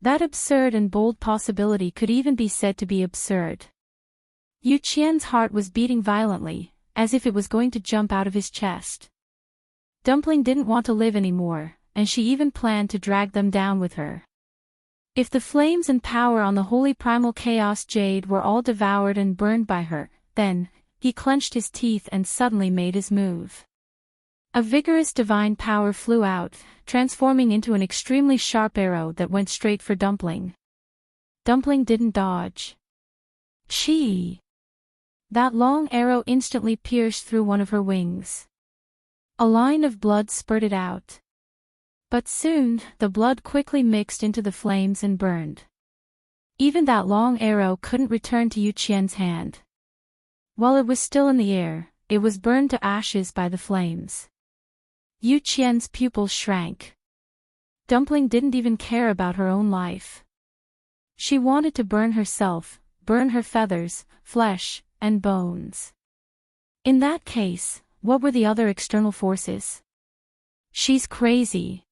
That absurd and bold possibility could even be said to be absurd. Yu Qian's heart was beating violently, as if it was going to jump out of his chest. Dumpling didn't want to live anymore, and she even planned to drag them down with her. If the flames and power on the Holy Primal Chaos Jade were all devoured and burned by her, then, he clenched his teeth and suddenly made his move. A vigorous divine power flew out, transforming into an extremely sharp arrow that went straight for Dumpling. Dumpling didn't dodge. Chee! That long arrow instantly pierced through one of her wings. A line of blood spurted out. But soon, the blood quickly mixed into the flames and burned. Even that long arrow couldn't return to Yu Qian's hand. While it was still in the air, it was burned to ashes by the flames. Yu Qian's pupils shrank. Dumpling didn't even care about her own life. She wanted to burn herself, burn her feathers, flesh, and bones. In that case, what were the other external forces? She's crazy.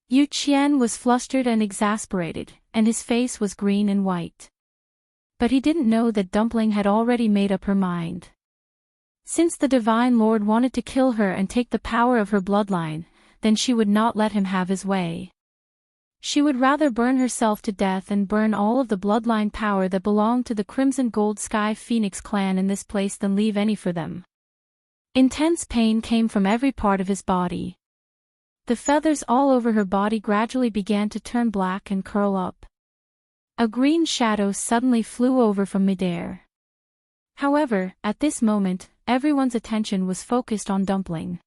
Yu Qian was flustered and exasperated, and his face was green and white. But he didn't know that Dumpling had already made up her mind. Since the Divine Lord wanted to kill her and take the power of her bloodline, then she would not let him have his way. She would rather burn herself to death and burn all of the bloodline power that belonged to the Crimson Gold Sky Phoenix clan in this place than leave any for them. Intense pain came from every part of his body. The feathers all over her body gradually began to turn black and curl up. A green shadow suddenly flew over from midair. However, at this moment, everyone's attention was focused on Dumpling.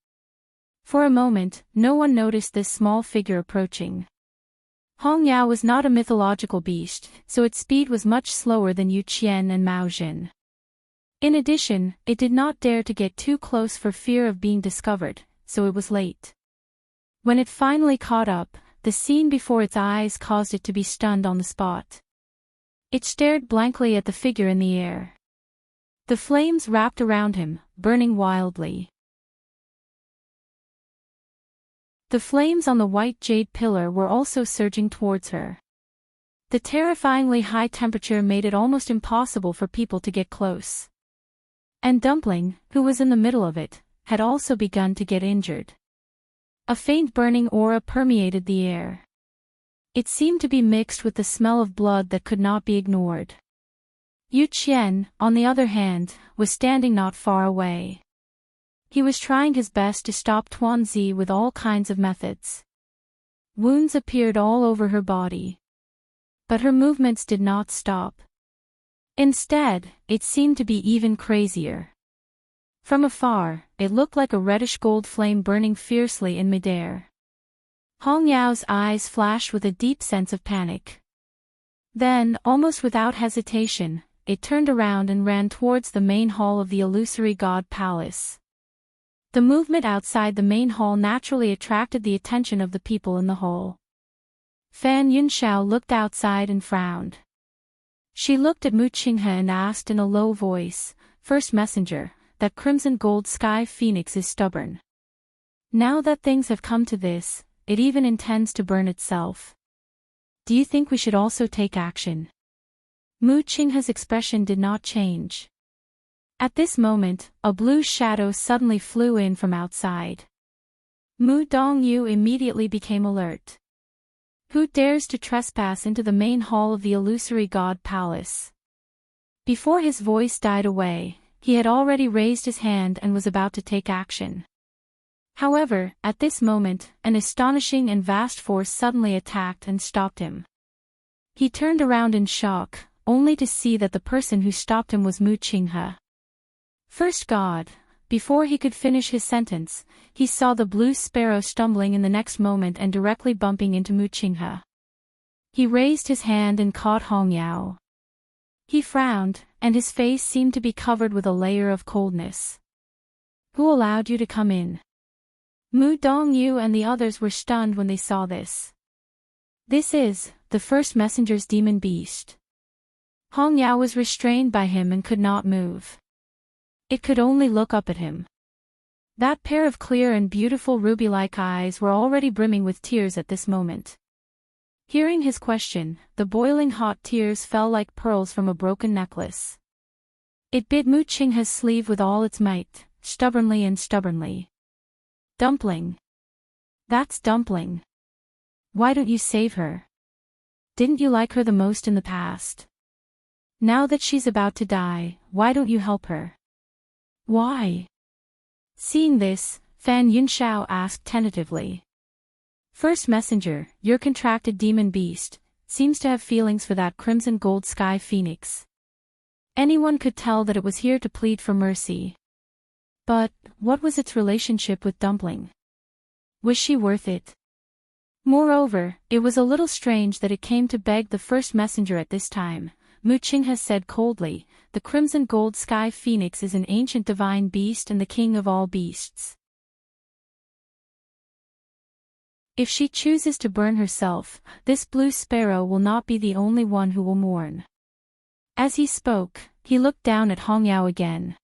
For a moment, no one noticed this small figure approaching. Hong Yao was not a mythological beast, so its speed was much slower than Yu Qian and Mao Jin. In addition, it did not dare to get too close for fear of being discovered, so it was late. When it finally caught up, the scene before its eyes caused it to be stunned on the spot. It stared blankly at the figure in the air. The flames wrapped around him, burning wildly. The flames on the white jade pillar were also surging towards her. The terrifyingly high temperature made it almost impossible for people to get close. And Dumpling, who was in the middle of it, had also begun to get injured. A faint burning aura permeated the air. It seemed to be mixed with the smell of blood that could not be ignored. Yu Qian, on the other hand, was standing not far away. He was trying his best to stop Tuanzi with all kinds of methods. Wounds appeared all over her body. But her movements did not stop. Instead, it seemed to be even crazier. From afar, it looked like a reddish-gold flame burning fiercely in midair. Hong Yao's eyes flashed with a deep sense of panic. Then, almost without hesitation, it turned around and ran towards the main hall of the Illusory God Palace. The movement outside the main hall naturally attracted the attention of the people in the hall. Fan Yunxiao looked outside and frowned. She looked at Mu Qinghe and asked in a low voice, "First Messenger, that Crimson Gold Sky Phoenix is stubborn. Now that things have come to this, it even intends to burn itself. Do you think we should also take action?" Mu Qinghe's expression did not change. At this moment, a blue shadow suddenly flew in from outside. Mu Dongyu immediately became alert. Who dares to trespass into the main hall of the Illusory God Palace? Before his voice died away, he had already raised his hand and was about to take action. However, at this moment, an astonishing and vast force suddenly attacked and stopped him. He turned around in shock, only to see that the person who stopped him was Mu Qinghe. First God, before he could finish his sentence, he saw the blue sparrow stumbling in the next moment and directly bumping into Mu Qinghe. He raised his hand and caught Hong Yao. He frowned, and his face seemed to be covered with a layer of coldness. "Who allowed you to come in?" Mu Dongyu and the others were stunned when they saw this. "This is the First Messenger's demon beast." Hong Yao was restrained by him and could not move. It could only look up at him. That pair of clear and beautiful ruby-like eyes were already brimming with tears at this moment. Hearing his question, the boiling hot tears fell like pearls from a broken necklace. It bit Mu Qinghe's sleeve with all its might, stubbornly. "Dumpling. That's Dumpling. Why don't you save her? Didn't you like her the most in the past? Now that she's about to die, why don't you help her? Why?" Seeing this, Fan Yunxiao asked tentatively. First messenger, your contracted demon beast, seems to have feelings for that crimson gold sky phoenix. Anyone could tell that it was here to plead for mercy. But, what was its relationship with Dumpling? Was she worth it? Moreover, it was a little strange that it came to beg the first messenger at this time. Mu Qinghe said coldly, the crimson gold sky phoenix is an ancient divine beast and the king of all beasts. If she chooses to burn herself, this blue sparrow will not be the only one who will mourn. As he spoke, he looked down at Hong Yao again.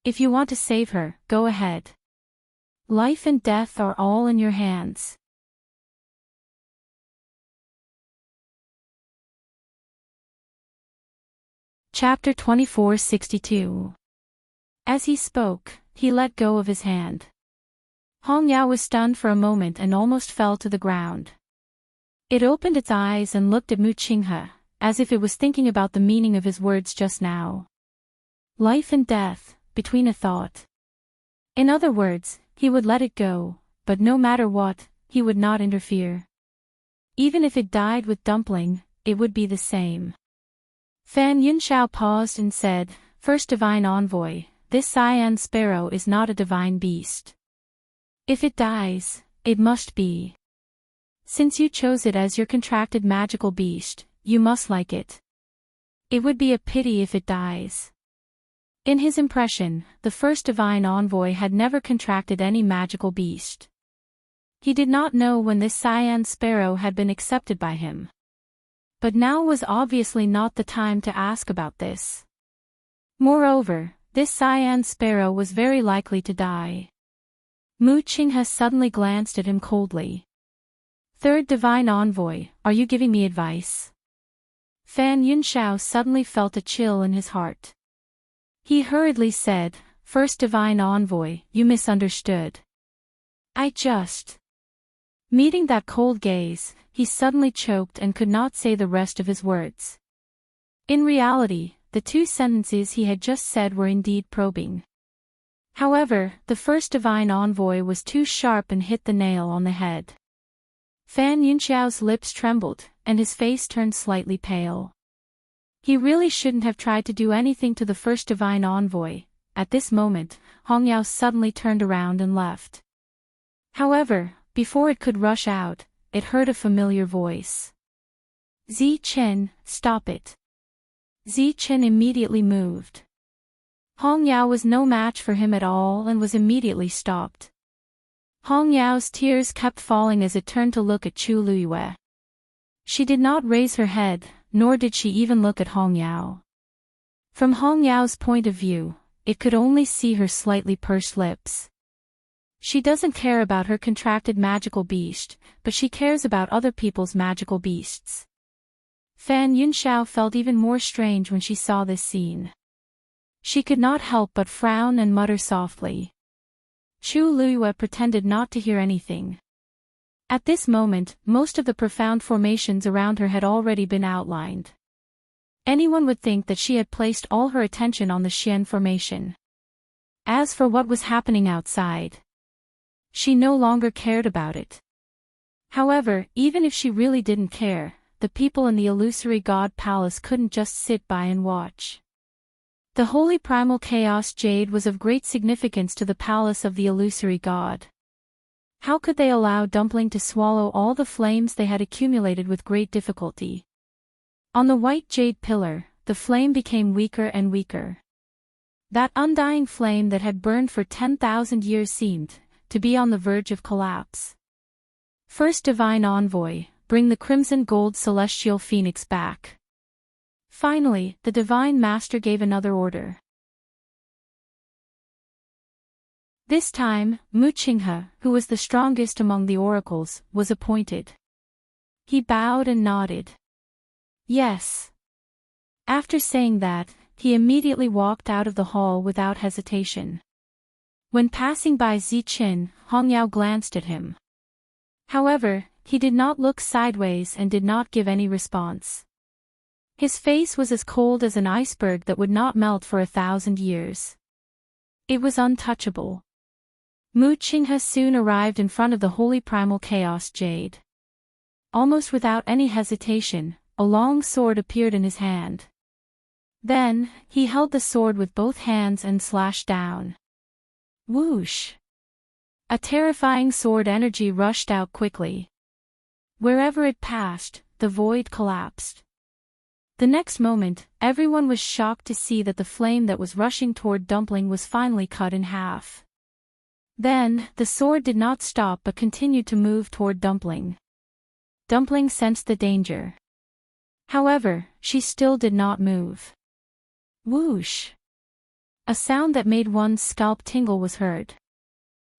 If you want to save her, go ahead. Life and death are all in your hands. Chapter 2462. As he spoke, he let go of his hand. Hong Yao was stunned for a moment and almost fell to the ground. It opened its eyes and looked at Mu Qinghe, as if it was thinking about the meaning of his words just now. Life and death, between a thought. In other words, he would let it go, but no matter what, he would not interfere. Even if it died with Dumpling, it would be the same. Fan Yunxiao paused and said, First Divine Envoy, this cyan sparrow is not a divine beast. If it dies, it must be. Since you chose it as your contracted magical beast, you must like it. It would be a pity if it dies. In his impression, the first divine envoy had never contracted any magical beast. He did not know when this cyan sparrow had been accepted by him. But now was obviously not the time to ask about this. Moreover, this cyan sparrow was very likely to die. Mu Qinghe suddenly glanced at him coldly. Third divine envoy, are you giving me advice? Fan Yunxiao suddenly felt a chill in his heart. He hurriedly said, First divine envoy, you misunderstood. Meeting that cold gaze, he suddenly choked and could not say the rest of his words. In reality, the two sentences he had just said were indeed probing. However, the first divine envoy was too sharp and hit the nail on the head. Fan Yunxiao's lips trembled, and his face turned slightly pale. He really shouldn't have tried to do anything to the first divine envoy. At this moment, Hong Yao suddenly turned around and left. However, before it could rush out, it heard a familiar voice. Zi Chen, stop it. Zi Chen immediately moved. Hong Yao was no match for him at all and was immediately stopped. Hong Yao's tears kept falling as it turned to look at Chu Luiyue. She did not raise her head, nor did she even look at Hong Yao. From Hong Yao's point of view, it could only see her slightly pursed lips. She doesn't care about her contracted magical beast, but she cares about other people's magical beasts. Fan Yunxiao felt even more strange when she saw this scene. She could not help but frown and mutter softly. Chu Luiyue pretended not to hear anything. At this moment, most of the profound formations around her had already been outlined. Anyone would think that she had placed all her attention on the Xian formation. As for what was happening outside, she no longer cared about it. However, even if she really didn't care, the people in the illusory god palace couldn't just sit by and watch. The holy primal chaos jade was of great significance to the palace of the illusory god. How could they allow Dumpling to swallow all the flames they had accumulated with great difficulty? On the white jade pillar, the flame became weaker and weaker. That undying flame that had burned for 10,000 years seemed to be on the verge of collapse. First divine envoy, bring the crimson gold celestial phoenix back. Finally, the divine master gave another order. This time, Mu Qinghe, who was the strongest among the oracles, was appointed. He bowed and nodded. Yes. After saying that, he immediately walked out of the hall without hesitation. When passing by Zi Chen, Hong Yao glanced at him. However, he did not look sideways and did not give any response. His face was as cold as an iceberg that would not melt for 1,000 years. It was untouchable. Mu Qinghe soon arrived in front of the holy primal chaos jade. Almost without any hesitation, a long sword appeared in his hand. Then, he held the sword with both hands and slashed down. Whoosh! A terrifying sword energy rushed out quickly. Wherever it passed, the void collapsed. The next moment, everyone was shocked to see that the flame that was rushing toward Dumpling was finally cut in half. Then, the sword did not stop but continued to move toward Dumpling. Dumpling sensed the danger. However, she still did not move. Whoosh! A sound that made one's scalp tingle was heard.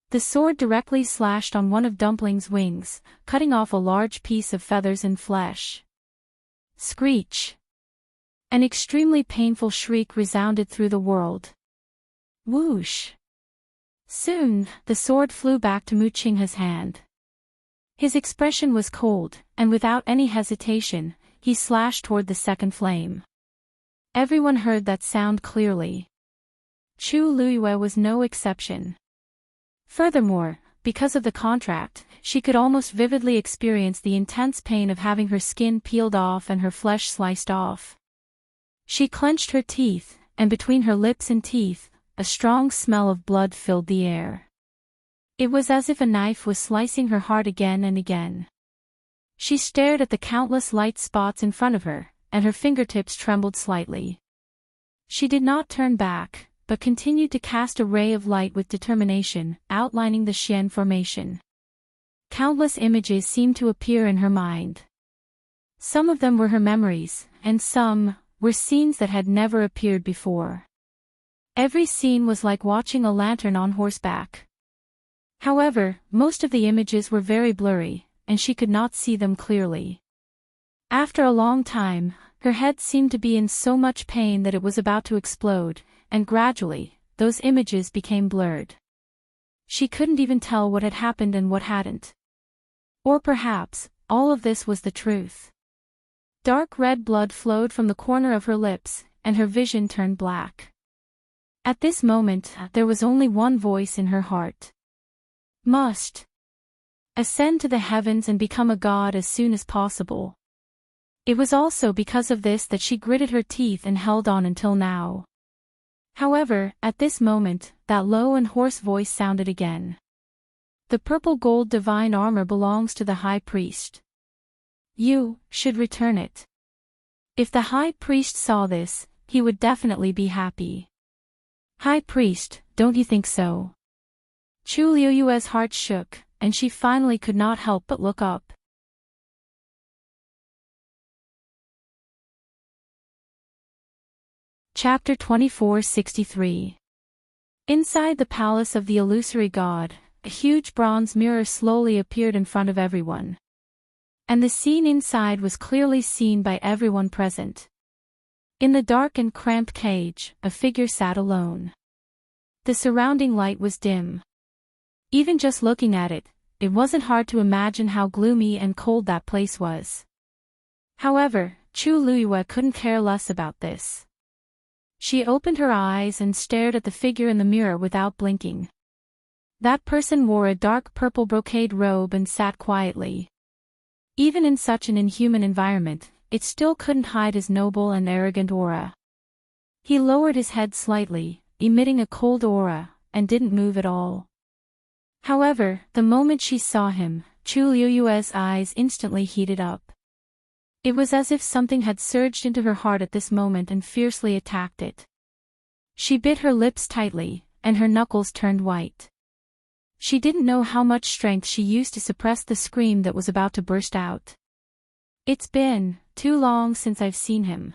The sword directly slashed on one of Dumpling's wings, cutting off a large piece of feathers and flesh. Screech! An extremely painful shriek resounded through the world. Whoosh! Soon, the sword flew back to Mu Qinghe's hand. His expression was cold, and without any hesitation, he slashed toward the second flame. Everyone heard that sound clearly. Chu Luyue was no exception. Furthermore, because of the contract, she could almost vividly experience the intense pain of having her skin peeled off and her flesh sliced off. She clenched her teeth, and between her lips and teeth, a strong smell of blood filled the air. It was as if a knife was slicing her heart again and again. She stared at the countless light spots in front of her, and her fingertips trembled slightly. She did not turn back, but continued to cast a ray of light with determination, outlining the Xian formation. Countless images seemed to appear in her mind. Some of them were her memories, and some were scenes that had never appeared before. Every scene was like watching a lantern on horseback. However, most of the images were very blurry, and she could not see them clearly. After a long time, her head seemed to be in so much pain that it was about to explode, and gradually, those images became blurred. She couldn't even tell what had happened and what hadn't. Or perhaps, all of this was the truth. Dark red blood flowed from the corner of her lips, and her vision turned black. At this moment, there was only one voice in her heart. Must ascend to the heavens and become a god as soon as possible. It was also because of this that she gritted her teeth and held on until now. However, at this moment, that low and hoarse voice sounded again. The purple gold divine armor belongs to the high priest. You should return it. If the high priest saw this, he would definitely be happy. High priest, don't you think so? Chu Liuyue's heart shook, and she finally could not help but look up. Chapter 2463. Inside the palace of the illusory god, a huge bronze mirror slowly appeared in front of everyone. And the scene inside was clearly seen by everyone present. In the dark and cramped cage, a figure sat alone. The surrounding light was dim. Even just looking at it, it wasn't hard to imagine how gloomy and cold that place was. However, Chu Luyue couldn't care less about this. She opened her eyes and stared at the figure in the mirror without blinking. That person wore a dark purple brocade robe and sat quietly. Even in such an inhuman environment, it still couldn't hide his noble and arrogant aura. He lowered his head slightly, emitting a cold aura, and didn't move at all. However, the moment she saw him, Chu Liuyue's eyes instantly heated up. It was as if something had surged into her heart at this moment and fiercely attacked it. She bit her lips tightly, and her knuckles turned white. She didn't know how much strength she used to suppress the scream that was about to burst out. It's been too long since I've seen him.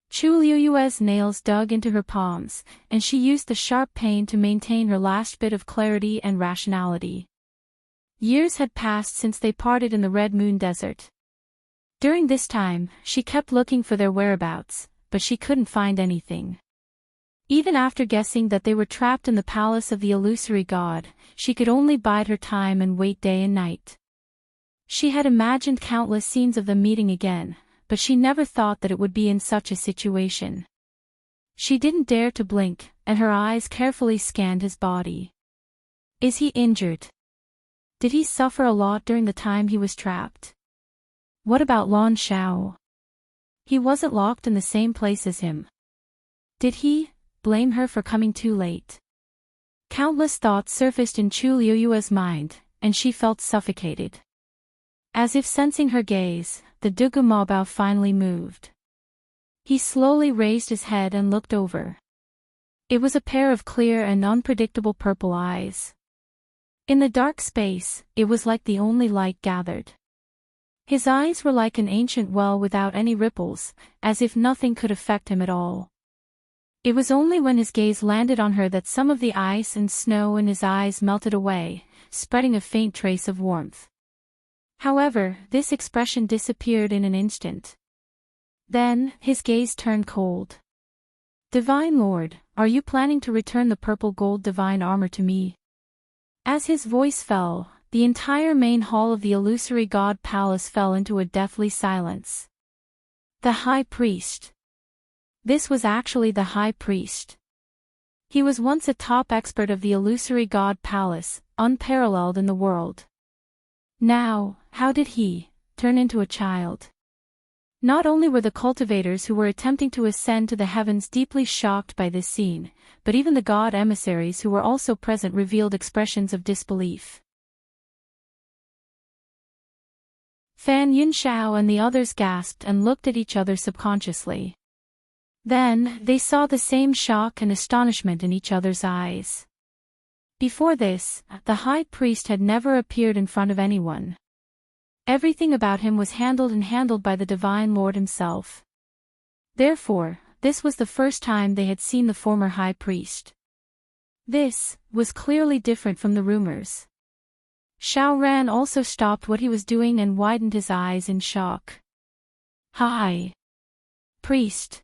Chu Liuyue's nails dug into her palms, and she used the sharp pain to maintain her last bit of clarity and rationality. Years had passed since they parted in the Red Moon Desert. During this time, she kept looking for their whereabouts, but she couldn't find anything. Even after guessing that they were trapped in the palace of the illusory god, she could only bide her time and wait day and night. She had imagined countless scenes of them meeting again, but she never thought that it would be in such a situation. She didn't dare to blink, and her eyes carefully scanned his body. Is he injured? Did he suffer a lot during the time he was trapped? What about Lan Shao? He wasn't locked in the same place as him. Did he blame her for coming too late? Countless thoughts surfaced in Chu Liuyue's mind, and she felt suffocated. As if sensing her gaze, the Dugu Mabao finally moved. He slowly raised his head and looked over. It was a pair of clear and unpredictable purple eyes. In the dark space, it was like the only light gathered. His eyes were like an ancient well without any ripples, as if nothing could affect him at all. It was only when his gaze landed on her that some of the ice and snow in his eyes melted away, spreading a faint trace of warmth. However, this expression disappeared in an instant. Then, his gaze turned cold. Divine Lord, are you planning to return the purple gold divine armor to me? As his voice fell, the entire main hall of the illusory god palace fell into a deathly silence. The high priest. This was actually the high priest. He was once a top expert of the illusory god palace, unparalleled in the world. Now, how did he turn into a child? Not only were the cultivators who were attempting to ascend to the heavens deeply shocked by this scene, but even the god emissaries who were also present revealed expressions of disbelief. Fan Yunshao and the others gasped and looked at each other subconsciously. Then, they saw the same shock and astonishment in each other's eyes. Before this, the high priest had never appeared in front of anyone. Everything about him was handled by the Divine Lord himself. Therefore, this was the first time they had seen the former high priest. This was clearly different from the rumors. Xiao Ran also stopped what he was doing and widened his eyes in shock. High priest.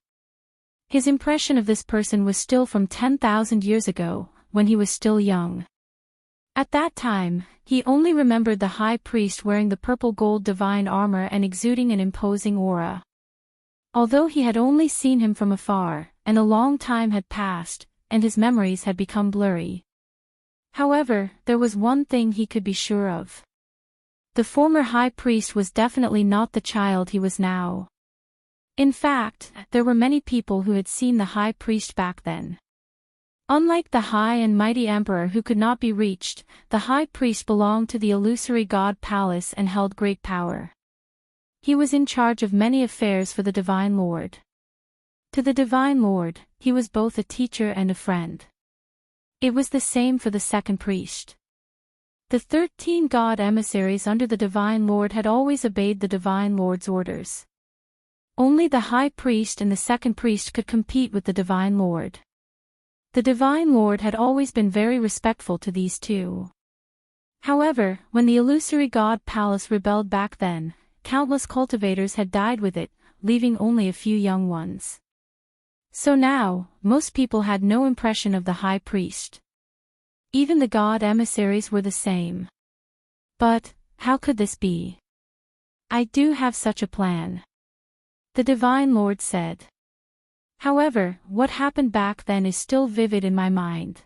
His impression of this person was still from 10,000 years ago, when he was still young. At that time, he only remembered the high priest wearing the purple gold divine armor and exuding an imposing aura. Although he had only seen him from afar, and a long time had passed, and his memories had become blurry. However, there was one thing he could be sure of. The former high priest was definitely not the child he was now. In fact, there were many people who had seen the high priest back then. Unlike the high and mighty emperor who could not be reached, the high priest belonged to the illusory god palace and held great power. He was in charge of many affairs for the Divine Lord. To the Divine Lord, he was both a teacher and a friend. It was the same for the second priest. The 13 god emissaries under the Divine Lord had always obeyed the Divine Lord's orders. Only the high priest and the second priest could compete with the Divine Lord. The Divine Lord had always been very respectful to these two. However, when the illusory god palace rebelled back then, countless cultivators had died with it, leaving only a few young ones. So now, most people had no impression of the high priest. Even the god emissaries were the same. But, how could this be? I do have such a plan. The Divine Lord said. However, what happened back then is still vivid in my mind.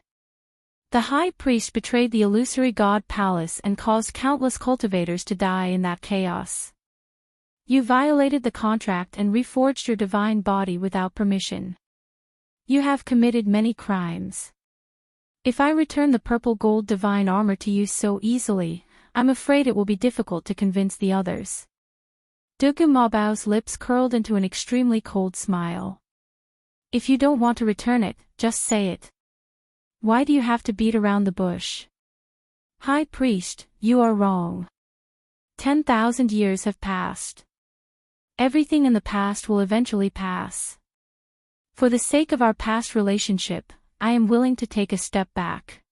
The high priest betrayed the illusory god palace and caused countless cultivators to die in that chaos. You violated the contract and reforged your divine body without permission. You have committed many crimes. If I return the purple gold divine armor to you so easily, I'm afraid it will be difficult to convince the others. Dugu Mabao's lips curled into an extremely cold smile. If you don't want to return it, just say it. Why do you have to beat around the bush? High priest, you are wrong. 10,000 years have passed. Everything in the past will eventually pass. For the sake of our past relationship, I am willing to take a step back.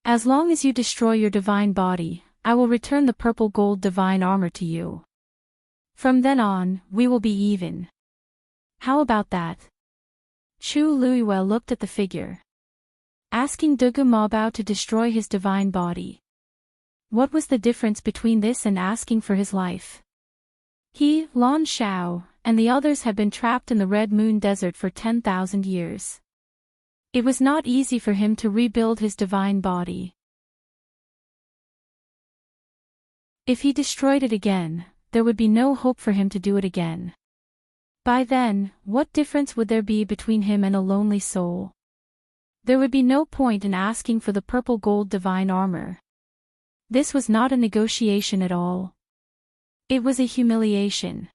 As long as you destroy your divine body, I will return the purple gold divine armor to you. From then on, we will be even. How about that? Chu Luiyue looked at the figure. Asking Dugu Mabao to destroy his divine body. What was the difference between this and asking for his life? He, Lan Shao, and the others had been trapped in the Red Moon Desert for 10,000 years. It was not easy for him to rebuild his divine body. If he destroyed it again, there would be no hope for him to do it again. By then, what difference would there be between him and a lonely soul? There would be no point in asking for the purple gold divine armor. This was not a negotiation at all. It was a humiliation.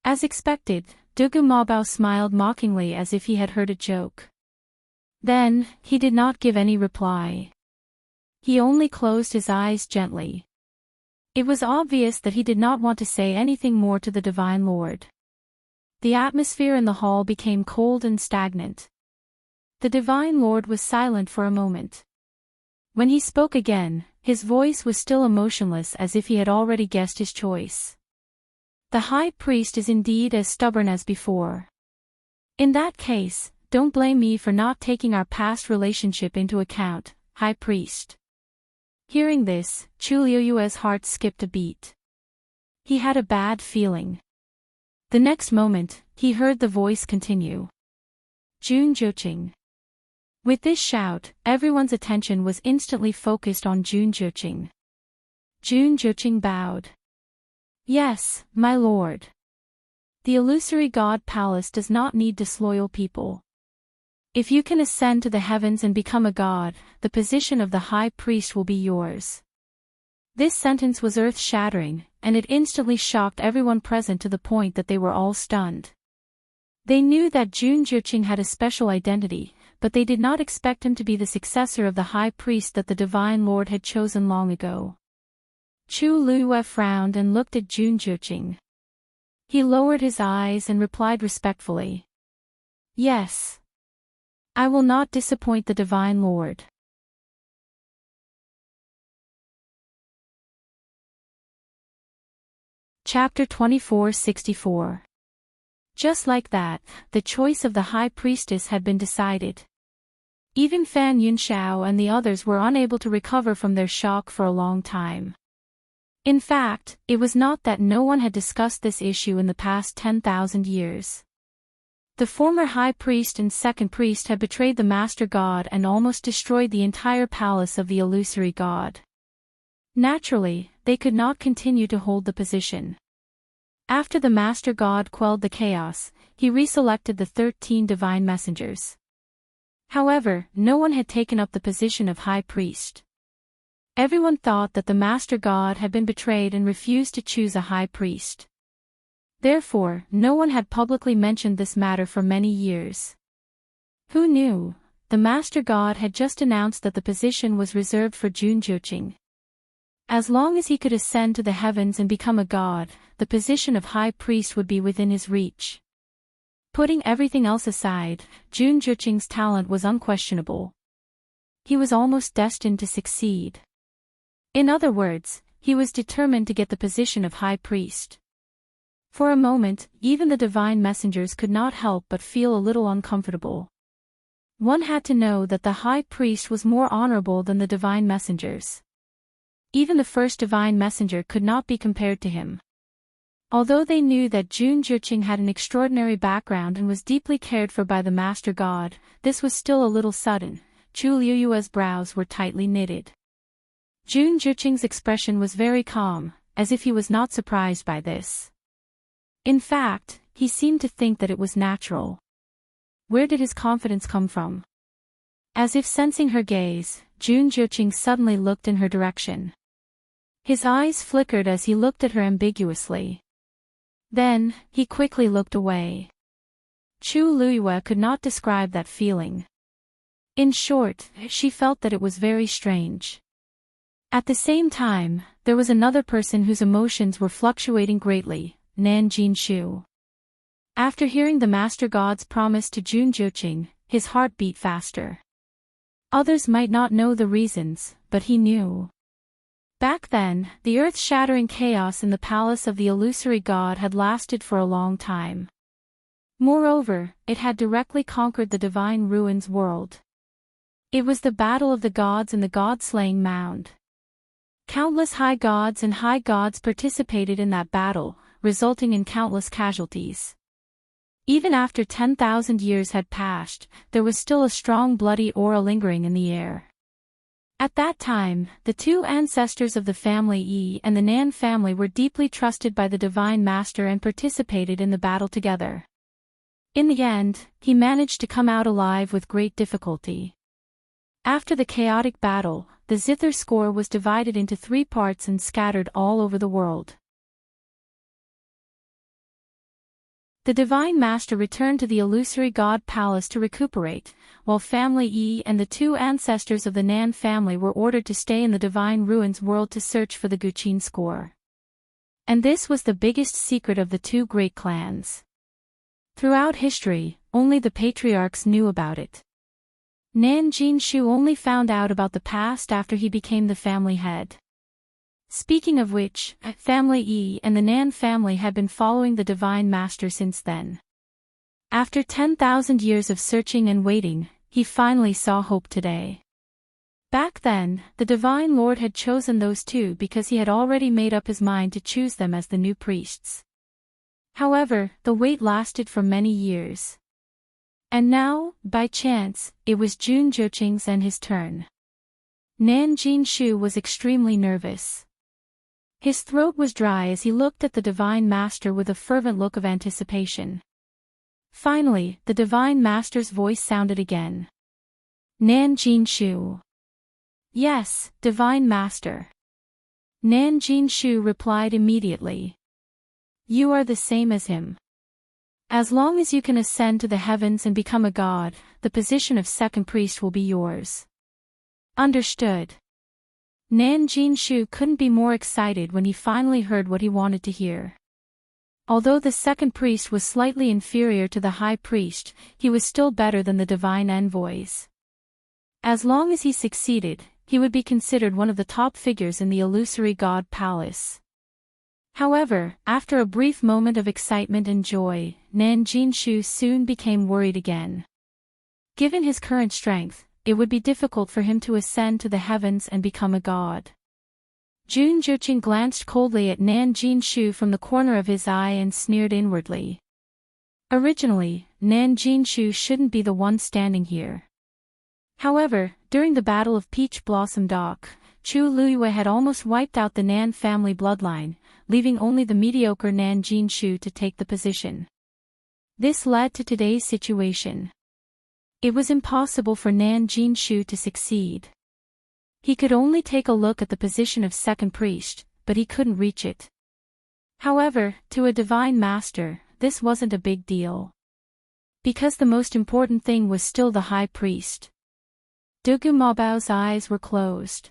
As expected, Dugu Mabao smiled mockingly as if he had heard a joke. Then, he did not give any reply. He only closed his eyes gently. It was obvious that he did not want to say anything more to the Divine Lord. The atmosphere in the hall became cold and stagnant. The Divine Lord was silent for a moment. When he spoke again, his voice was still emotionless as if he had already guessed his choice. The High Priest is indeed as stubborn as before. In that case, don't blame me for not taking our past relationship into account, High Priest. Hearing this, Chu Liuyue's heart skipped a beat. He had a bad feeling. The next moment, he heard the voice continue. Jun Zhuqing. With this shout, everyone's attention was instantly focused on Jun Zhuqing. Jun Zhuqing bowed. Yes, my lord. The illusory god palace does not need disloyal people. If you can ascend to the heavens and become a god, the position of the high priest will be yours. This sentence was earth-shattering, and it instantly shocked everyone present to the point that they were all stunned. They knew that Jun Zhuqing had a special identity, but they did not expect him to be the successor of the high priest that the Divine Lord had chosen long ago. Chu Liyue frowned and looked at Jun Zhuqing. He lowered his eyes and replied respectfully. Yes. I will not disappoint the Divine Lord. Chapter 2464. Just like that, the choice of the High Priestess had been decided. Even Fan Yunxiao and the others were unable to recover from their shock for a long time. In fact, it was not that no one had discussed this issue in the past 10,000 years. The former High Priest and Second Priest had betrayed the Master God and almost destroyed the entire palace of the illusory god. Naturally, they could not continue to hold the position. After the Master God quelled the chaos, he reselected the 13 divine messengers. However, no one had taken up the position of High Priest. Everyone thought that the Master God had been betrayed and refused to choose a High Priest. Therefore, no one had publicly mentioned this matter for many years. Who knew? The Master God had just announced that the position was reserved for Jun Zhuqing. As long as he could ascend to the heavens and become a god, the position of High Priest would be within his reach. Putting everything else aside, Jun Zhuqing's talent was unquestionable. He was almost destined to succeed. In other words, he was determined to get the position of High Priest. For a moment, even the divine messengers could not help but feel a little uncomfortable. One had to know that the High Priest was more honorable than the divine messengers. Even the first divine messenger could not be compared to him. Although they knew that Jun Zhuqing had an extraordinary background and was deeply cared for by the Master God, this was still a little sudden. Chu Liyue's brows were tightly knitted. Jun Zhuqing's expression was very calm, as if he was not surprised by this. In fact, he seemed to think that it was natural. Where did his confidence come from? As if sensing her gaze, Jun Zhuqing suddenly looked in her direction. His eyes flickered as he looked at her ambiguously. Then, he quickly looked away. Chu Liyue could not describe that feeling. In short, she felt that it was very strange. At the same time, there was another person whose emotions were fluctuating greatly, Nan Jinshu. After hearing the Master God's promise to Jun Zhuqing, his heart beat faster. Others might not know the reasons, but he knew. Back then, the earth-shattering chaos in the palace of the illusory god had lasted for a long time. Moreover, it had directly conquered the divine ruins world. It was the battle of the gods in the god-slaying mound. Countless high gods and high gods participated in that battle, resulting in countless casualties. Even after 10,000 years had passed, there was still a strong bloody aura lingering in the air. At that time, the two ancestors of the family Yi and the Nan family were deeply trusted by the Divine Master and participated in the battle together. In the end, he managed to come out alive with great difficulty. After the chaotic battle, the zither score was divided into 3 parts and scattered all over the world. The Divine Master returned to the illusory god palace to recuperate, while family Yi and the 2 ancestors of the Nan family were ordered to stay in the Divine Ruins world to search for the Guqin score. And this was the biggest secret of the 2 great clans. Throughout history, only the patriarchs knew about it. Nan Jinshu only found out about the past after he became the family head. Speaking of which, family Yi and the Nan family had been following the Divine Master since then. After 10,000 years of searching and waiting, he finally saw hope today. Back then, the Divine Lord had chosen those 2 because he had already made up his mind to choose them as the new priests. However, the wait lasted for many years. And now, by chance, it was Jun Joqing's and his turn. Nan Jinshu was extremely nervous. His throat was dry as he looked at the Divine Master with a fervent look of anticipation. Finally, the Divine Master's voice sounded again. Nan Jinshu. Yes, Divine Master. Nan Jinshu replied immediately. You are the same as him. As long as you can ascend to the heavens and become a god, the position of second priest will be yours. Understood. Nan Jinshu couldn't be more excited when he finally heard what he wanted to hear. Although the second priest was slightly inferior to the high priest, he was still better than the divine envoys. As long as he succeeded, he would be considered one of the top figures in the illusory god palace. However, after a brief moment of excitement and joy, Nan Jinshu soon became worried again. Given his current strength, it would be difficult for him to ascend to the heavens and become a god. Jun Joqing glanced coldly at Nan Jinshu from the corner of his eye and sneered inwardly. Originally, Nan Jinshu shouldn't be the one standing here. However, during the Battle of Peach Blossom Dock, Chu Luyue had almost wiped out the Nan family bloodline, leaving only the mediocre Nan Jinshu to take the position. This led to today's situation. It was impossible for Nan Jinshu to succeed. He could only take a look at the position of second priest, but he couldn't reach it. However, to a divine master, this wasn't a big deal. Because the most important thing was still the high priest. Dugu Mabao's eyes were closed.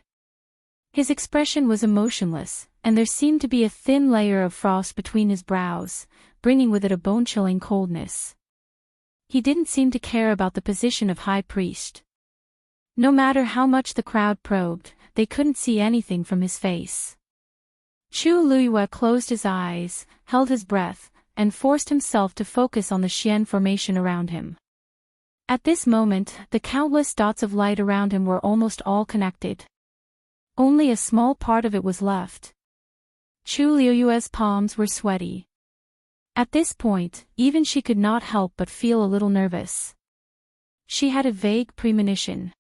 His expression was emotionless, and there seemed to be a thin layer of frost between his brows, bringing with it a bone-chilling coldness. He didn't seem to care about the position of high priest. No matter how much the crowd probed, they couldn't see anything from his face. Chu Luyue closed his eyes, held his breath, and forced himself to focus on the Xian formation around him. At this moment, the countless dots of light around him were almost all connected. Only a small part of it was left. Chu Luyue's palms were sweaty. At this point, even she could not help but feel a little nervous. She had a vague premonition.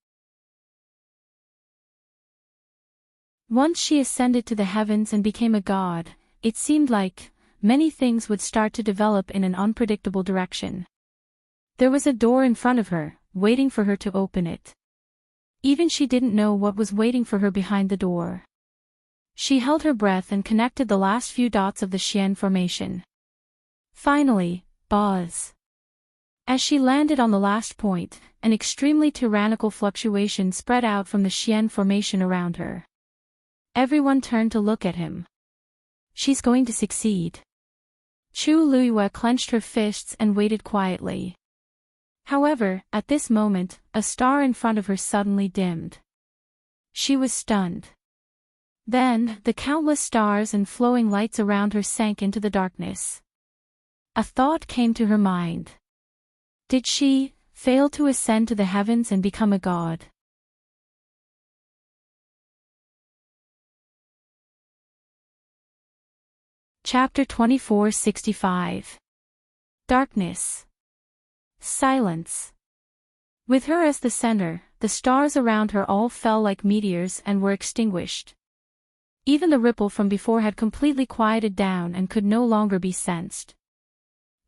Once she ascended to the heavens and became a god, it seemed like many things would start to develop in an unpredictable direction. There was a door in front of her, waiting for her to open it. Even she didn't know what was waiting for her behind the door. She held her breath and connected the last few dots of the Xian formation. Finally, buzz. As she landed on the last point, an extremely tyrannical fluctuation spread out from the Xian formation around her. Everyone turned to look at him. She's going to succeed. Chu Luyue clenched her fists and waited quietly. However, at this moment, a star in front of her suddenly dimmed. She was stunned. Then, the countless stars and flowing lights around her sank into the darkness. A thought came to her mind. Did she fail to ascend to the heavens and become a god? Chapter 2465. Darkness. Silence. With her as the center, the stars around her all fell like meteors and were extinguished. Even the ripple from before had completely quieted down and could no longer be sensed.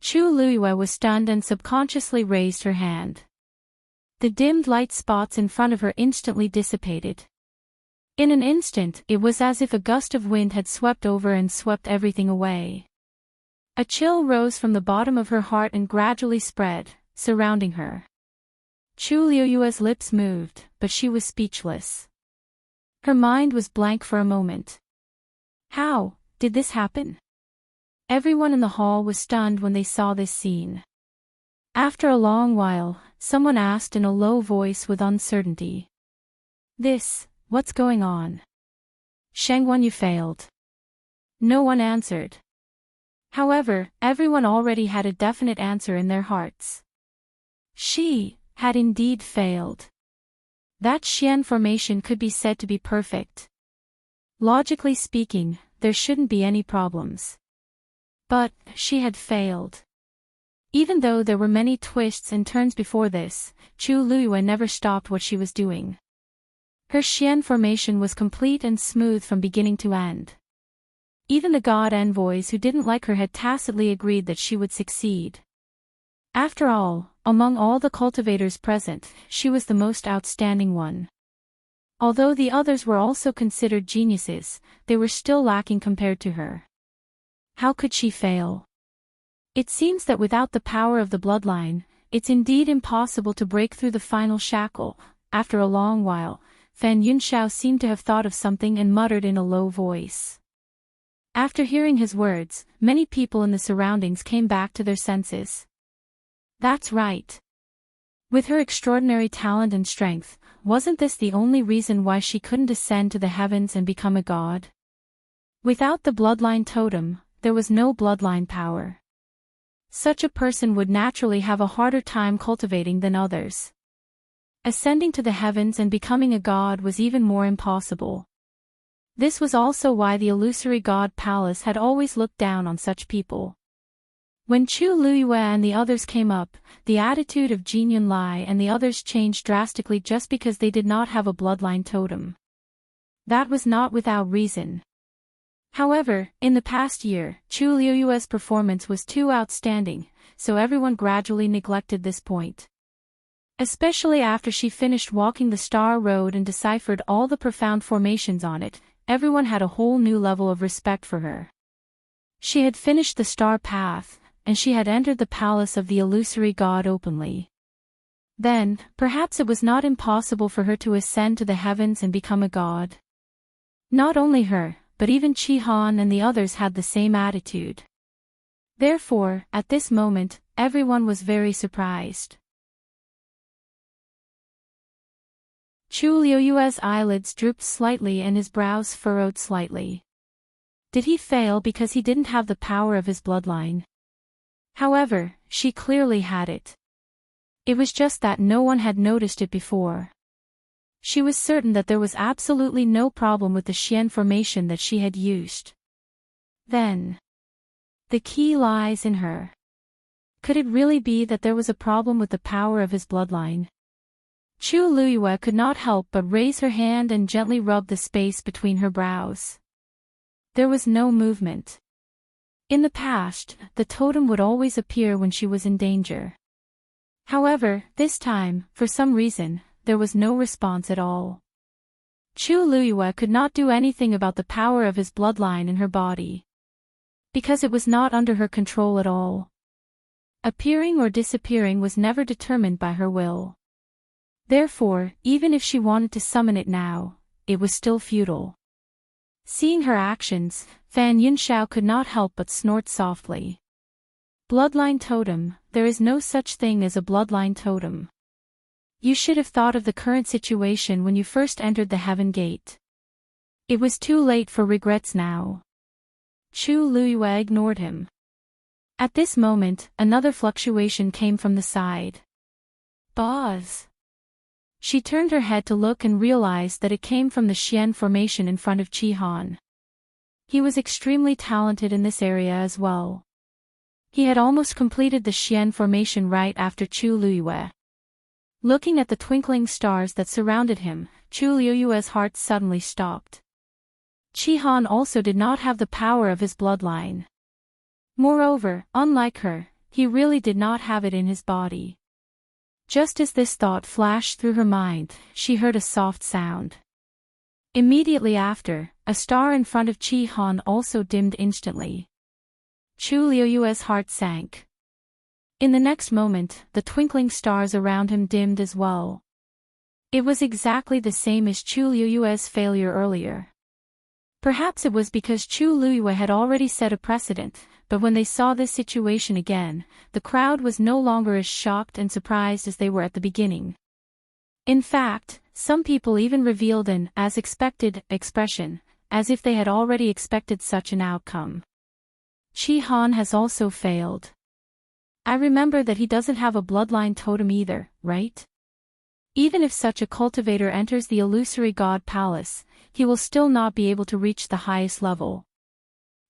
Chu Luiyue was stunned and subconsciously raised her hand. The dimmed light spots in front of her instantly dissipated. In an instant, it was as if a gust of wind had swept over and swept everything away. A chill rose from the bottom of her heart and gradually spread, surrounding her. Chu Luiyue's lips moved, but she was speechless. Her mind was blank for a moment. How did this happen? Everyone in the hall was stunned when they saw this scene. After a long while, someone asked in a low voice with uncertainty. What's going on? Shengwen, you failed. No one answered. However, everyone already had a definite answer in their hearts. She had indeed failed. That Xian formation could be said to be perfect. Logically speaking, there shouldn't be any problems. But she had failed. Even though there were many twists and turns before this, Chu Luiyue never stopped what she was doing. Her Xian formation was complete and smooth from beginning to end. Even the god envoys who didn't like her had tacitly agreed that she would succeed. After all, among all the cultivators present, she was the most outstanding one. Although the others were also considered geniuses, they were still lacking compared to her. How could she fail? It seems that without the power of the bloodline, it's indeed impossible to break through the final shackle. After a long while, Fan Yunxiao seemed to have thought of something and muttered in a low voice. After hearing his words, many people in the surroundings came back to their senses. That's right. With her extraordinary talent and strength, wasn't this the only reason why she couldn't ascend to the heavens and become a god? Without the bloodline totem, there was no bloodline power. Such a person would naturally have a harder time cultivating than others. Ascending to the heavens and becoming a god was even more impossible. This was also why the illusory god palace had always looked down on such people. When Chu Luiyue and the others came up, the attitude of Jin Yunlai and the others changed drastically just because they did not have a bloodline totem. That was not without reason. However, in the past year, Chu Luiyue's performance was too outstanding, so everyone gradually neglected this point. Especially after she finished walking the Star Road and deciphered all the profound formations on it, everyone had a whole new level of respect for her. She had finished the Star Path, and she had entered the palace of the illusory god openly. Then, perhaps it was not impossible for her to ascend to the heavens and become a god. Not only her, but even Qi Han and the others had the same attitude. Therefore, at this moment, everyone was very surprised. Chu Luiyue's eyelids drooped slightly and his brows furrowed slightly. Did he fail because he didn't have the power of his bloodline? However, she clearly had it. It was just that no one had noticed it before. She was certain that there was absolutely no problem with the Xian formation that she had used. Then, the key lies in her. Could it really be that there was a problem with the power of his bloodline? Chu Luiyue could not help but raise her hand and gently rub the space between her brows. There was no movement. In the past, the totem would always appear when she was in danger. However, this time, for some reason, there was no response at all. Chu Luiyue could not do anything about the power of his bloodline in her body. Because it was not under her control at all. Appearing or disappearing was never determined by her will. Therefore, even if she wanted to summon it now, it was still futile. Seeing her actions, Fan Yunxiao could not help but snort softly. Bloodline totem, there is no such thing as a bloodline totem. You should have thought of the current situation when you first entered the Heaven Gate. It was too late for regrets now. Chu Luiyue ignored him. At this moment, another fluctuation came from the side. Buzz. She turned her head to look and realized that it came from the Xian formation in front of Qi Han. He was extremely talented in this area as well. He had almost completed the Xian formation right after Chu Luiyue. Looking at the twinkling stars that surrounded him, Chu Liuyue's heart suddenly stopped. Chi Han also did not have the power of his bloodline. Moreover, unlike her, he really did not have it in his body. Just as this thought flashed through her mind, she heard a soft sound. Immediately after, a star in front of Chi Han also dimmed instantly. Chu Liuyue's heart sank. In the next moment, the twinkling stars around him dimmed as well. It was exactly the same as Chu Liuyue's failure earlier. Perhaps it was because Chu Liuyue had already set a precedent, but when they saw this situation again, the crowd was no longer as shocked and surprised as they were at the beginning. In fact, some people even revealed an "as expected" expression, as if they had already expected such an outcome. Chi Han has also failed. I remember that he doesn't have a bloodline totem either, right? Even if such a cultivator enters the illusory god palace, he will still not be able to reach the highest level.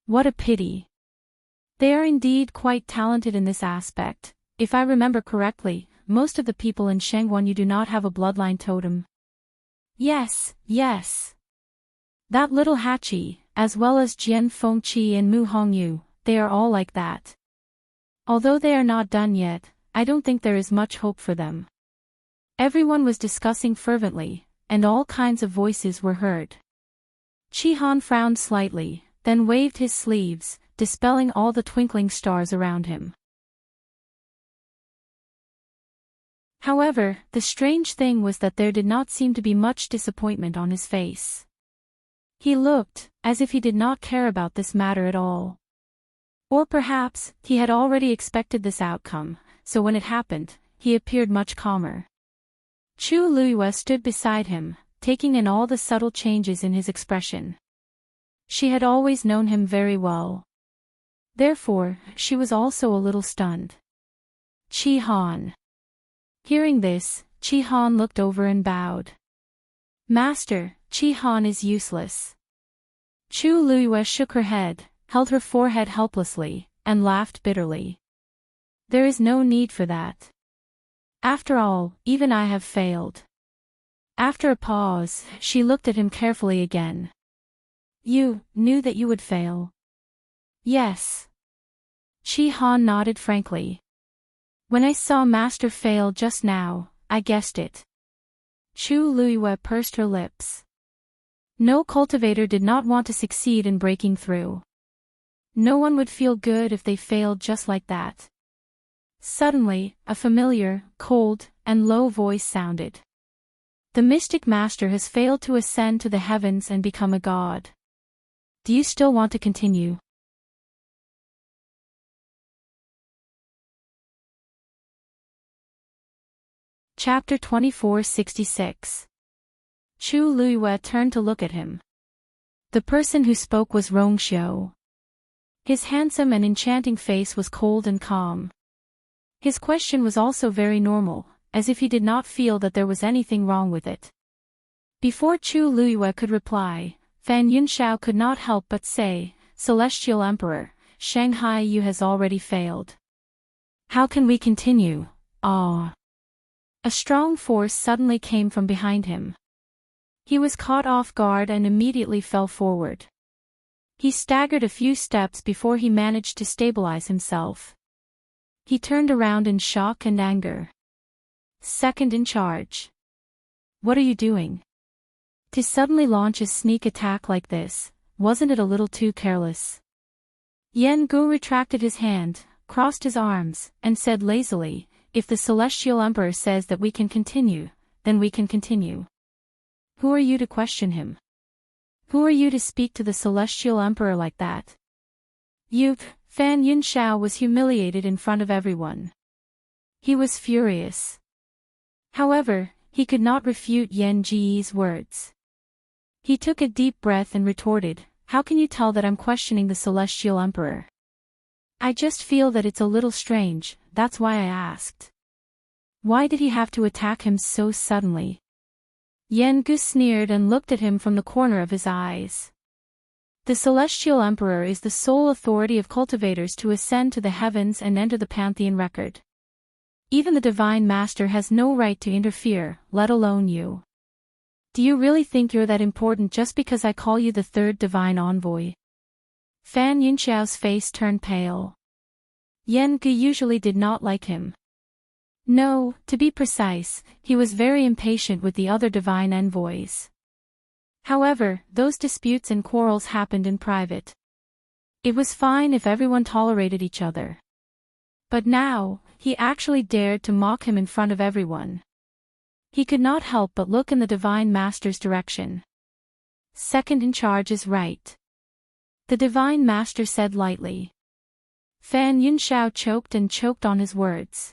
What a pity. They are indeed quite talented in this aspect. If I remember correctly, most of the people in Shangguan do not have a bloodline totem. Yes. That little Hachi, as well as Jian Fengqi and Mu Hongyu, they are all like that. Although they are not done yet, I don't think there is much hope for them. Everyone was discussing fervently, and all kinds of voices were heard. Chi Han frowned slightly, then waved his sleeves, dispelling all the twinkling stars around him. However, the strange thing was that there did not seem to be much disappointment on his face. He looked as if he did not care about this matter at all. Or perhaps, he had already expected this outcome, so when it happened, he appeared much calmer. Chu Liuyue stood beside him, taking in all the subtle changes in his expression. She had always known him very well. Therefore, she was also a little stunned. Chi Han. Hearing this, Chi Han looked over and bowed. Master, Chi Han is useless. Chu Liuyue shook her head, held her forehead helplessly, and laughed bitterly. There is no need for that. After all, even I have failed. After a pause, she looked at him carefully again. You knew that you would fail? Yes. Chi Han nodded frankly. When I saw Master fail just now, I guessed it. Chu Liuyue pursed her lips. No cultivator did not want to succeed in breaking through. No one would feel good if they failed just like that. Suddenly, a familiar, cold, and low voice sounded. The mystic master has failed to ascend to the heavens and become a god. Do you still want to continue? Chapter 2466. Chu Liuyue turned to look at him. The person who spoke was Rongxiu. His handsome and enchanting face was cold and calm. His question was also very normal, as if he did not feel that there was anything wrong with it. Before Chu Liuyue could reply, Fan Yunxiao could not help but say, Celestial Emperor, Shanghai Yu has already failed. How can we continue? Ah. A strong force suddenly came from behind him. He was caught off guard and immediately fell forward. He staggered a few steps before he managed to stabilize himself. He turned around in shock and anger. Second in charge. What are you doing? To suddenly launch a sneak attack like this, wasn't it a little too careless? Yan Gu retracted his hand, crossed his arms, and said lazily, if the Celestial Emperor says that we can continue, then we can continue. Who are you to question him? Who are you to speak to the Celestial Emperor like that? You, Fan Yunxiao was humiliated in front of everyone. He was furious. However, he could not refute Yan Ji's words. He took a deep breath and retorted, how can you tell that I'm questioning the Celestial Emperor? I just feel that it's a little strange, that's why I asked. Why did he have to attack him so suddenly? Yan Gu sneered and looked at him from the corner of his eyes. The Celestial Emperor is the sole authority of cultivators to ascend to the heavens and enter the Pantheon record. Even the Divine Master has no right to interfere, let alone you. Do you really think you're that important just because I call you the third Divine Envoy? Fan Yunxiao's face turned pale. Yan Ge usually did not like him. No, to be precise, he was very impatient with the other Divine Envoys. However, those disputes and quarrels happened in private. It was fine if everyone tolerated each other. But now, he actually dared to mock him in front of everyone. He could not help but look in the Divine Master's direction. Second in charge is right. The Divine Master said lightly. Fan Yunxiao choked on his words.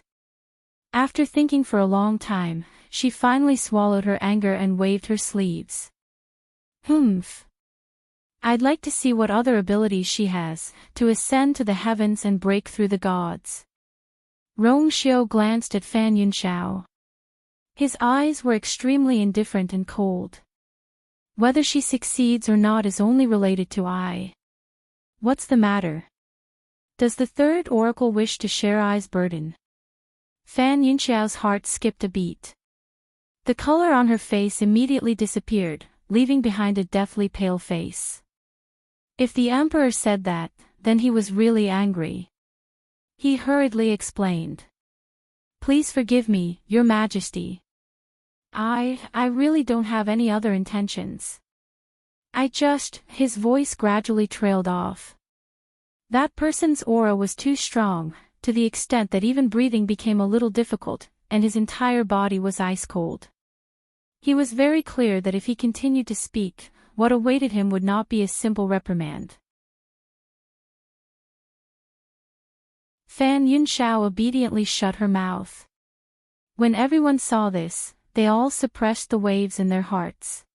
After thinking for a long time, she finally swallowed her anger and waved her sleeves. Humph. I'd like to see what other abilities she has, to ascend to the heavens and break through the gods. Rong Xiu glanced at Fan Yunxiao. His eyes were extremely indifferent and cold. Whether she succeeds or not is only related to I. What's the matter? Does the third oracle wish to share I's burden? Fan Yunxiao's heart skipped a beat. The color on her face immediately disappeared, leaving behind a deathly pale face. If the emperor said that, then he was really angry. He hurriedly explained. Please forgive me, Your Majesty. I really don't have any other intentions. His voice gradually trailed off. That person's aura was too strong, to the extent that even breathing became a little difficult, and his entire body was ice cold. He was very clear that if he continued to speak, what awaited him would not be a simple reprimand. Fan Yunxiao obediently shut her mouth. When everyone saw this, they all suppressed the waves in their hearts.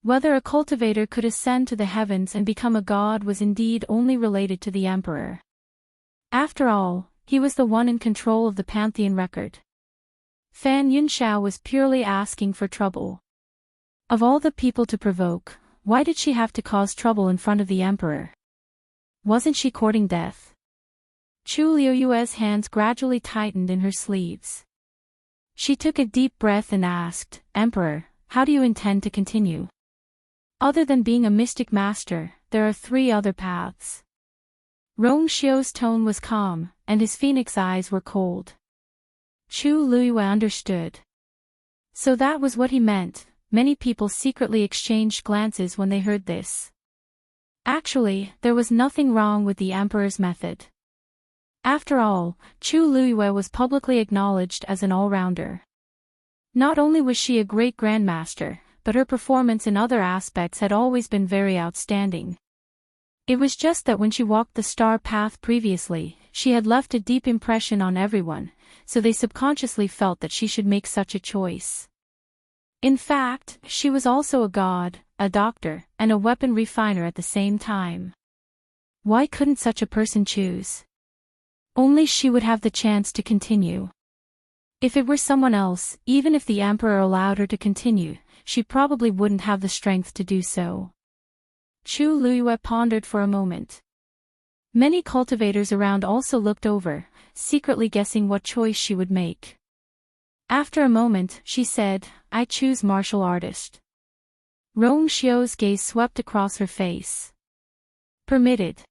Whether a cultivator could ascend to the heavens and become a god was indeed only related to the emperor. After all, he was the one in control of the Pantheon record. Fan Yunxiao was purely asking for trouble. Of all the people to provoke, why did she have to cause trouble in front of the emperor? Wasn't she courting death? Chu Liuyue's hands gradually tightened in her sleeves. She took a deep breath and asked, Emperor, how do you intend to continue? Other than being a mystic master, there are 3 other paths. Rong Xiu's tone was calm, and his phoenix eyes were cold. Chu Liyue understood. So that was what he meant. Many people secretly exchanged glances when they heard this. Actually, there was nothing wrong with the emperor's method. After all, Chu Liyue was publicly acknowledged as an all-rounder. Not only was she a great grandmaster, but her performance in other aspects had always been very outstanding. It was just that when she walked the star path previously, she had left a deep impression on everyone, so they subconsciously felt that she should make such a choice. In fact, she was also a god, a doctor, and a weapon refiner at the same time. Why couldn't such a person choose? Only she would have the chance to continue. If it were someone else, even if the emperor allowed her to continue, she probably wouldn't have the strength to do so. Chu Liyue pondered for a moment. Many cultivators around also looked over, secretly guessing what choice she would make. After a moment, she said, I choose martial artist. Rong Xiu's gaze swept across her face. Permitted.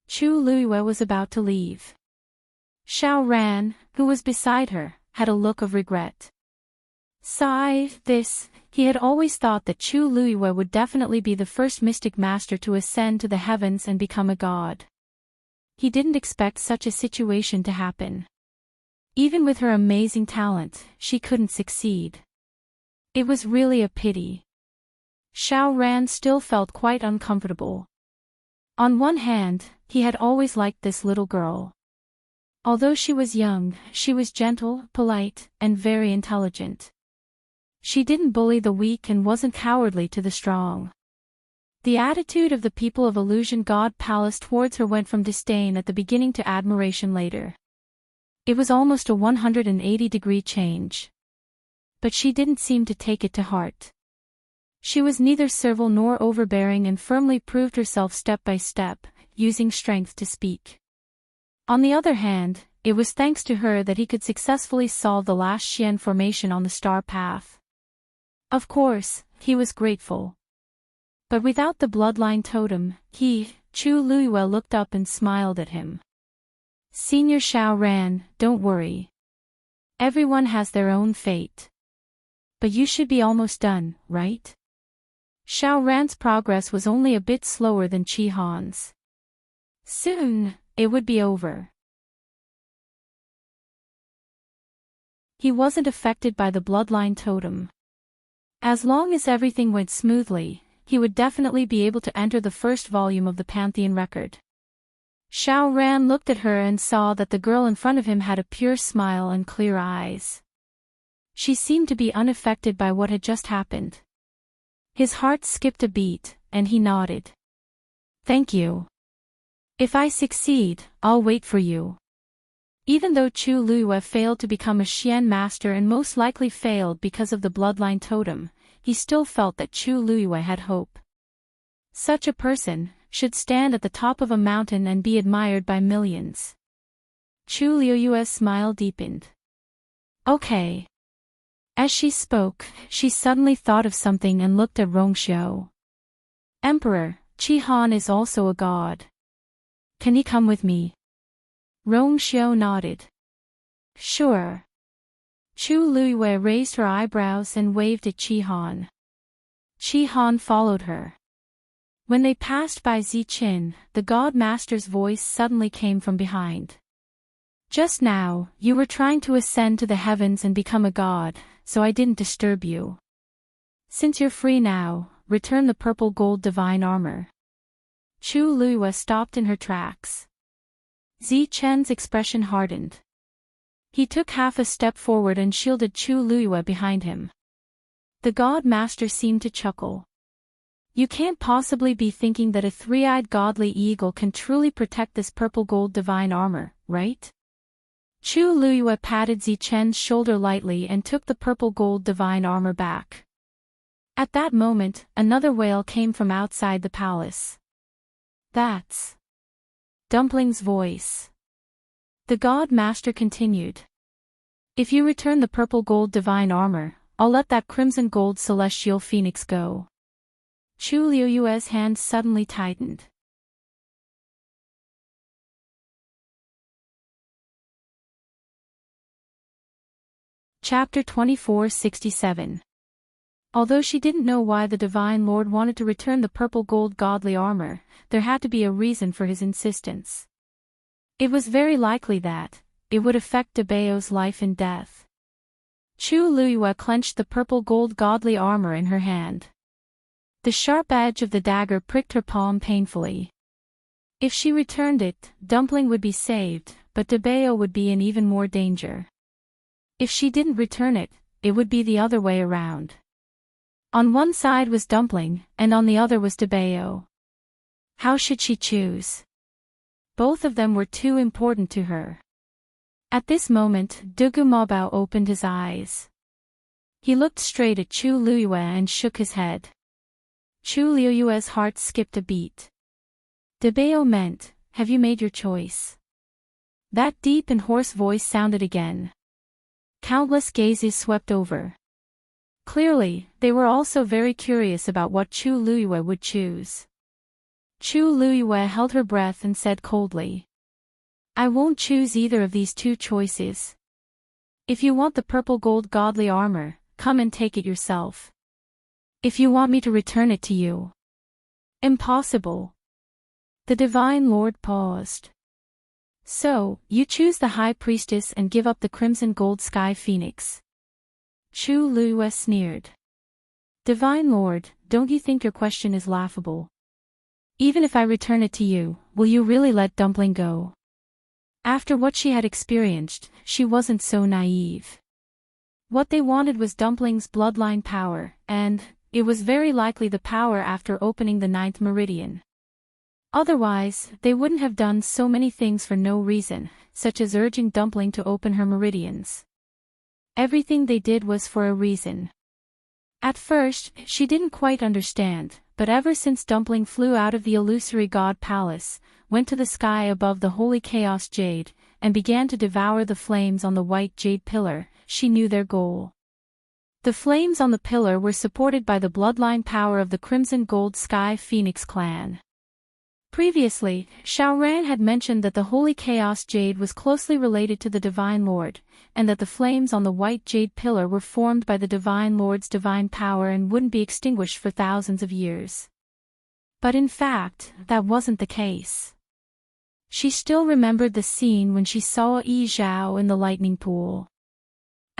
Chu Liyue was about to leave. Xiao Ran, who was beside her, had a look of regret. He had always thought that Chu Liyue would definitely be the first mystic master to ascend to the heavens and become a god. He didn't expect such a situation to happen. Even with her amazing talent, she couldn't succeed. It was really a pity. Xiao Ran still felt quite uncomfortable. On one hand, he had always liked this little girl. Although she was young, she was gentle, polite, and very intelligent. She didn't bully the weak and wasn't cowardly to the strong. The attitude of the people of Illusion God Palace towards her went from disdain at the beginning to admiration later. It was almost a 180-degree change. But she didn't seem to take it to heart. She was neither servile nor overbearing and firmly proved herself step by step, using strength to speak. On the other hand, it was thanks to her that he could successfully solve the last Xian formation on the star path. Of course, he was grateful. But without the bloodline totem, Chu Luiyue looked up and smiled at him. Senior Xiao Ran, don't worry. Everyone has their own fate. But you should be almost done, right? Xiao Ran's progress was only a bit slower than Qi Han's. Soon, it would be over. He wasn't affected by the bloodline totem. As long as everything went smoothly, he would definitely be able to enter the first volume of the Pantheon record. Xiao Ran looked at her and saw that the girl in front of him had a pure smile and clear eyes. She seemed to be unaffected by what had just happened. His heart skipped a beat, and he nodded. Thank you. If I succeed, I'll wait for you. Even though Chu Luiyue failed to become a Xian master and most likely failed because of the bloodline totem, he still felt that Chu Luiyue had hope. Such a person should stand at the top of a mountain and be admired by millions. Chu Luiyue's smile deepened. Okay. As she spoke, she suddenly thought of something and looked at Rongxiu. Emperor, Qi Han is also a god. Can he come with me? Rongxiu nodded. Sure. Chu Luiyue raised her eyebrows and waved at Qi Han. Qi Han followed her. When they passed by Ziqin, the God Master's voice suddenly came from behind. Just now, you were trying to ascend to the heavens and become a god, so I didn't disturb you. Since you're free now, return the purple gold divine armor. Chu Luiyue stopped in her tracks. Ziqin's expression hardened. He took half a step forward and shielded Chu Luiyue behind him. The God Master seemed to chuckle. You can't possibly be thinking that a three-eyed godly eagle can truly protect this purple gold divine armor, right? Chu Luiyue patted Ziqin's shoulder lightly and took the purple gold divine armor back. At that moment, another wail came from outside the palace. That's Dumpling's voice. The God Master continued. If you return the purple gold divine armor, I'll let that crimson gold celestial phoenix go. Chu Luiyue's hand suddenly tightened. Chapter 2467. Although she didn't know why the Divine Lord wanted to return the purple gold godly armor, there had to be a reason for his insistence. It was very likely that it would affect De Bao's life and death. Chu Luiyue clenched the purple gold godly armor in her hand. The sharp edge of the dagger pricked her palm painfully. If she returned it, Dumpling would be saved, but De Bao would be in even more danger. If she didn't return it, it would be the other way around. On one side was Dumpling, and on the other was De Bao. How should she choose? Both of them were too important to her. At this moment, Dugu Mabao opened his eyes. He looked straight at Chu Luiyue and shook his head. Chu Luiyue's heart skipped a beat. De Bao meant, have you made your choice? That deep and hoarse voice sounded again. Countless gazes swept over. Clearly, they were also very curious about what Chu Luiyue would choose. Chu Luiyue held her breath and said coldly. I won't choose either of these two choices. If you want the purple gold godly armor, come and take it yourself. If you want me to return it to you. Impossible. The Divine Lord paused. So, you choose the High Priestess and give up the crimson gold sky phoenix. Chu Luiyue sneered. Divine Lord, don't you think your question is laughable? Even if I return it to you, will you really let Dumpling go? After what she had experienced, she wasn't so naive. What they wanted was Dumpling's bloodline power, and it was very likely the power after opening the 9th meridian. Otherwise, they wouldn't have done so many things for no reason, such as urging Dumpling to open her meridians. Everything they did was for a reason. At first, she didn't quite understand, but ever since Dumpling flew out of the illusory god palace, went to the sky above the holy chaos jade, and began to devour the flames on the white jade pillar. She knew their goal. The flames on the pillar were supported by the bloodline power of the Crimson Gold Sky Phoenix clan. Previously, Xiaoran had mentioned that the Holy Chaos Jade was closely related to the Divine Lord, and that the flames on the white jade pillar were formed by the Divine Lord's divine power and wouldn't be extinguished for thousands of years. But in fact, that wasn't the case. She still remembered the scene when she saw Yi Zhao in the lightning pool.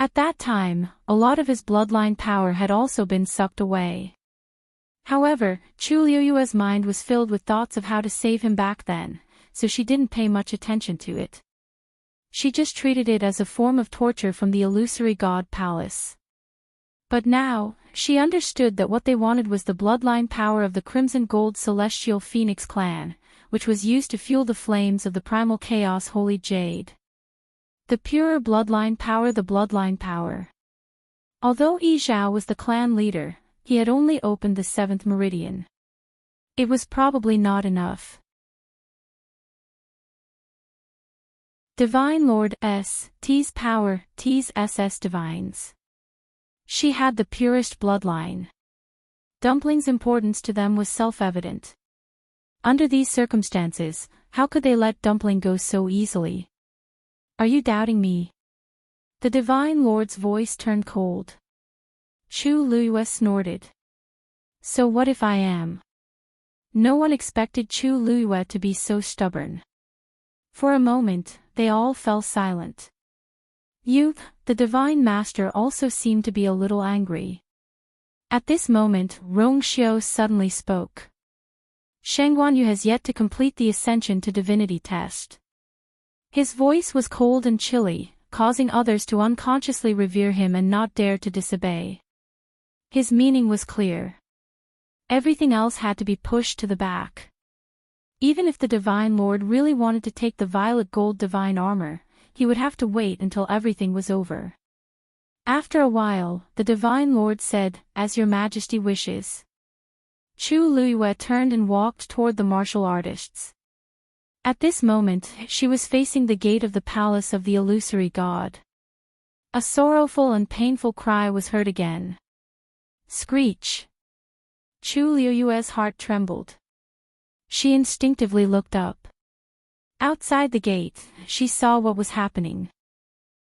At that time, a lot of his bloodline power had also been sucked away. However, Chu Liuyue's mind was filled with thoughts of how to save him back then, so she didn't pay much attention to it. She just treated it as a form of torture from the illusory god palace. But now, she understood that what they wanted was the bloodline power of the Crimson Gold Celestial Phoenix clan, which was used to fuel the flames of the primal chaos Holy Jade. The purer bloodline power, the bloodline power. Although Yi Zhao was the clan leader, he had only opened the 7th meridian. It was probably not enough. Divine Lord T's power, T's SS divines. She had the purest bloodline. Dumpling's importance to them was self-evident. Under these circumstances, how could they let Dumpling go so easily? Are you doubting me? The Divine Lord's voice turned cold. Chu Liyue snorted. So what if I am? No one expected Chu Liyue to be so stubborn. For a moment, they all fell silent. Youth, the Divine Master also seemed to be a little angry. At this moment, Rong Xiao suddenly spoke. Sheng Guanyu has yet to complete the Ascension to Divinity test. His voice was cold and chilly, causing others to unconsciously revere him and not dare to disobey. His meaning was clear. Everything else had to be pushed to the back. Even if the Divine Lord really wanted to take the violet gold divine armor, he would have to wait until everything was over. After a while, the Divine Lord said, "As your Majesty wishes." Chu Liyue turned and walked toward the martial artists. At this moment, she was facing the gate of the palace of the illusory god. A sorrowful and painful cry was heard again. Screech! Chu Liyue's heart trembled. She instinctively looked up. Outside the gate, she saw what was happening.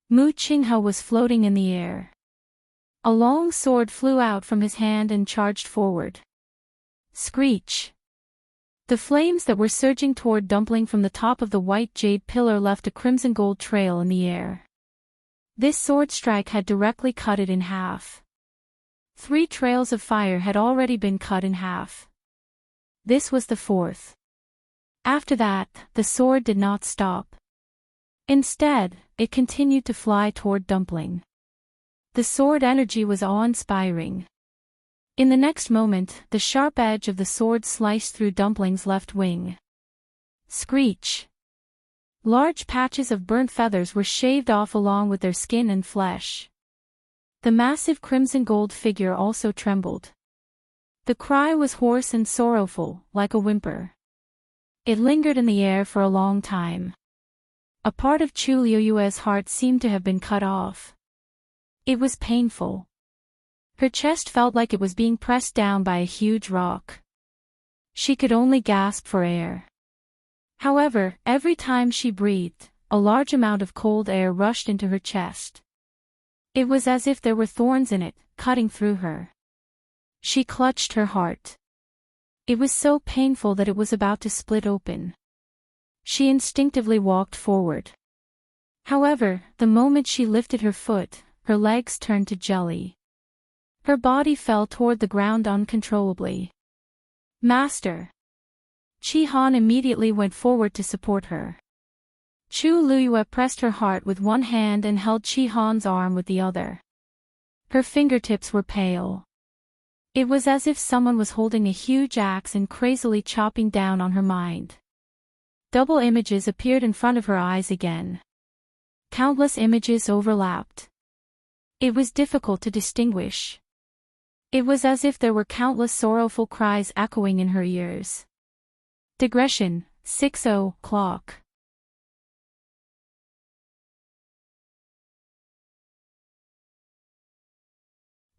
Mu Qinghe was floating in the air. A long sword flew out from his hand and charged forward. Screech! The flames that were surging toward Dumpling from the top of the white jade pillar left a crimson gold trail in the air. This sword strike had directly cut it in half. 3 trails of fire had already been cut in half. This was the 4th. After that, the sword did not stop. Instead, it continued to fly toward Dumpling. The sword energy was awe-inspiring. In the next moment, the sharp edge of the sword sliced through Dumpling's left wing. Screech! Large patches of burnt feathers were shaved off along with their skin and flesh. The massive crimson gold figure also trembled. The cry was hoarse and sorrowful, like a whimper. It lingered in the air for a long time. A part of Chu Liyue's heart seemed to have been cut off. It was painful. Her chest felt like it was being pressed down by a huge rock. She could only gasp for air. However, every time she breathed, a large amount of cold air rushed into her chest. It was as if there were thorns in it, cutting through her. She clutched her heart. It was so painful that it was about to split open. She instinctively walked forward. However, the moment she lifted her foot, her legs turned to jelly. Her body fell toward the ground uncontrollably. Master! Chi Han immediately went forward to support her. Chu Liyue pressed her heart with one hand and held Chi Han's arm with the other. Her fingertips were pale. It was as if someone was holding a huge axe and crazily chopping down on her mind. Double images appeared in front of her eyes again. Countless images overlapped. It was difficult to distinguish. It was as if there were countless sorrowful cries echoing in her ears. Digression, 60 clock.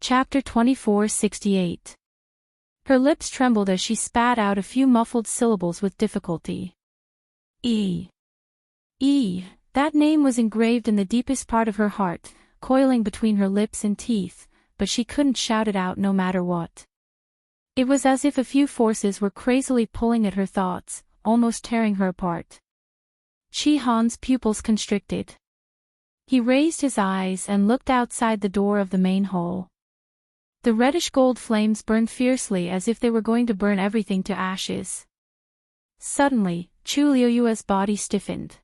Chapter 2468. Her lips trembled as she spat out a few muffled syllables with difficulty. E. That name was engraved in the deepest part of her heart, coiling between her lips and teeth, but she couldn't shout it out no matter what. It was as if a few forces were crazily pulling at her thoughts, almost tearing her apart. Chi-Han's pupils constricted. He raised his eyes and looked outside the door of the main hall. The reddish-gold flames burned fiercely as if they were going to burn everything to ashes. Suddenly, Chu Liuyue's body stiffened.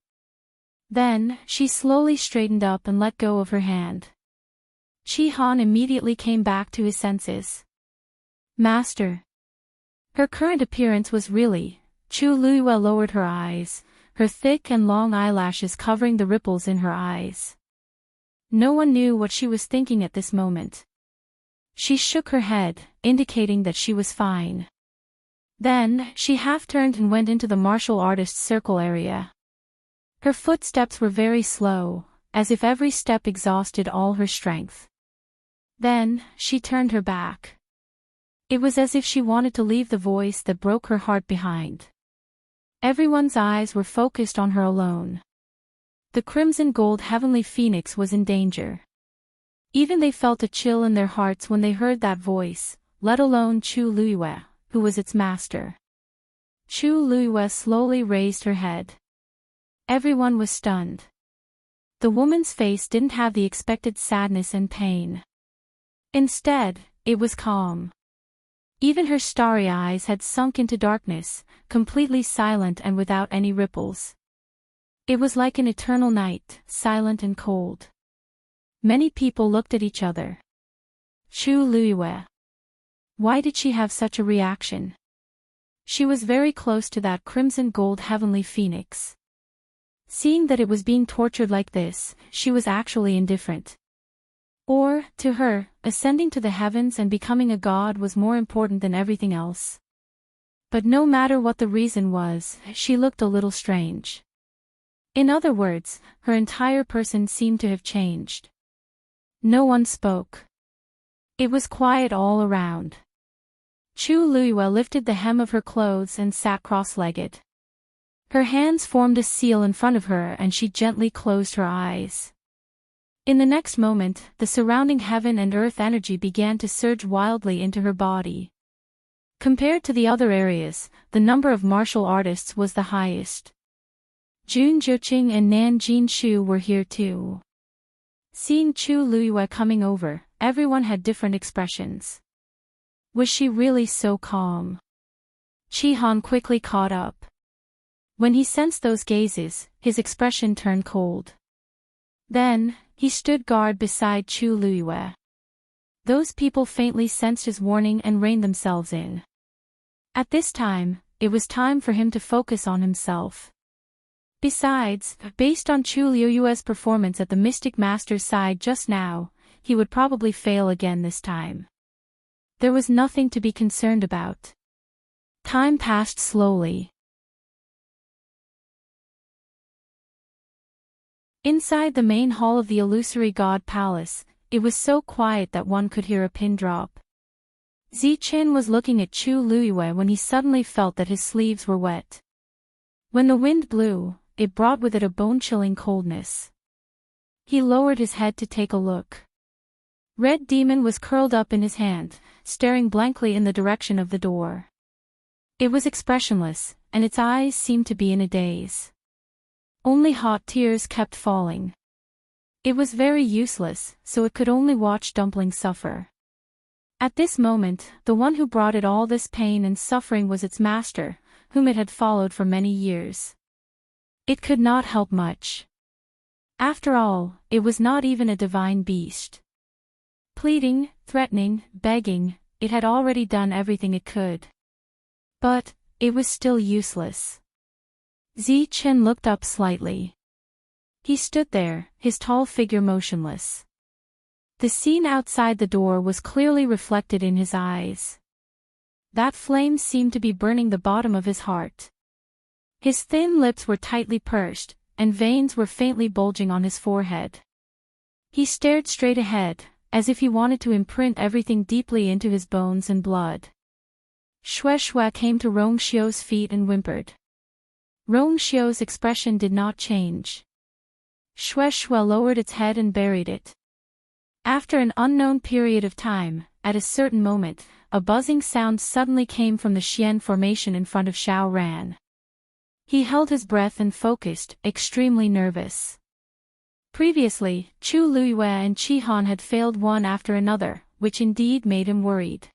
Then, she slowly straightened up and let go of her hand. Chi-Han immediately came back to his senses. Master. Her current appearance was really. Chu Liyue lowered her eyes, her thick and long eyelashes covering the ripples in her eyes. No one knew what she was thinking at this moment. She shook her head, indicating that she was fine. Then, she half-turned and went into the martial artist's circle area. Her footsteps were very slow, as if every step exhausted all her strength. Then, she turned her back. It was as if she wanted to leave the voice that broke her heart behind. Everyone's eyes were focused on her alone. The crimson gold heavenly phoenix was in danger. Even they felt a chill in their hearts when they heard that voice, let alone Chu Liyue, who was its master. Chu Liyue slowly raised her head. Everyone was stunned. The woman's face didn't have the expected sadness and pain. Instead, it was calm. Even her starry eyes had sunk into darkness, completely silent and without any ripples. It was like an eternal night, silent and cold. Many people looked at each other. Chu Liyue. Why did she have such a reaction? She was very close to that crimson gold heavenly phoenix. Seeing that it was being tortured like this, she was actually indifferent. Or, to her, ascending to the heavens and becoming a god was more important than everything else. But no matter what the reason was, she looked a little strange. In other words, her entire person seemed to have changed. No one spoke. It was quiet all around. Chu Liyue lifted the hem of her clothes and sat cross-legged. Her hands formed a seal in front of her and she gently closed her eyes. In the next moment, the surrounding heaven and earth energy began to surge wildly into her body. Compared to the other areas, the number of martial artists was the highest. Jun Jiuqing and Nan Jinshu were here too. Seeing Chu Liyue coming over, everyone had different expressions. Was she really so calm? Chi-Han quickly caught up. When he sensed those gazes, his expression turned cold. Then, he stood guard beside Chu Liyue. Those people faintly sensed his warning and reined themselves in. At this time, it was time for him to focus on himself. Besides, based on Chu Liyue's performance at the Mystic Master's side just now, he would probably fail again this time. There was nothing to be concerned about. Time passed slowly. Inside the main hall of the illusory god palace, it was so quiet that one could hear a pin drop. Zichen was looking at Chu Liyue when he suddenly felt that his sleeves were wet. When the wind blew, it brought with it a bone-chilling coldness. He lowered his head to take a look. Red Demon was curled up in his hand, staring blankly in the direction of the door. It was expressionless, and its eyes seemed to be in a daze. Only hot tears kept falling. It was very useless, so it could only watch Dumpling suffer. At this moment, the one who brought it all this pain and suffering was its master, whom it had followed for many years. It could not help much. After all, it was not even a divine beast. Pleading, threatening, begging, it had already done everything it could. But, it was still useless. Zichen looked up slightly. He stood there, his tall figure motionless. The scene outside the door was clearly reflected in his eyes. That flame seemed to be burning the bottom of his heart. His thin lips were tightly pursed, and veins were faintly bulging on his forehead. He stared straight ahead, as if he wanted to imprint everything deeply into his bones and blood. Xue Xue came to Rong Xiu's feet and whimpered. Rong Xiu's expression did not change. Xue Xue lowered its head and buried it. After an unknown period of time, at a certain moment, a buzzing sound suddenly came from the Xian formation in front of Xiao Ran. He held his breath and focused, extremely nervous. Previously, Chu Luiyue and Qi Han had failed one after another, which indeed made him worried.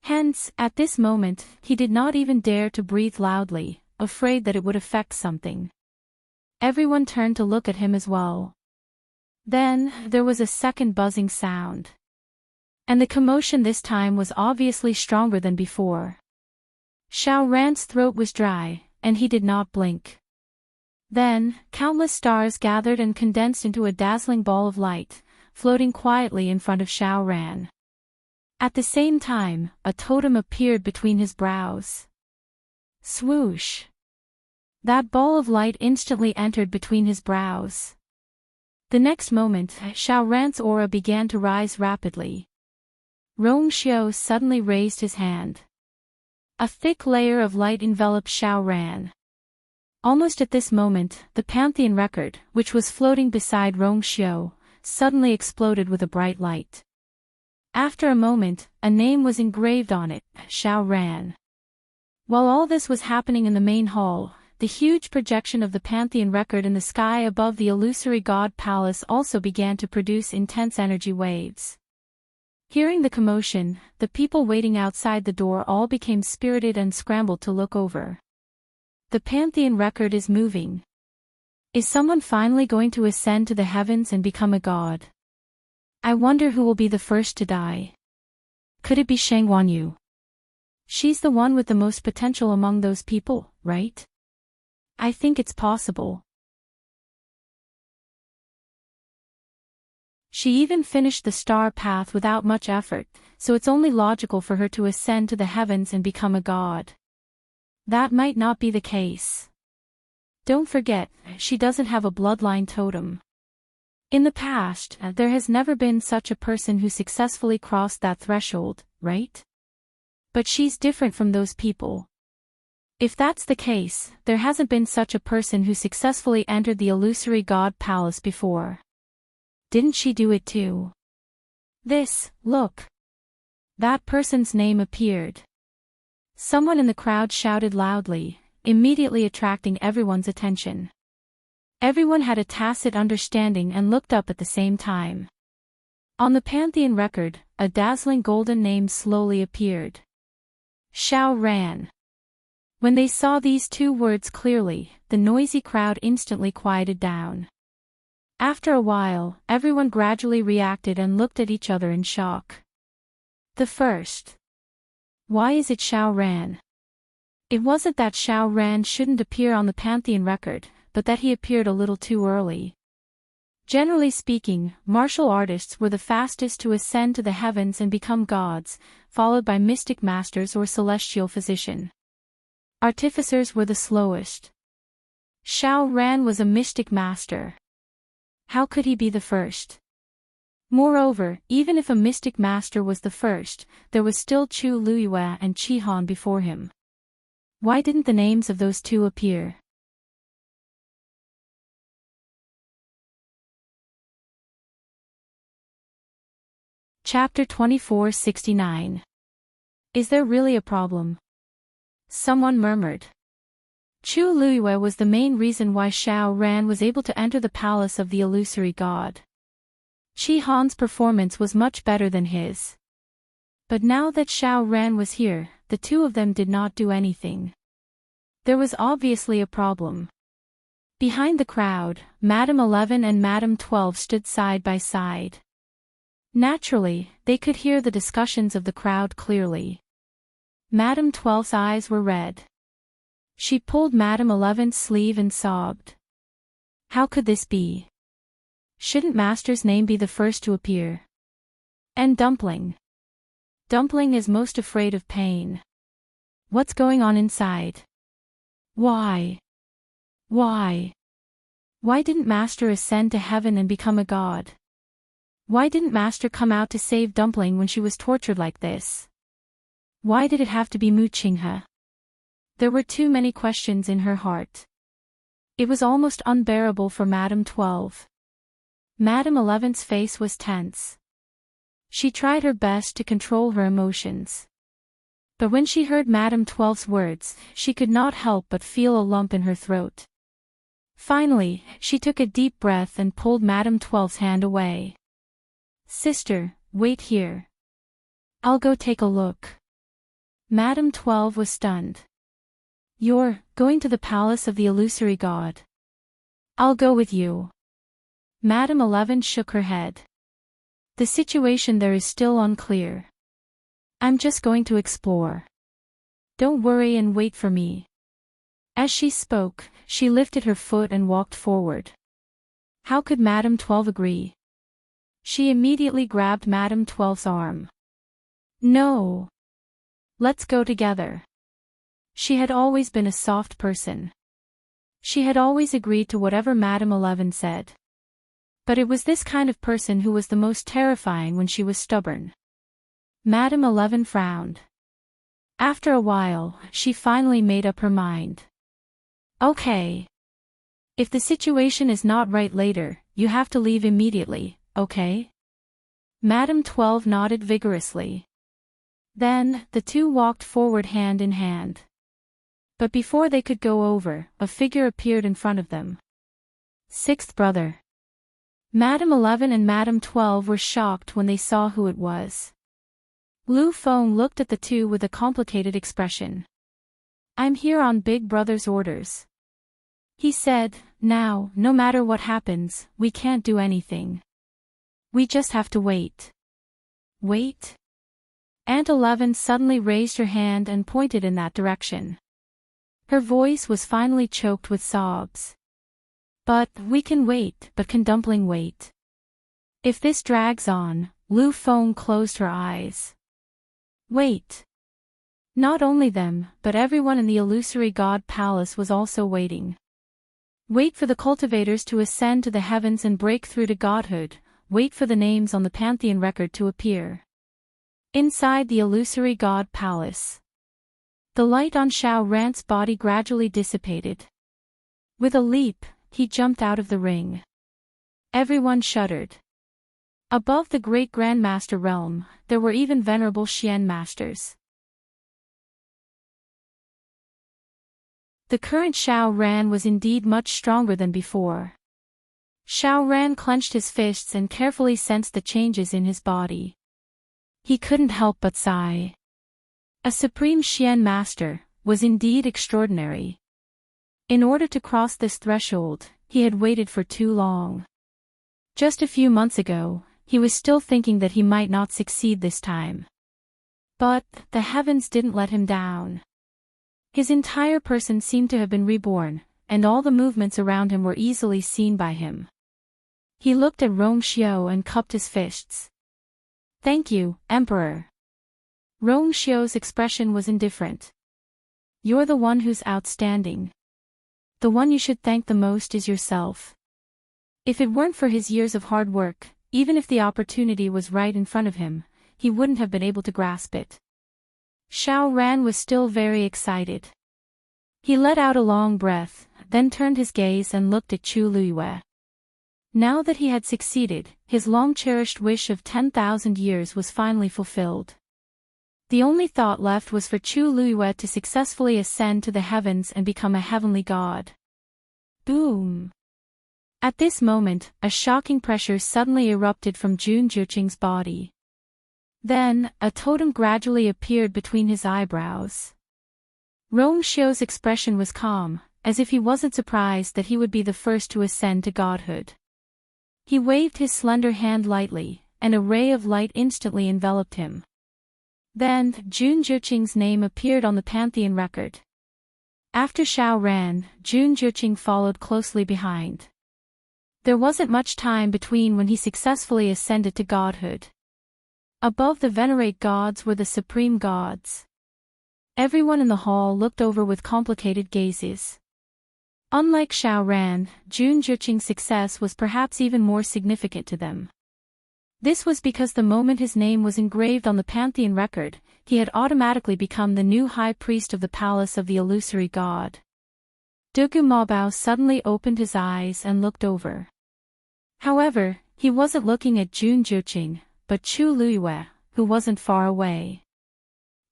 Hence, at this moment, he did not even dare to breathe loudly, afraid that it would affect something. Everyone turned to look at him as well. Then, there was a second buzzing sound. And the commotion this time was obviously stronger than before. Xiao Ran's throat was dry, and he did not blink. Then, countless stars gathered and condensed into a dazzling ball of light, floating quietly in front of Xiao Ran. At the same time, a totem appeared between his brows. Swoosh! That ball of light instantly entered between his brows. The next moment, Xiao Ran's aura began to rise rapidly. Rong Xiu suddenly raised his hand. A thick layer of light enveloped Xiao Ran. Almost at this moment, the Pantheon record, which was floating beside Rong Xiu, suddenly exploded with a bright light. After a moment, a name was engraved on it, Xiao Ran. While all this was happening in the main hall, the huge projection of the Pantheon record in the sky above the illusory god palace also began to produce intense energy waves. Hearing the commotion, the people waiting outside the door all became spirited and scrambled to look over. The Pantheon record is moving. Is someone finally going to ascend to the heavens and become a god? I wonder who will be the first to die. Could it be Shang Wanyu? She's the one with the most potential among those people, right? I think it's possible. She even finished the star path without much effort, so it's only logical for her to ascend to the heavens and become a god. That might not be the case. Don't forget, she doesn't have a bloodline totem. In the past, there has never been such a person who successfully crossed that threshold, right? But she's different from those people. If that's the case, there hasn't been such a person who successfully entered the illusory god palace before. Didn't she do it too? Look. That person's name appeared. Someone in the crowd shouted loudly, immediately attracting everyone's attention. Everyone had a tacit understanding and looked up at the same time. On the Pantheon record, a dazzling golden name slowly appeared. Xiao Ran. When they saw these two words clearly, the noisy crowd instantly quieted down. After a while, everyone gradually reacted and looked at each other in shock. The first. Why is it Xiao Ran? It wasn't that Xiao Ran shouldn't appear on the Pantheon record, but that he appeared a little too early. Generally speaking, martial artists were the fastest to ascend to the heavens and become gods, followed by mystic masters or celestial physician. Artificers were the slowest. Xiao Ran was a mystic master. How could he be the first? Moreover, even if a mystic master was the first, there was still Chu Luiyue and Qi Han before him. Why didn't the names of those two appear? Chapter 2469. Is there really a problem? Someone murmured. Chu Luiyue was the main reason why Xiao Ran was able to enter the palace of the illusory god. Qi Han's performance was much better than his. But now that Xiao Ran was here, the two of them did not do anything. There was obviously a problem. Behind the crowd, Madame 11 and Madame 12 stood side by side. Naturally, they could hear the discussions of the crowd clearly. Madame 12's eyes were red. She pulled Madame 11's sleeve and sobbed. How could this be? Shouldn't Master's name be the first to appear? And Dumpling. Dumpling is most afraid of pain. What's going on inside? Why? Why? Why didn't Master ascend to heaven and become a god? Why didn't Master come out to save Dumpling when she was tortured like this? Why did it have to be Mu-Ching-he? There were too many questions in her heart. It was almost unbearable for Madame 12. Madame 11's face was tense. She tried her best to control her emotions. But when she heard Madame 12's words, she could not help but feel a lump in her throat. Finally, she took a deep breath and pulled Madame 12's hand away. "Sister, wait here. I'll go take a look." Madame 12 was stunned. "You're going to the palace of the illusory god?" "I'll go with you." Madame 11 shook her head. "The situation there is still unclear. I'm just going to explore. Don't worry and wait for me." As she spoke, she lifted her foot and walked forward. How could Madame 12 agree? She immediately grabbed Madame 12's arm. "No. Let's go together." She had always been a soft person. She had always agreed to whatever Madame 11 said. But it was this kind of person who was the most terrifying when she was stubborn. Madame 11 frowned. After a while, she finally made up her mind. "Okay. If the situation is not right later, you have to leave immediately, okay?" Madame 12 nodded vigorously. Then, the two walked forward hand in hand. But before they could go over, a figure appeared in front of them. Sixth brother. Madame 11 and Madame 12 were shocked when they saw who it was. Lu Feng looked at the two with a complicated expression. "I'm here on Big Brother's orders," he said. "Now, no matter what happens, we can't do anything. We just have to wait." "Wait?" Aunt 11 suddenly raised her hand and pointed in that direction. Her voice was finally choked with sobs. "But, we can wait, but can Dumpling wait? If this drags on," Lu Feng closed her eyes. "Wait." Not only them, but everyone in the illusory god palace was also waiting. Wait for the cultivators to ascend to the heavens and break through to godhood. Wait for the names on the pantheon record to appear. Inside the illusory god palace, the light on Xiao Ran's body gradually dissipated. With a leap, he jumped out of the ring. Everyone shuddered. Above the great Grandmaster realm, there were even venerable Xian masters. The current Xiao Ran was indeed much stronger than before. Xiao Ran clenched his fists and carefully sensed the changes in his body. He couldn't help but sigh. A supreme Xian master was indeed extraordinary. In order to cross this threshold, he had waited for too long. Just a few months ago, he was still thinking that he might not succeed this time. But, the heavens didn't let him down. His entire person seemed to have been reborn, and all the movements around him were easily seen by him. He looked at Rong Xiao and cupped his fists. "Thank you, Emperor." Rong Xiao's expression was indifferent. "You're the one who's outstanding. The one you should thank the most is yourself." If it weren't for his years of hard work, even if the opportunity was right in front of him, he wouldn't have been able to grasp it. Xiao Ran was still very excited. He let out a long breath, then turned his gaze and looked at Chu Luiyue. Now that he had succeeded, his long-cherished wish of 10,000 years was finally fulfilled. The only thought left was for Chu Luiyue to successfully ascend to the heavens and become a heavenly god. Boom! At this moment, a shocking pressure suddenly erupted from Jun Jiuqing's body. Then, a totem gradually appeared between his eyebrows. Rong Xiao's expression was calm, as if he wasn't surprised that he would be the first to ascend to godhood. He waved his slender hand lightly, and a ray of light instantly enveloped him. Then, Jun Jiuqing's name appeared on the pantheon record. After Xiao Ran, Jun Jiuqing followed closely behind. There wasn't much time between when he successfully ascended to godhood. Above the venerate gods were the supreme gods. Everyone in the hall looked over with complicated gazes. Unlike Xiao Ran, Jun Jiuqing's success was perhaps even more significant to them. This was because the moment his name was engraved on the Pantheon record, he had automatically become the new high priest of the palace of the illusory god. Dugu Mabao suddenly opened his eyes and looked over. However, he wasn't looking at Jun Juqing, but Chu Luiyue, who wasn't far away.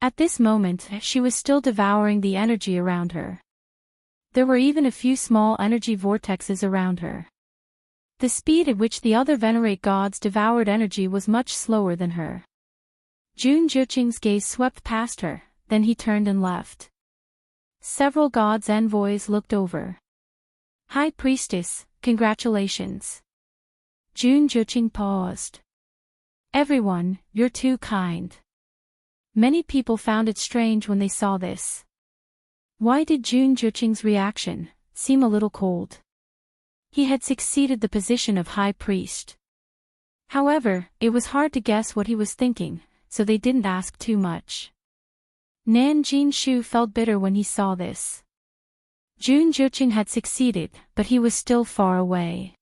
At this moment, she was still devouring the energy around her. There were even a few small energy vortexes around her. The speed at which the other venerate gods devoured energy was much slower than her. Jun Juqing's gaze swept past her, then he turned and left. Several gods' envoys looked over. High Priestess, congratulations. Jun Juqing paused. Everyone, you're too kind. Many people found it strange when they saw this. Why did Jun Juqing's reaction seem a little cold? He had succeeded the position of high priest. However, it was hard to guess what he was thinking, so they didn't ask too much. Nan Jinshu felt bitter when he saw this. Jun Juqing had succeeded, but he was still far away.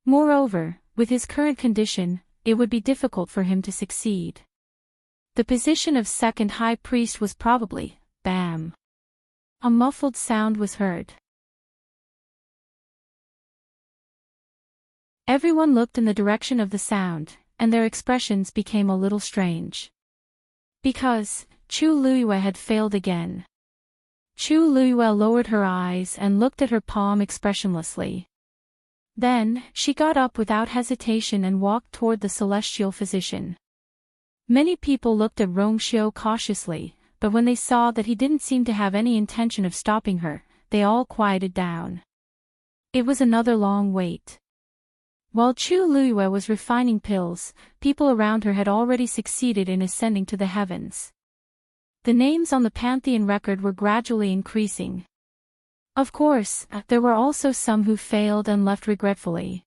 Moreover, with his current condition, it would be difficult for him to succeed. The position of second high priest was probably, bam. A muffled sound was heard. Everyone looked in the direction of the sound, and their expressions became a little strange. Because Chu Luiyue had failed again. Chu Luiyue lowered her eyes and looked at her palm expressionlessly. Then, she got up without hesitation and walked toward the celestial physician. Many people looked at Rongxiu cautiously, but when they saw that he didn't seem to have any intention of stopping her, they all quieted down. It was another long wait. While Chu Luiyue was refining pills, people around her had already succeeded in ascending to the heavens. The names on the Pantheon record were gradually increasing. Of course, there were also some who failed and left regretfully.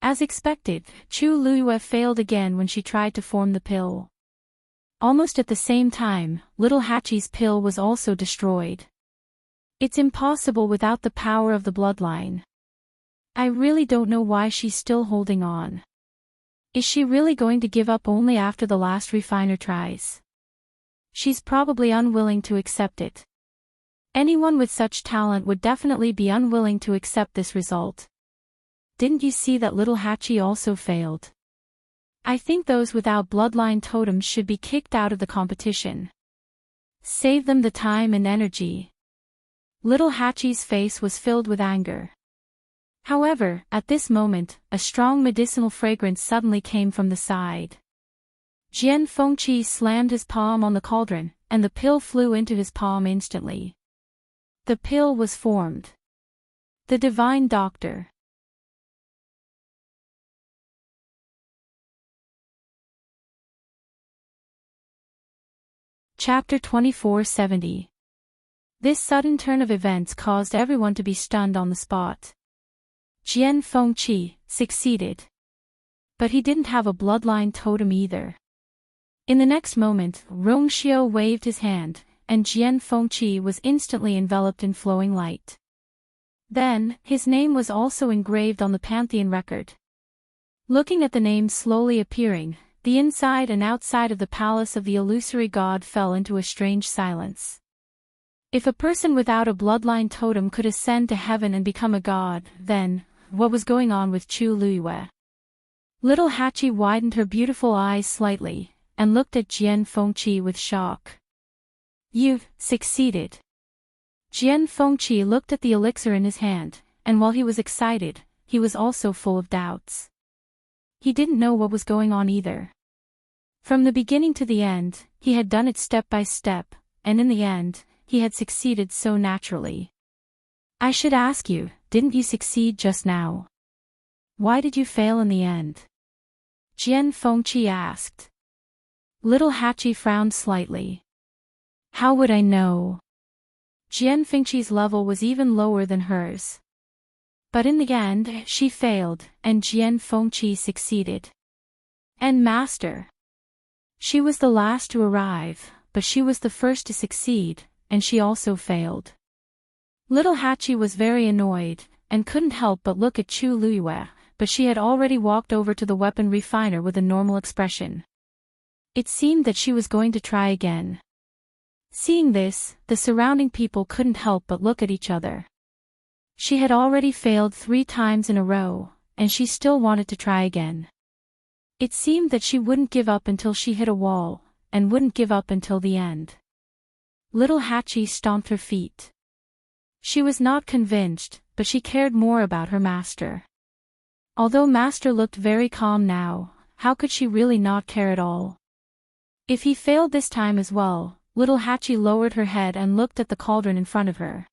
As expected, Chu Luiyue failed again when she tried to form the pill. Almost at the same time, Little Hachi's pill was also destroyed. It's impossible without the power of the bloodline. I really don't know why she's still holding on. Is she really going to give up only after the last refiner tries? She's probably unwilling to accept it. Anyone with such talent would definitely be unwilling to accept this result. Didn't you see that Little Hachi also failed? I think those without bloodline totems should be kicked out of the competition. Save them the time and energy. Little Hachi's face was filled with anger. However, at this moment, a strong medicinal fragrance suddenly came from the side. Jian Fengqi slammed his palm on the cauldron, and the pill flew into his palm instantly. The pill was formed. The Divine Doctor. Chapter 2470. This sudden turn of events caused everyone to be stunned on the spot. Jian Fengqi succeeded. But he didn't have a bloodline totem either. In the next moment, Rongxiu waved his hand, and Jian Fengqi was instantly enveloped in flowing light. Then, his name was also engraved on the Pantheon record. Looking at the name slowly appearing, the inside and outside of the palace of the illusory god fell into a strange silence. If a person without a bloodline totem could ascend to heaven and become a god, then, what was going on with Chu Luiyue? Little Hachi widened her beautiful eyes slightly, and looked at Jian Fengqi with shock. You've succeeded. Jian Fengqi looked at the elixir in his hand, and while he was excited, he was also full of doubts. He didn't know what was going on either. From the beginning to the end, he had done it step by step, and in the end, he had succeeded so naturally. I should ask you, didn't you succeed just now? Why did you fail in the end? Jian Fengqi asked. Little Hachi frowned slightly. How would I know? Jian Fengqi's level was even lower than hers. But in the end, she failed, and Jian Fengqi succeeded. And Master. She was the last to arrive, but she was the first to succeed, and she also failed. Little Hachi was very annoyed, and couldn't help but look at Chu Luiyue, but she had already walked over to the weapon refiner with a normal expression. It seemed that she was going to try again. Seeing this, the surrounding people couldn't help but look at each other. She had already failed 3 times in a row, and she still wanted to try again. It seemed that she wouldn't give up until she hit a wall, and wouldn't give up until the end. Little Hachi stomped her feet. She was not convinced, but she cared more about her master. Although Master looked very calm now, how could she really not care at all? If he failed this time as well, little Hachi lowered her head and looked at the cauldron in front of her.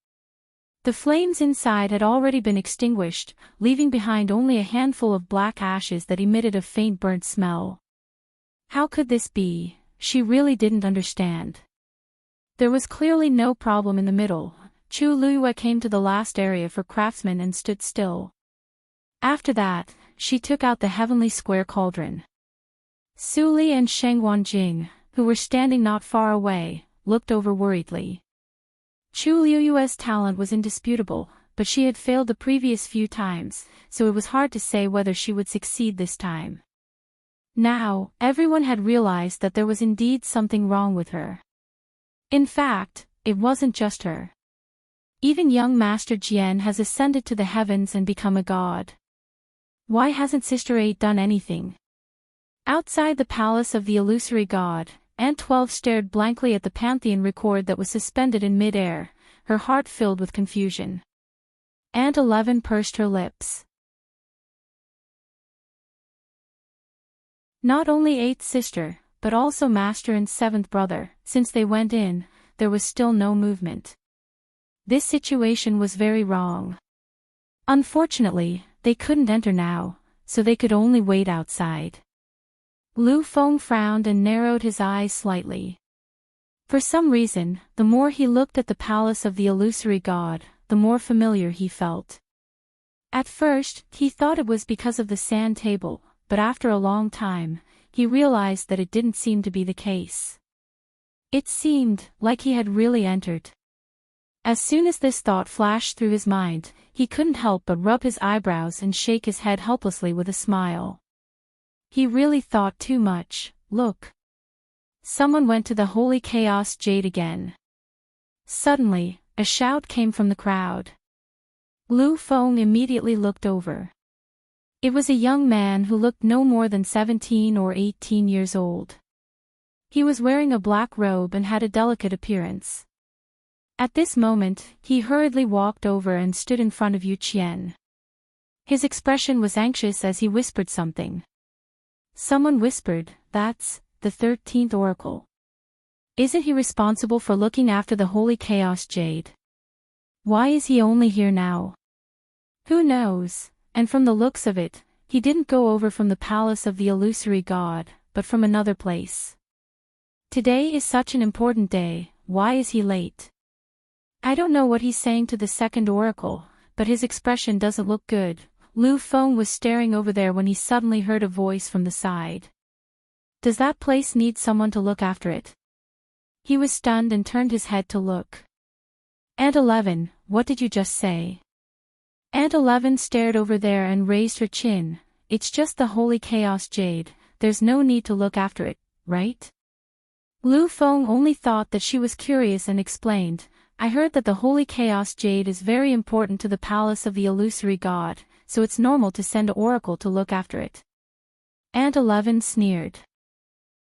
The flames inside had already been extinguished, leaving behind only a handful of black ashes that emitted a faint burnt smell. How could this be? She really didn't understand. There was clearly no problem in the middle. Chu Luyue came to the last area for craftsmen and stood still. After that, she took out the heavenly square cauldron. Su Li and Sheng Wanjing, who were standing not far away, looked over worriedly. Chu Luyue's talent was indisputable, but she had failed the previous few times, so it was hard to say whether she would succeed this time. Now, everyone had realized that there was indeed something wrong with her. In fact, it wasn't just her. Even young Master Jian has ascended to the heavens and become a god. Why hasn't Sister 8 done anything? Outside the palace of the illusory god, Aunt 12 stared blankly at the pantheon record that was suspended in mid-air, her heart filled with confusion. Aunt 11 pursed her lips. Not only 8th sister, but also Master and 7th brother, since they went in, there was still no movement. This situation was very wrong. Unfortunately, they couldn't enter now, so they could only wait outside. Lu Feng frowned and narrowed his eyes slightly. For some reason, the more he looked at the palace of the illusory god, the more familiar he felt. At first, he thought it was because of the sand table, but after a long time, he realized that it didn't seem to be the case. It seemed like he had really entered. As soon as this thought flashed through his mind, he couldn't help but rub his eyebrows and shake his head helplessly with a smile. He really thought too much. Look. Someone went to the Holy Chaos Jade again. Suddenly, a shout came from the crowd. Lu Feng immediately looked over. It was a young man who looked no more than 17 or 18 years old. He was wearing a black robe and had a delicate appearance. At this moment, he hurriedly walked over and stood in front of Yu Qian. His expression was anxious as he whispered something. Someone whispered, "That's the 13th oracle. Isn't he responsible for looking after the Holy Chaos Jade? Why is he only here now? Who knows?" And from the looks of it, he didn't go over from the palace of the illusory god, but from another place. Today is such an important day, why is he late? I don't know what he's saying to the second oracle, but his expression doesn't look good. Lu Feng was staring over there when he suddenly heard a voice from the side. Does that place need someone to look after it? He was stunned and turned his head to look. Aunt 11, what did you just say? Aunt 11 stared over there and raised her chin. It's just the Holy Chaos Jade, there's no need to look after it, right? Lu Feng only thought that she was curious and explained, I heard that the Holy Chaos Jade is very important to the palace of the illusory god, so it's normal to send an oracle to look after it. Aunt 11 sneered.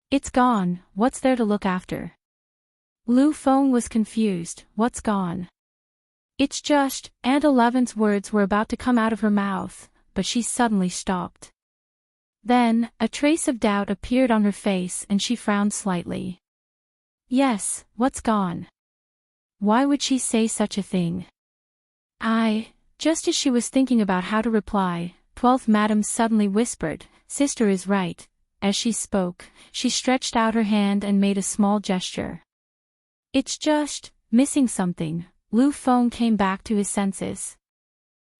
It's gone, what's there to look after? Lu Feng was confused, what's gone? It's just, Aunt 11's words were about to come out of her mouth, but she suddenly stopped. Then, a trace of doubt appeared on her face and she frowned slightly. Yes, what's gone? Why would she say such a thing? Just as she was thinking about how to reply, 12th Madam suddenly whispered, Sister is right. As she spoke, she stretched out her hand and made a small gesture. It's just, missing something. Lu Feng came back to his senses.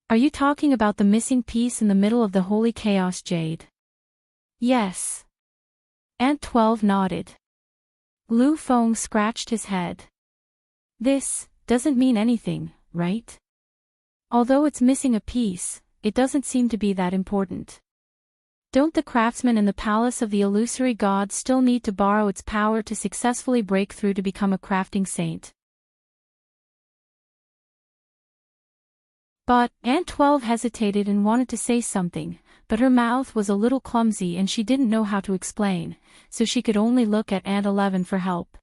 Are you talking about the missing piece in the middle of the Holy Chaos Jade? Yes. Aunt 12 nodded. Lu Feng scratched his head. This doesn't mean anything, right? Although it's missing a piece, it doesn't seem to be that important. Don't the craftsmen in the palace of the illusory god still need to borrow its power to successfully break through to become a crafting saint? But Aunt 12 hesitated and wanted to say something, but her mouth was a little clumsy and she didn't know how to explain, so she could only look at Aunt 11 for help.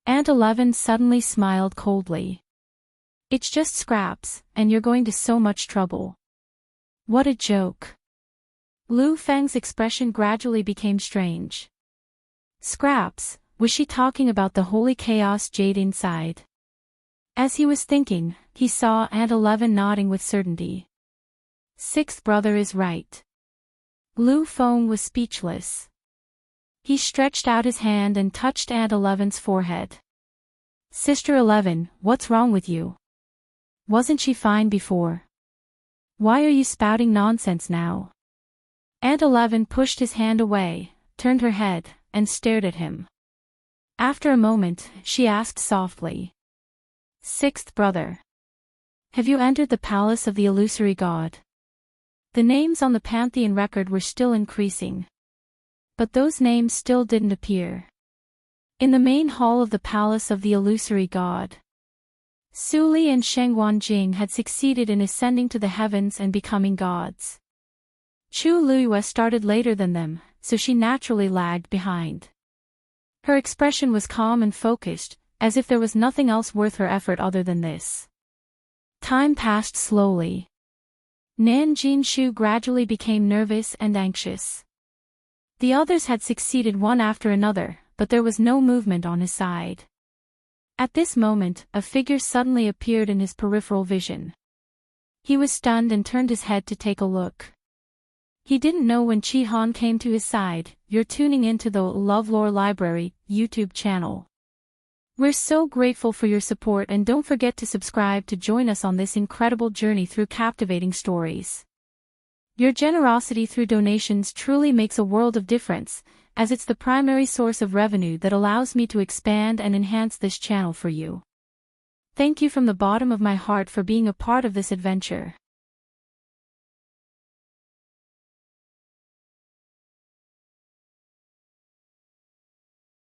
Aunt 11 suddenly smiled coldly. It's just scraps, and you're going to so much trouble. What a joke. Lu Feng's expression gradually became strange. Scraps, was she talking about the holy chaos jade inside? As he was thinking, he saw Aunt 11 nodding with certainty. Sixth brother is right. Lu Feng was speechless. He stretched out his hand and touched Aunt 11's forehead. Sister 11, what's wrong with you? Wasn't she fine before? Why are you spouting nonsense now? Aunt 11 pushed his hand away, turned her head, and stared at him. After a moment, she asked softly. Sixth brother. Have you entered the palace of the illusory god? The names on the pantheon record were still increasing. But those names still didn't appear. In the main hall of the palace of the illusory god, Su Li and Sheng Wanjing had succeeded in ascending to the heavens and becoming gods. Chu Luiyue started later than them, so she naturally lagged behind. Her expression was calm and focused, as if there was nothing else worth her effort other than this. Time passed slowly. Nan Jinshu gradually became nervous and anxious. The others had succeeded one after another, but there was no movement on his side. At this moment, a figure suddenly appeared in his peripheral vision. He was stunned and turned his head to take a look. He didn't know when Chi Han came to his side. You're tuning into the LoveLore Library YouTube channel. We're so grateful for your support and don't forget to subscribe to join us on this incredible journey through captivating stories. Your generosity through donations truly makes a world of difference, as it's the primary source of revenue that allows me to expand and enhance this channel for you. Thank you from the bottom of my heart for being a part of this adventure.